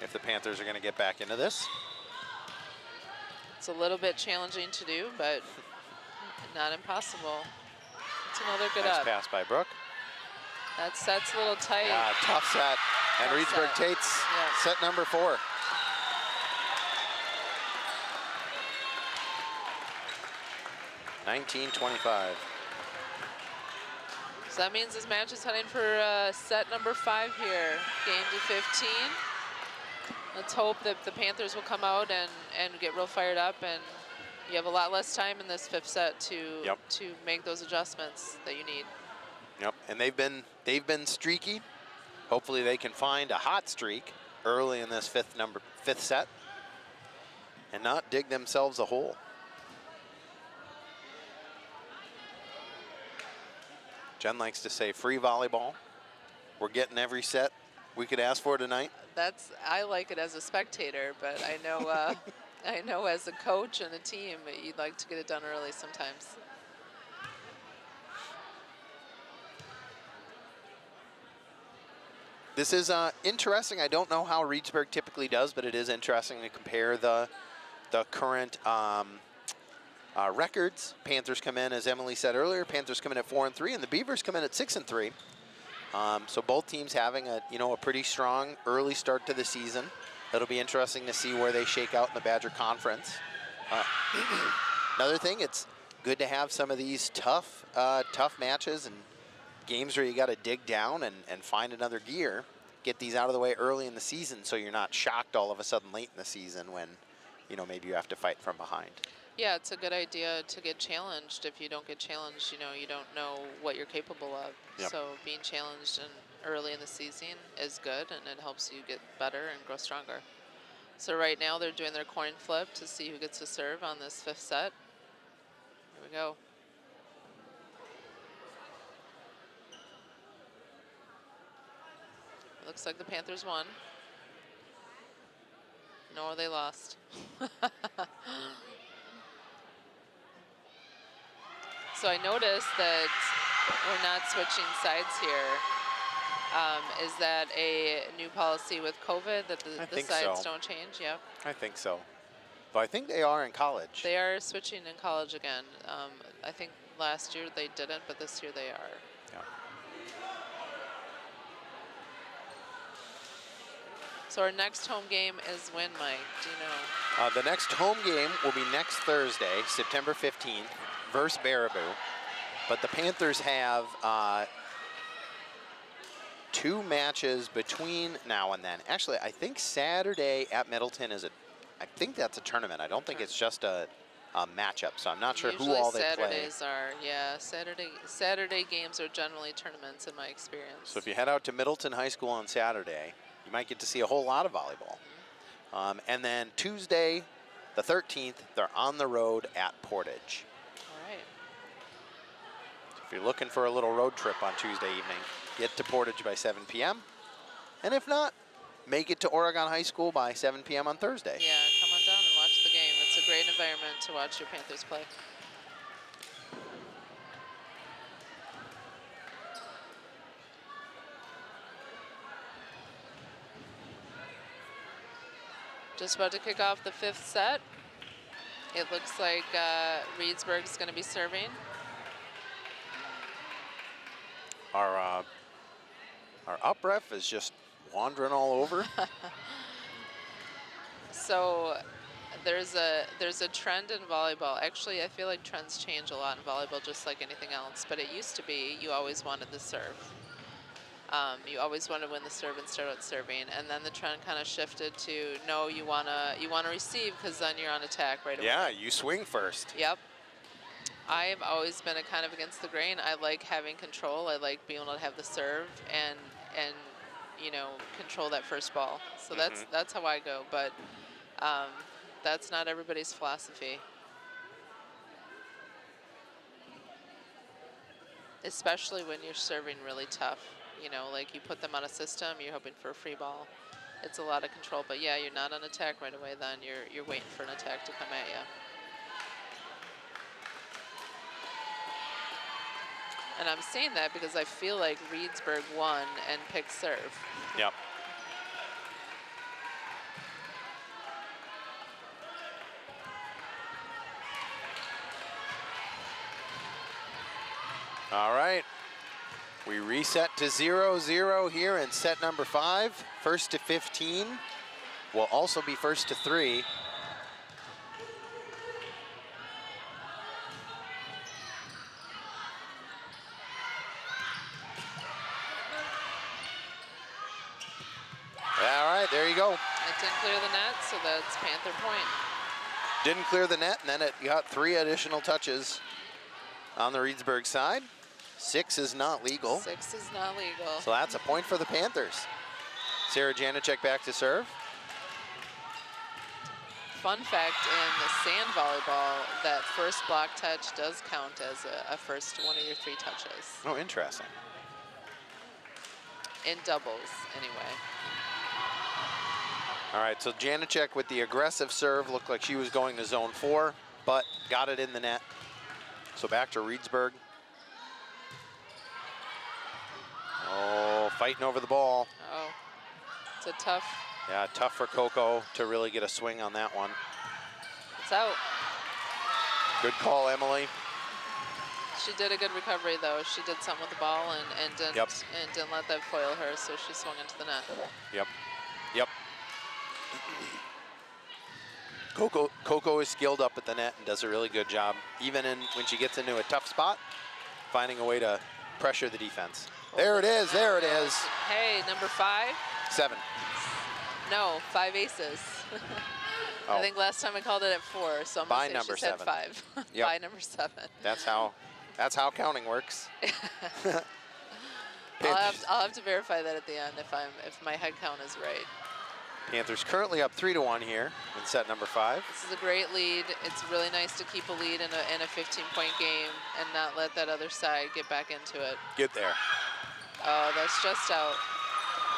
if the Panthers are going to get back into this. It's a little bit challenging to do, but not impossible. It's another good Nice up. pass by Brooke. That set's a little tight. Tough set. And Tough Reedsburg set. takes Yeah. set number 4. (19-25). So that means this match is heading for set number 5 here. Game to 15. Let's hope that the Panthers will come out and get real fired up, and you have a lot less time in this 5th set to make those adjustments that you need. Yep, and they've been streaky. Hopefully they can find a hot streak early in this 5th set and not dig themselves a hole. Jen likes to say free volleyball. We're getting every set we could ask for tonight. I like it as a spectator, but I know I know as a coach and a team you'd like to get it done early sometimes. This is interesting. I don't know how Reedsburg typically does, but it is interesting to compare the current records. Panthers come in, as Emily said earlier, Panthers come in at 4-3, and the Beavers come in at 6-3. So both teams having a pretty strong early start to the season. It'll be interesting to see where they shake out in the Badger Conference. Another thing, it's good to have some of these tough matches and games where you got to dig down and find another gear. Get these out of the way early in the season so you're not shocked all of a sudden late in the season when, maybe you have to fight from behind. Yeah, it's a good idea to get challenged. If you don't get challenged, you don't know what you're capable of. Yep. So being challenged early in the season is good, and it helps you get better and grow stronger. So right now they're doing their coin flip to see who gets to serve on this 5th set. Here we go. It looks like the Panthers won. No, they lost. So I noticed that we're not switching sides here. Is that a new policy with COVID that I the think sides so. don't change? Yep. I think so. But I think they are in college. They are switching in college again. I think last year they didn't, but this year they are. Yeah. So our next home game is when, Mike? Do you know? The next home game will be next Thursday, September 15th, versus Baraboo. But the Panthers have 2 matches between now and then. Actually, I think Saturday at Middleton is I think that's a tournament. I don't think it's just a matchup, so I'm not sure Usually who all they Saturdays play. are, yeah, Saturday games are generally tournaments in my experience. So if you head out to Middleton High School on Saturday, you might get to see a whole lot of volleyball. And then Tuesday, the 13th, they're on the road at Portage. All right. If you're looking for a little road trip on Tuesday evening, get to Portage by 7 p.m. And if not, make it to Oregon High School by 7 p.m. on Thursday. Yeah, come on down and watch the game. It's a great environment to watch your Panthers play. Just about to kick off the 5th set. It looks like Reedsburg's going to be serving. Our up ref is just wandering all over. So there's a trend in volleyball. Actually, I feel like trends change a lot in volleyball, just like anything else. But it used to be you always wanted the serve. You always want to win the serve and start out serving, and then the trend kind of shifted to no, you wanna receive because then you're on attack right away. Yeah, you swing first. Yep. I've always been a kind of against the grain. I like having control. I like being able to have the serve and you know, control that first ball. So that's how I go. But that's not everybody's philosophy. Especially when you're serving really tough. You know, like you put them on a system, you're hoping for a free ball. It's a lot of control, but yeah, you're not on attack right away then. You're waiting for an attack to come at you. And I'm saying that because I feel like Reedsburg won and picked serve. Yep. All right. We reset to 0-0 here in set number 5. First to 15 will also be first to 3. All right, there you go. It didn't clear the net, so that's Panther point. Didn't clear the net, and then it got 3 additional touches on the Reedsburg side. 6 is not legal. 6 is not legal. So that's a point for the Panthers. Sarah Janicek back to serve. Fun fact, in the sand volleyball, that first block touch does count as a first one of your 3 touches. Oh, interesting. In doubles, anyway. All right, so Janicek with the aggressive serve. Looked like she was going to zone 4, but got it in the net. So back to Reedsburg. Oh, fighting over the ball. Oh, it's a tough. Yeah, tough for Coco to really get a swing on that one. It's out. Good call, Emily. She did a good recovery, though. She did something with the ball and didn't let that foil her, so she swung into the net. Yep. Coco is skilled up at the net and does a really good job, even when she gets into a tough spot, finding a way to pressure the defense. There it is, there it is. Hey, number 5? 7. No, 5 aces. Oh. I think last time I called it at 4, so I'm By gonna say number she said 7. 5. Yep. By number 7. That's how counting works. I'll have to verify that at the end if my head count is right. Panthers currently up 3-1 here in set number 5. This is a great lead. It's really nice to keep a lead in a 15-point game and not let that other side get back into it. Get there. Oh, that's just out.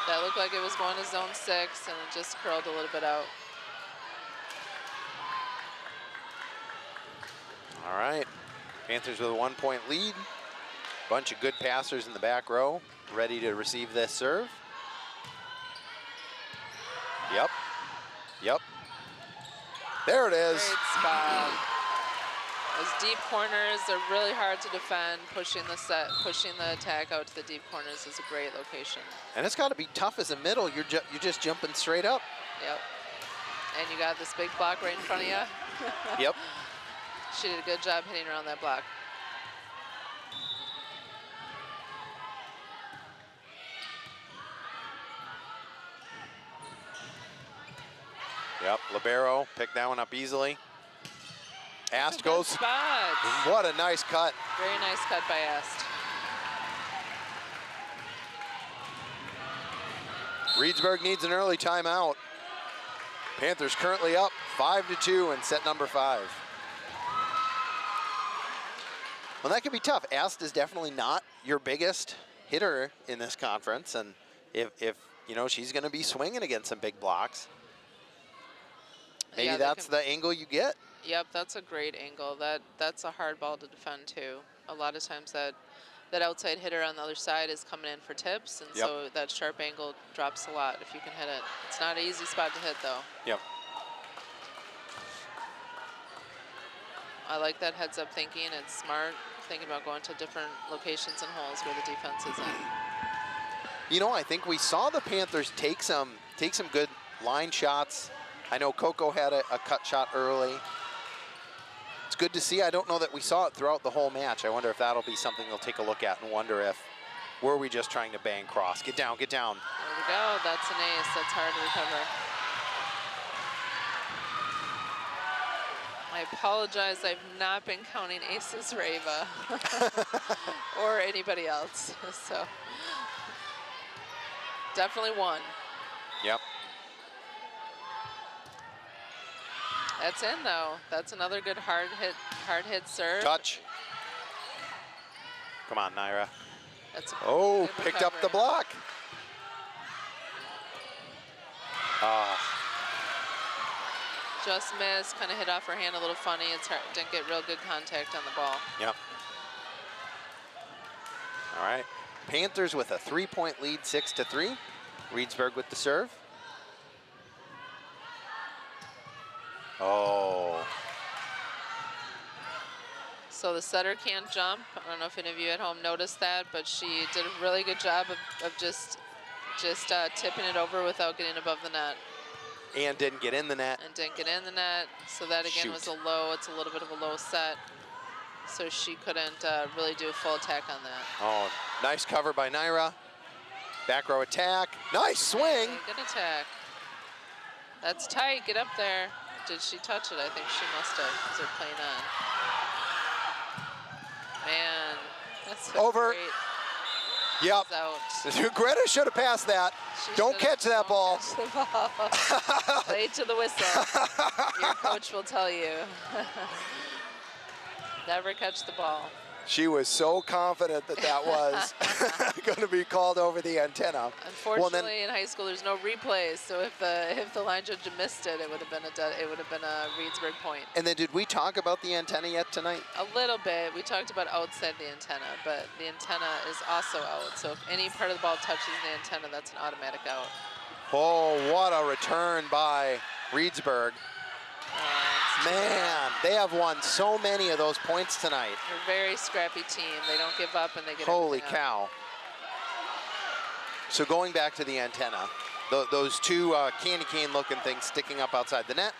That looked like it was going to zone 6 and it just curled a little bit out. All right, Panthers with a 1-point lead. Bunch of good passers in the back row, ready to receive this serve. Yep, yep. There it is. Great spot. Those deep corners are really hard to defend. Pushing the attack out to the deep corners is a great location. And it's got to be tough as a middle. You're just jumping straight up. Yep. And you got this big block right in front of you. Yep. She did a good job hitting around that block. Yep, libero picked that one up easily. Ast goes. Spot. What a nice cut. Very nice cut by Ast. Reedsburg needs an early timeout. Panthers currently up 5-2 in set number 5. Well, that could be tough. Ast is definitely not your biggest hitter in this conference, and if you know, she's going to be swinging against some big blocks. Maybe Yeah, that's the angle you get. Yep, that's a great angle. That's a hard ball to defend too. A lot of times that outside hitter on the other side is coming in for tips, and Yep. so that sharp angle drops a lot if you can hit it. It's not an easy spot to hit though. Yep. I like that heads up thinking. It's smart, thinking about going to different locations and holes where the defense is in. You know, I think we saw the Panthers take some good line shots. I know Coco had a cut shot early. It's good to see. I don't know that we saw it throughout the whole match. I wonder if that'll be something they'll take a look at and wonder if, were we just trying to bang cross? Get down, get down. There we go. That's an ace. That's hard to recover. I apologize. I've not been counting aces for Ava or anybody else. So definitely one. Yep. That's in though. That's another good hard hit serve. Touch. Come on, Naira. That's a Oh, good picked up the recovery. block. Ah, Just missed, kind of hit off her hand a little funny. It's hard, didn't get real good contact on the ball. yep. All right. Panthers with a 3-point lead, 6-3. Reedsburg with the serve. Oh. So the setter can't jump. I don't know if any of you at home noticed that, but she did a really good job of just tipping it over without getting above the net. And didn't get in the net. And didn't get in the net. So that again was a low. It's a little bit of a low set. So she couldn't really do a full attack on that. Oh, nice cover by Naira. Back row attack. Nice swing. Hey, good attack. That's tight. Get up there. Did she touch it? I think she must have, because they're playing on. Man, that's so Over. great. Yep. It's out. Greta should have passed that. She Don't should've- catch that don't ball. catch the ball. Play to the whistle. Your coach will tell you. Never catch the ball. She was so confident that that was going to be called over the antenna. Unfortunately, in high school, there's no replays. So if the line judge had missed it, it would have been a Reedsburg point. And then did we talk about the antenna yet tonight? A little bit. We talked about outside the antenna, but the antenna is also out. So if any part of the ball touches the antenna, that's an automatic out. Oh, what a return by Reedsburg. Man, they have won so many of those points tonight. They're a very scrappy team. They don't give up, and they get Holy everything cow. up. So going back to the antenna, those two candy cane looking things sticking up outside the net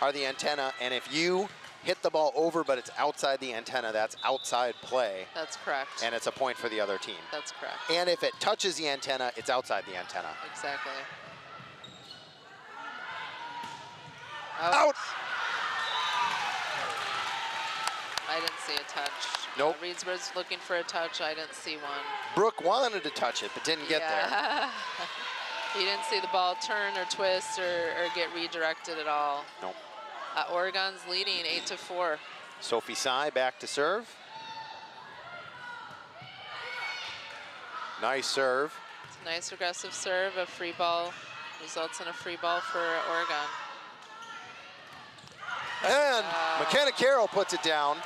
are the antenna, and if you hit the ball over but it's outside the antenna, that's outside play, That's correct. and it's a point for the other team. That's correct. And if it touches the antenna, it's outside the antenna. Exactly. Out! I didn't see a touch. Nope. Reedsburg's looking for a touch. I didn't see one. Brooke wanted to touch it, but didn't get there. there. You didn't see the ball turn or twist or get redirected at all. Nope. Oregon's leading 8-4. Sophie Tsai back to serve. Nice serve. It's a nice aggressive serve. A free ball results in a free ball for Oregon. And McKenna Carroll puts it down.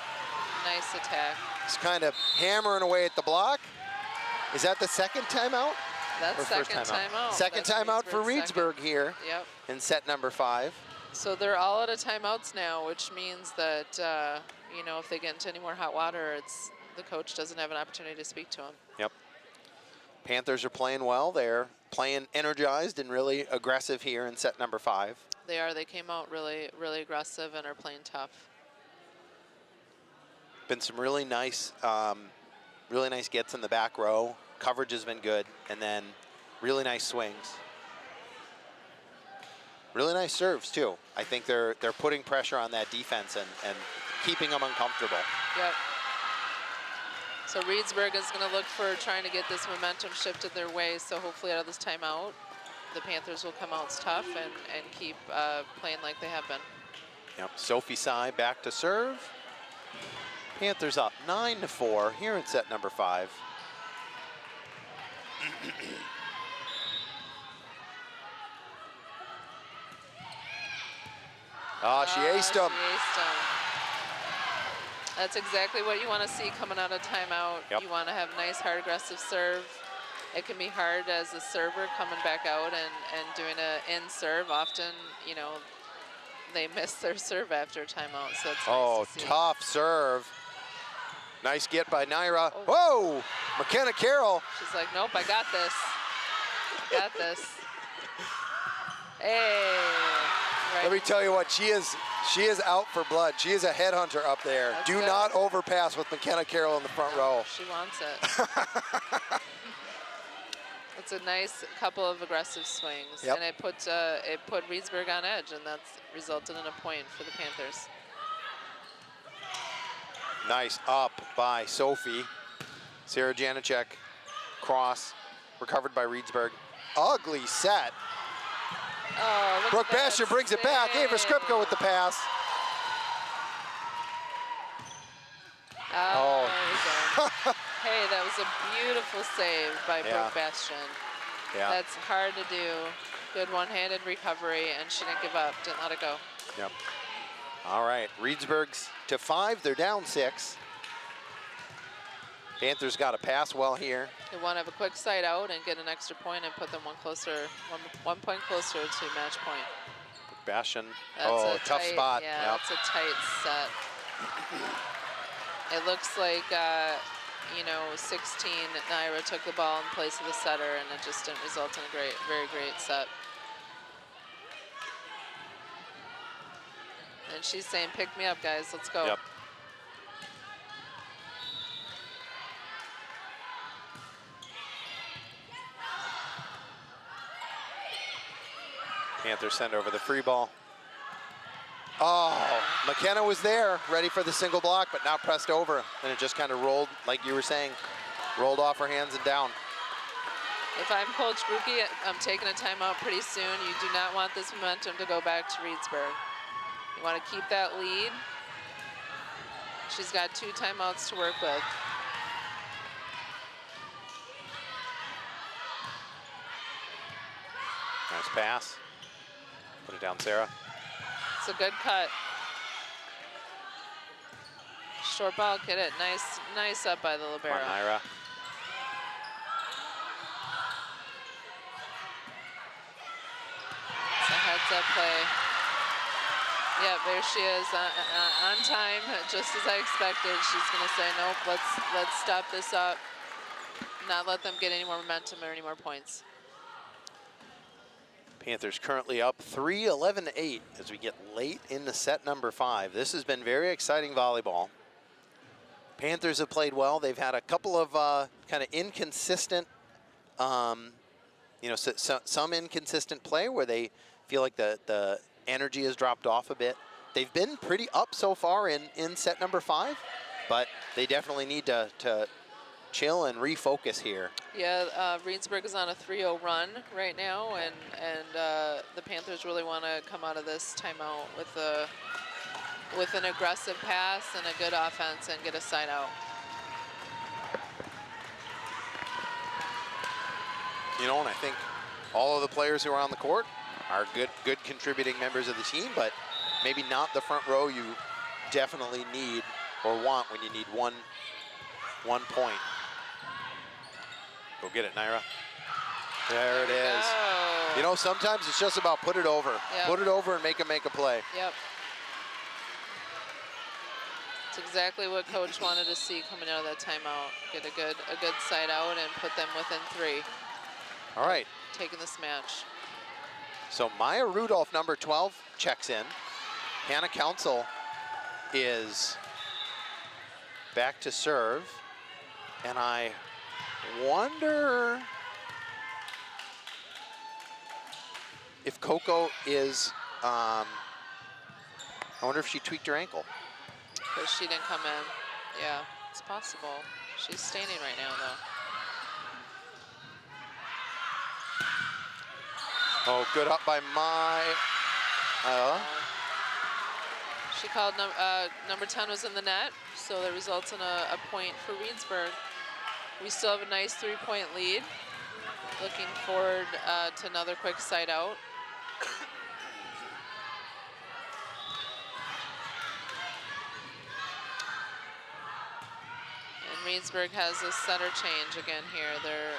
Nice attack. He's kind of hammering away at the block. Is that the second timeout? That's Or first second timeout. Second That's timeout for Reedsburg's Reedsburg second. here Yep. in set number 5. So they're all out of timeouts now, which means that, you know, if they get into any more hot water, the coach doesn't have an opportunity to speak to them. Yep. Panthers are playing well. They're playing energized and really aggressive here in set number 5. They are. They came out really, really aggressive and are playing tough. Been some really nice gets in the back row. Coverage has been good, and then really nice swings. Really nice serves too. I think they're putting pressure on that defense and keeping them uncomfortable. Yep. So Reedsburg is going to look for trying to get this momentum shifted their way. So hopefully out of this timeout, the Panthers will come out tough and keep playing like they have been. Yep. Sophie Tsai back to serve. Panthers up 9-4 here in set number 5. Oh, she aced him. She aced him. That's exactly what you want to see coming out of timeout. Yep. You want to have nice, hard, aggressive serve. It can be hard as a server coming back out and doing an in serve. Often, you know, they miss their serve after timeout, so it's nice to see. Tough serve. Nice get by Naira. Oh. Whoa, McKenna Carroll. She's like, nope, I got this. I got this. Hey. Right. Let me tell you what, she is out for blood. She is a headhunter up there. That's Do good. not overpass with McKenna Carroll in the front row. She wants it. It's a nice couple of aggressive swings, Yep. and it put Reedsburg on edge, and that's resulted in a point for the Panthers. Nice up by Sophie. Sarah Janicek, cross, recovered by Reedsburg. Ugly set. Oh, look Brooke at that Bastian brings it back. Ava Skripka with the pass. Oh. Hey, that was a beautiful save by Yeah. Brooke Bastian. Yeah. That's hard to do. Good one-handed recovery, and she didn't give up, didn't let it go. Yep. All right, Reedsburg's to 5. They're down 6. Panthers got to pass well here. They want to have a quick side out and get an extra point and put them one point closer to match point. Bastian. That's a tough tight, spot. Yeah, Yep. that's a tight set. It looks like, you know, 16, Naira took the ball in place of the setter, and it just didn't result in a very great set. And she's saying, pick me up, guys, let's go. Yep. Panthers send over the free ball. Oh, McKenna was there, ready for the single block, but not pressed over. And it just kind of rolled, like you were saying, rolled off her hands and down. If I'm Coach Gruke, I'm taking a timeout pretty soon. You do not want this momentum to go back to Reedsburg. You want to keep that lead. She's got 2 timeouts to work with. Nice pass. Put it down, Sarah. It's a good cut. Short ball, get it. Nice up by the libero. Come on, Naira. It's a heads-up play. Yeah, there she is on time, just as I expected. She's going to say, nope, let's stop this up, not let them get any more momentum or any more points. Panthers currently up 3-11-8 as we get late into set number 5. This has been very exciting volleyball. Panthers have played well. They've had a couple of kind of inconsistent, you know, some inconsistent play where they feel like the energy has dropped off a bit. They've been pretty up so far in set number 5, but they definitely need to chill and refocus here. Yeah, Reedsburg is on a 3-0 run right now, and the Panthers really want to come out of this timeout with an aggressive pass and a good offense and get a side out. You know, and I think all of the players who are on the court are good contributing members of the team, but maybe not the front row you definitely need or want when you need one point. Go get it, Naira. There it is. Go. You know, sometimes it's just about put it over. Yep. Put it over and make a play. Yep. It's exactly what coach wanted to see coming out of that timeout. Get a good side out and put them within 3. All right. Taking this match. So Maya Rudolph, number 12, checks in. Hannah Council is back to serve. And I wonder if Coco is, I wonder if she tweaked her ankle. Because she didn't come in. Yeah, it's possible. She's staining right now, though. Oh, good up by She called number 10 was in the net, so that results in a point for Reedsburg. We still have a nice 3-point lead. Looking forward to another quick side out. And Reedsburg has a setter change again here. Their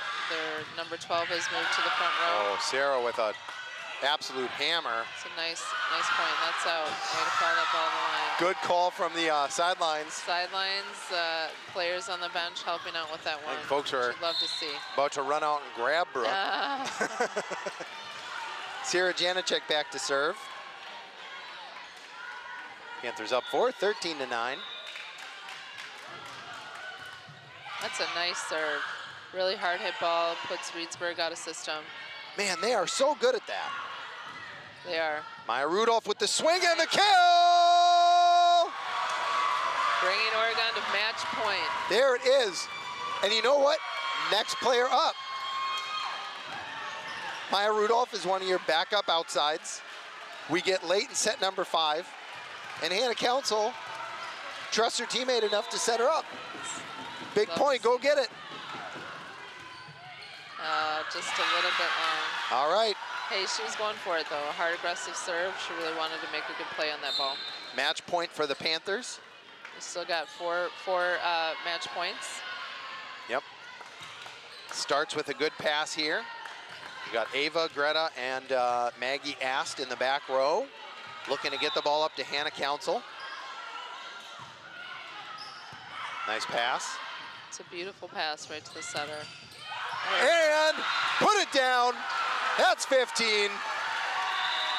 number 12 has moved to the front row. Oh, Sarah with a absolute hammer. It's a nice point. That's out. Way to foul that ball in the line. Good call from the sidelines. Sidelines, players on the bench helping out with that one. And folks are Which you'd love to see. about to run out and grab Brooke. Sarah Janicek back to serve. Panthers up 4, 13-9. That's a nice serve. Really hard hit ball, puts Reedsburg out of system. Man, they are so good at that. They are. Maya Rudolph with the swing and the kill! Bringing Oregon to match point. There it is. And you know what? Next player up. Maya Rudolph is one of your backup outsides. We get late in set number 5. And Hannah Council trusts her teammate enough to set her up. Big point, go get it. Just a little bit long. All right. Hey, she was going for it, though. A hard, aggressive serve. She really wanted to make a good play on that ball. Match point for the Panthers. We still got four match points. Yep. Starts with a good pass here. You got Ava, Greta, and Maggie Ast in the back row. Looking to get the ball up to Hannah Council. Nice pass. It's a beautiful pass right to the setter. And put it down. That's 15.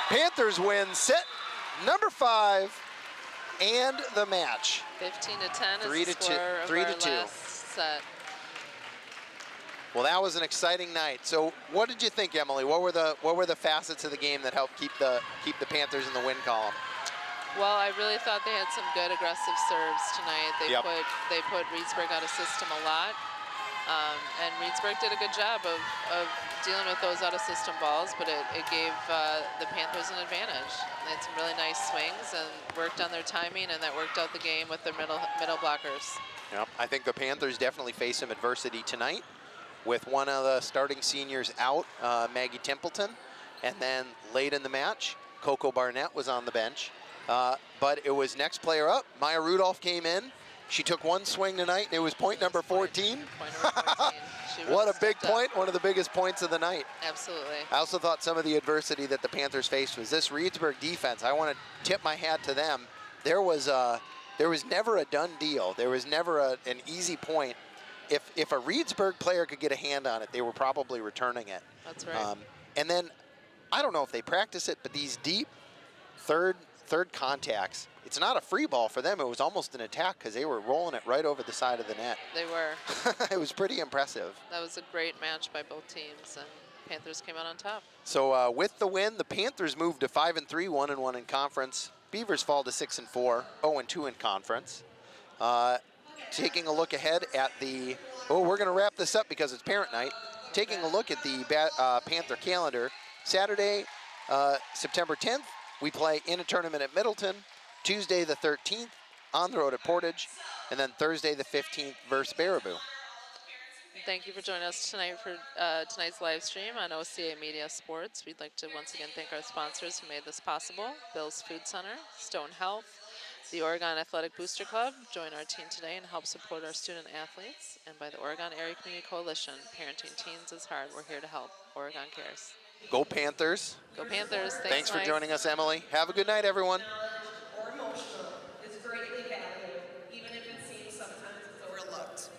Panthers win set number 5 and the match. 15-10 is 3 the to score 2. of 3 our to 2. last set. Well, that was an exciting night. So, what did you think, Emily? What were the facets of the game that helped keep the Panthers in the win column? Well, I really thought they had some good aggressive serves tonight. They put Reedsburg out of system a lot. And Reedsburg did a good job of dealing with those out-of-system balls, but it gave the Panthers an advantage. They had some really nice swings and worked on their timing, and that worked out the game with their middle blockers. Yep, I think the Panthers definitely face some adversity tonight with one of the starting seniors out, Maggie Templeton, and then late in the match, Coco Barnett was on the bench. But it was next player up. Maya Rudolph came in. She took one swing tonight, and it was point number 14. Point number 14. What a big point, one of the biggest points of the night. Absolutely. I also thought some of the adversity that the Panthers faced was this Reedsburg defense. I want to tip my hat to them. There was never a done deal. There was never an easy point. If a Reedsburg player could get a hand on it, they were probably returning it. That's right. And then, I don't know if they practice it, but these deep third contacts, it's not a free ball for them. It was almost an attack because they were rolling it right over the side of the net. They were. It was pretty impressive. That was a great match by both teams, and Panthers came out on top. So with the win, the Panthers moved to 5-3, 1-1 in conference. Beavers fall to 6-4, 0-2 in conference. Taking a look ahead at the, we're going to wrap this up because it's parent night. Taking a look at the Panther calendar, Saturday, September 10th, we play in a tournament at Middleton. Tuesday the 13th, on the road at Portage, and then Thursday the 15th versus Baraboo. Thank you for joining us tonight for tonight's live stream on OCA Media Sports. We'd like to once again thank our sponsors who made this possible: Bill's Food Center, Stone Health, The Oregon Athletic Booster Club, join our team today and help support our student athletes. And by the Oregon Area Community Coalition, parenting teens is hard. We're here to help. Oregon cares. Go Panthers. Go Panthers. Thanks for Mike. joining us, Emily. Have a good night, everyone. Knowledge or emotional is greatly valued, even if it seems sometimes it's overlooked.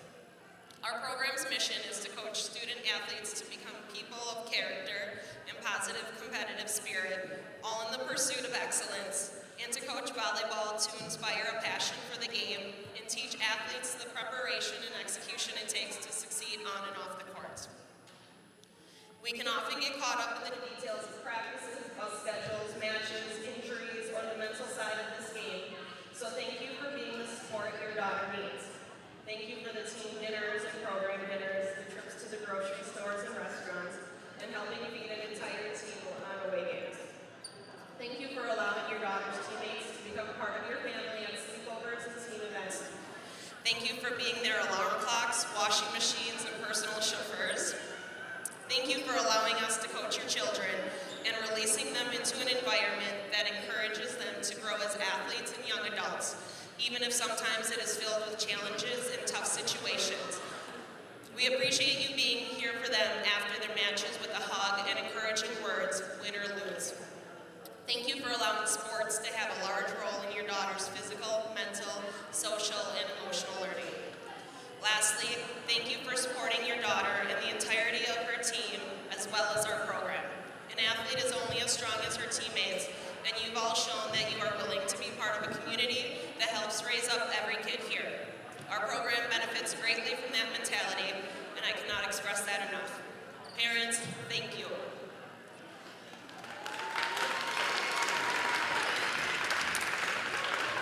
Our program's mission is to coach student athletes to become people of character and positive competitive spirit, all in the pursuit of excellence, and to coach volleyball to inspire a passion for the game and teach athletes the preparation and execution it takes to succeed on and off the court. We can often get caught up in the details of practices, bus schedules, matches, injuries, or the mental side of this game. So thank you for being the support your daughter needs. Thank you for the team dinners and program dinners, the trips to the grocery stores and restaurants, and helping feed an entire team on away games. Thank you for allowing your daughter's teammates to become part of your family at sleepovers and team events. Thank you for being their alarm clocks, washing machines, and personal chauffeurs. Thank you for allowing us to coach your children and releasing them into an environment that encourages them to grow as athletes and young adults, even if sometimes it is filled with challenges and tough situations. We appreciate you being here for them after their matches with a hug and encouraging words, win or lose. Thank you for allowing sports to have a large role in your daughter's physical, mental, social, and emotional learning. Lastly, thank you for supporting your daughter and the entirety of her team, as well as our program. An athlete is only as strong as her teammates, and you've all shown that you are willing to be part of a community that helps raise up every kid here. Our program benefits greatly from that mentality, and I cannot express that enough. Parents, thank you.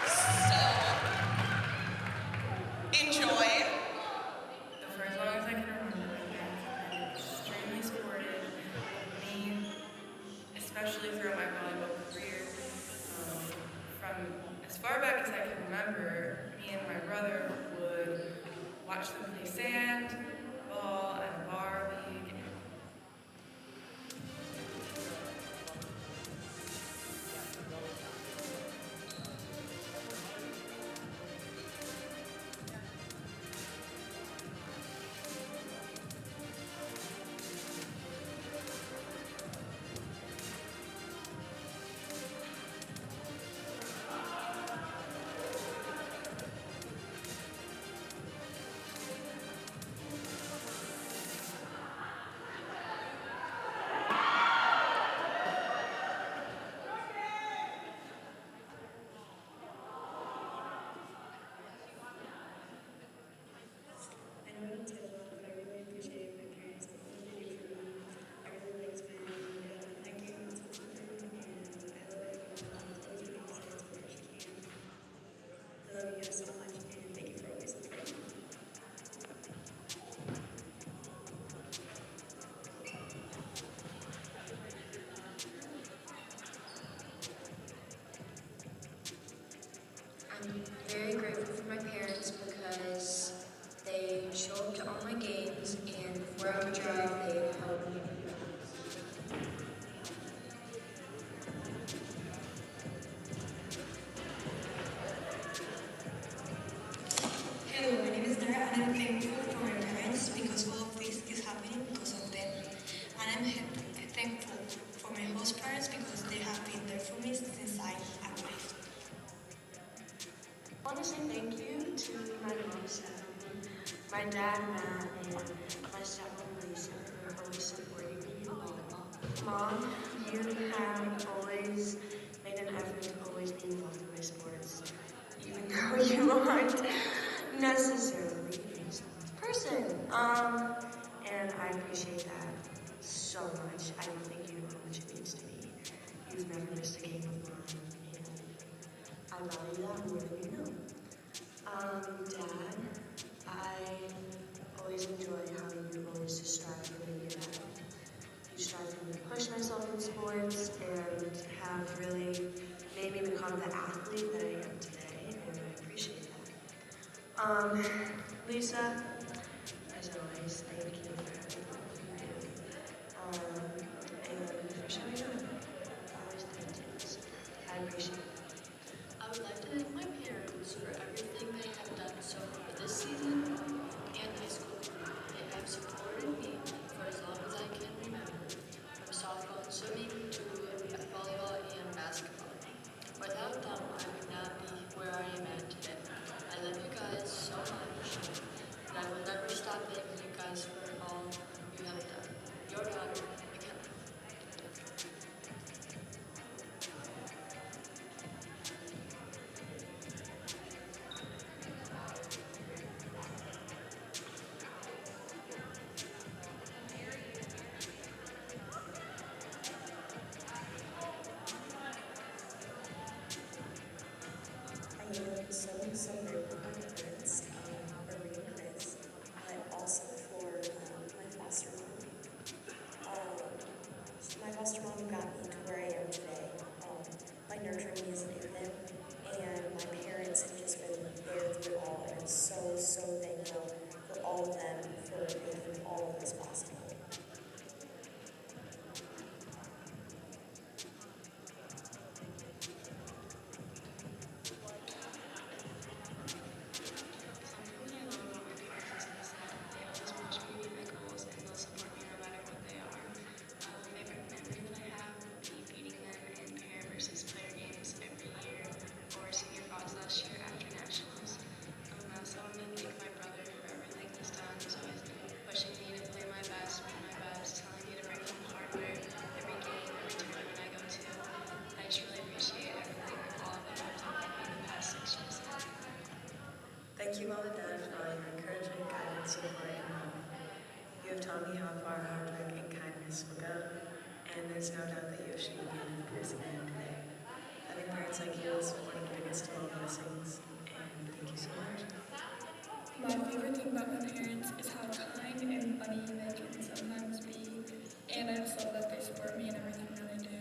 So, enjoy. The for as long as I can remember, my parents have been extremely supportive of me, especially throughout my volleyball career. From as far back as I can remember, me and my brother would watch them play sand, ball, at a bar league. I know it's a lot, but I really appreciate my parents and all they do for me. I really like spending my games with them, and I love it when always being as support as you can. I love you guys so much, and thank you for always supporting me. I'm very grateful for my parents because they show up to all my games, and before I would drive, they help me. Hello, my name is Nara, and I'm thankful for my parents because all of this is happening because of them. And I'm thankful for my host parents because they have been there for me since I arrived. I want to say thank you to my mom, Sarah, my dad, Matt, and my stepmom, Lisa, for always supporting me in volleyball. Mom, you have always made an effort to always be involved in my sports, even though you aren't necessarily a sports person. And I appreciate that so much. I don't think you know how much it means to me. You've never missed a game of mine, and I value that more than you know. Dad, I always enjoy how you always just strive for me to be better. You strive for me to push myself in sports and have really made me become the athlete that I am today, and I appreciate that. Lisa, as always, thank you for everything you do. And for showing up. Always thank you. I appreciate it. I would like to thank my parents coaches for everything they have done so far this season and high school. They have supported me for as long as I can remember, from softball and swimming to volleyball and basketball. Without them, I would not be where I am at today. I love you guys so much, and I will never stop thanking you guys for all you have done. Your daughter, McKenna. I am so grateful for my parents, for Reed and Chris, but also for my foster mom. My foster mom got me to where I am today by nurturing me as an infant, and my parents have just been there through it all, and I'm so thankful for all of them for making all of this possible. Something I love about my parents is that they always push me to meet my goals and they'll support me no matter what they are. Favorite memory that I have would be beating them in pair versus player games every year, or senior falls last year after nationals. I also want to thank my brother for everything he's done. He's always pushing me to play my best, win my best, telling me to bring home hardware every game, every tournament I go to. I just really appreciate everything all of them have done for me the past 6 years. Thank you, Mom and Dad, for all your encouragement, guidance, support, and love. You have taught me how far hard work and kindness will go, and there's no doubt that you have shaped me into the person I am today. Having parents like you is one of the biggest of all blessings, and thank you so much. My favorite thing about my parents is how kind and funny they can sometimes be, and I just love that they support me in everything that I do.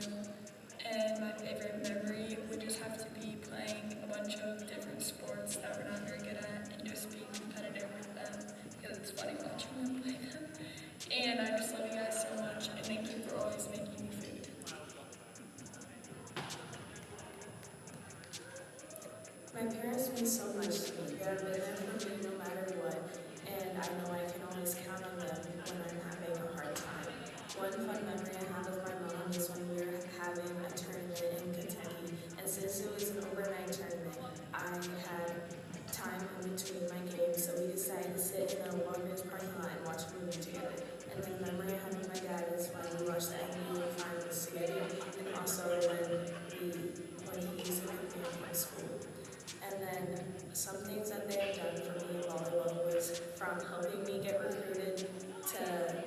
And my favorite memory would just have to be playing a bunch of different sports that we're not very good at and just being competitive with them because it's funny watching them play them. And I just love you guys so much, and thank you for always making me food. My parents mean so much to me. They're there for me no matter what, and I know I can always count on them when I'm having a hard time. One fun memory I have with my mom is when we were having a tournament in Kentucky, and since it was an overnight tournament, I had time in between my games, so we decided to sit in a Walgreens parking lot and watch a movie together. And the memory I have with my dad is when we watched the NBA finals together, and also when he used to pick me up from school. And then some things that they have done for me in volleyball was from helping me get recruited to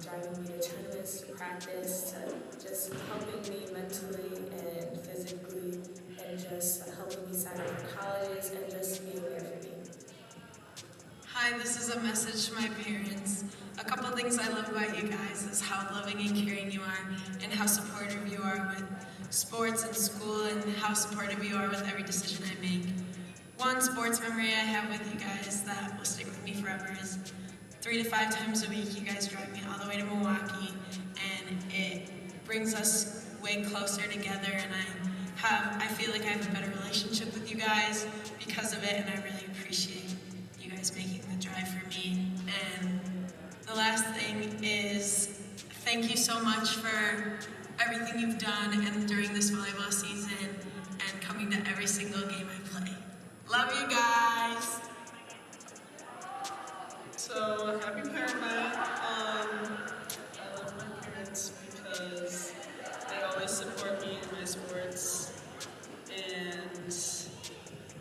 driving me to tournaments, to practice, to just helping me mentally and physically, and just helping me sign up for colleges and just being there for me. Hi, this is a message to my parents. A couple things I love about you guys is how loving and caring you are, and how supportive you are with sports and school, and how supportive you are with every decision I make. One sports memory I have with you guys that will stick with me forever is 3 to 5 times a week you guys drive me all the way to Milwaukee, and it brings us way closer together, and I feel like I have a better relationship with you guys because of it, and I really appreciate you guys making the drive for me. And the last thing is thank you so much for everything you've done and during this volleyball season and coming to every single game I play. Love you guys! So, happy Parent Night. I love my parents because they always support me in my sports, and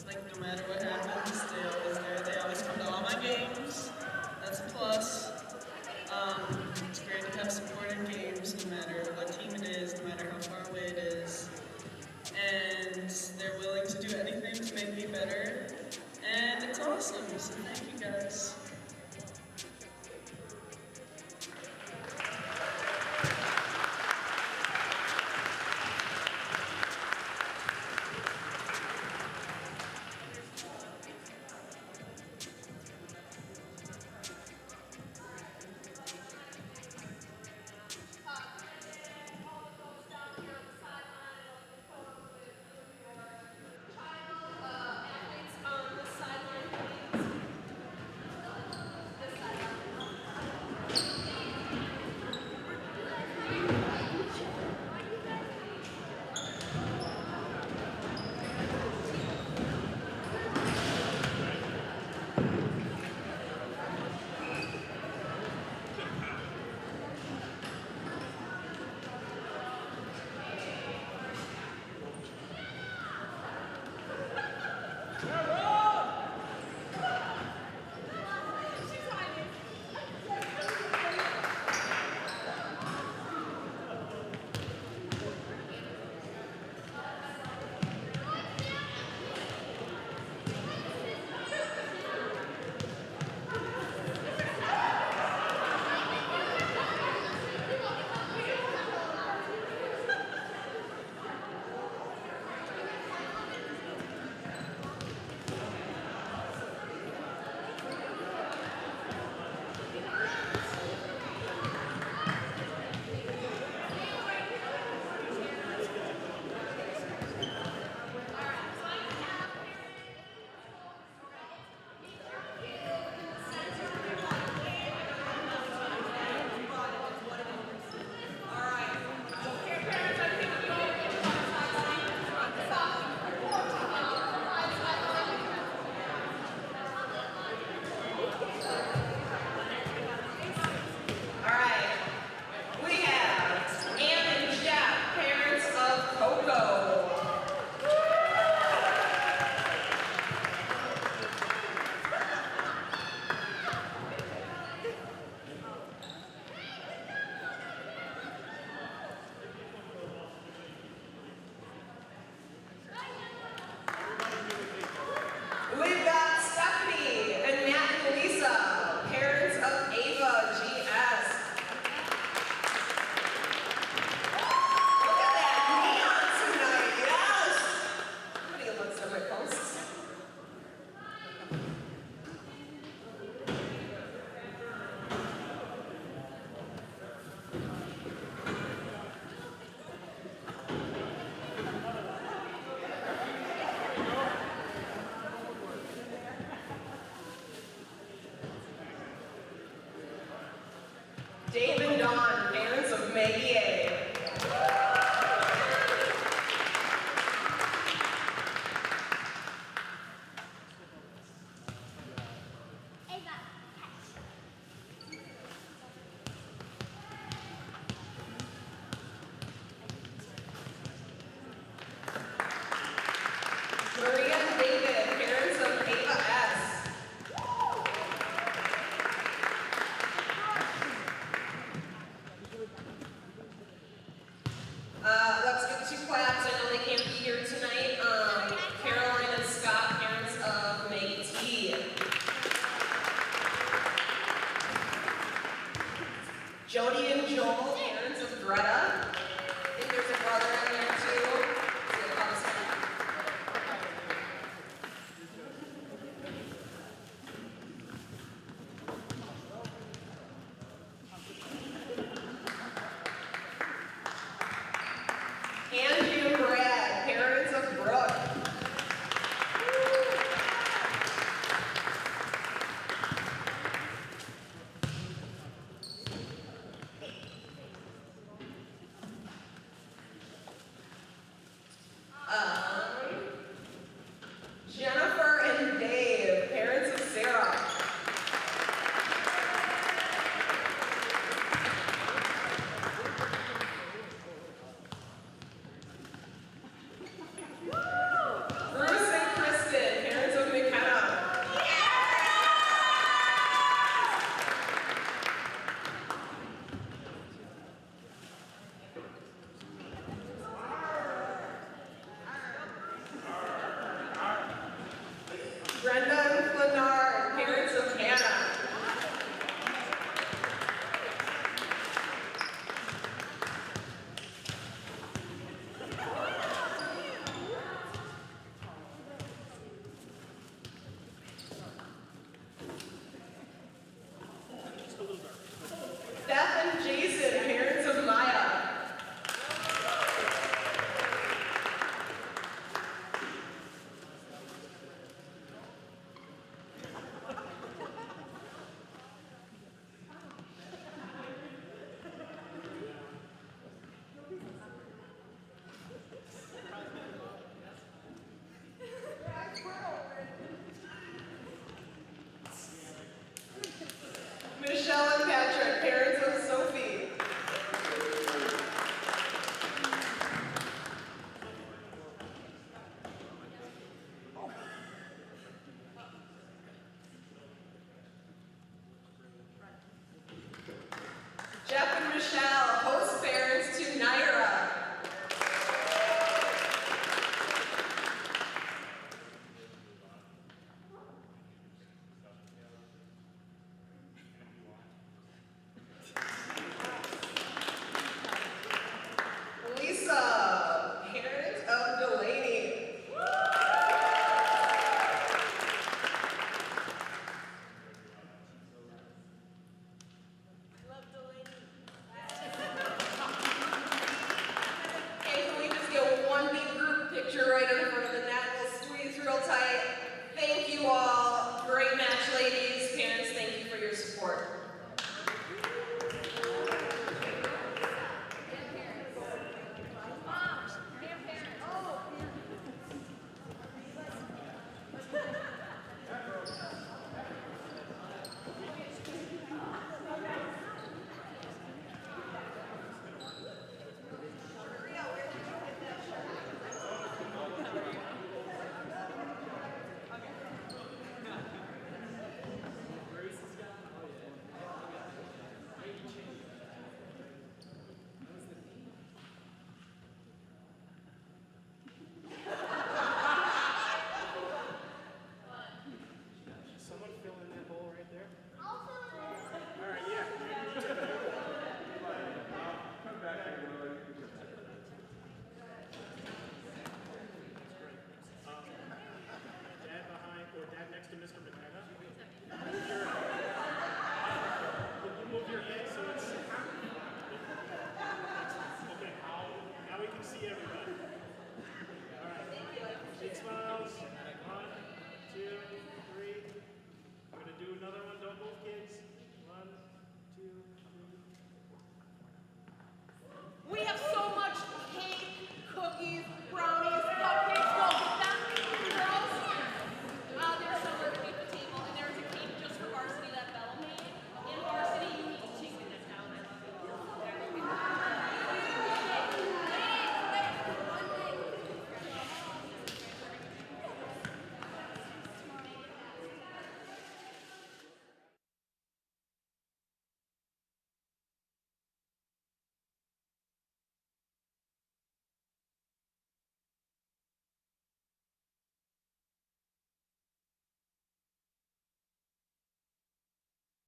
like no matter what happens, they're always there. They always come to all my games. That's a plus. It's great to have support in games, no matter what team it is, no matter how far away it is. And they're willing to do anything to make me better. And it's awesome, so thank you guys. Dave and Dawn, parents of Maggie A. Maria and David, parents of Ava S. Let's get two claps. I know they can't be here tonight. Caroline and Scott, parents of Maggie T. Jody and Joel, parents of Greta. I think there's a brother in there too. Angie and Brad, parents of Brooke. Jennifer and Dave, parents of Sarah. Bruce and Kristen, parents of McKenna. Brenda and Flanard, parents of Hannah. Steph and Jason, parents of Maya. Michelle and Patrick, parents of Sophie. Jeff and Michelle,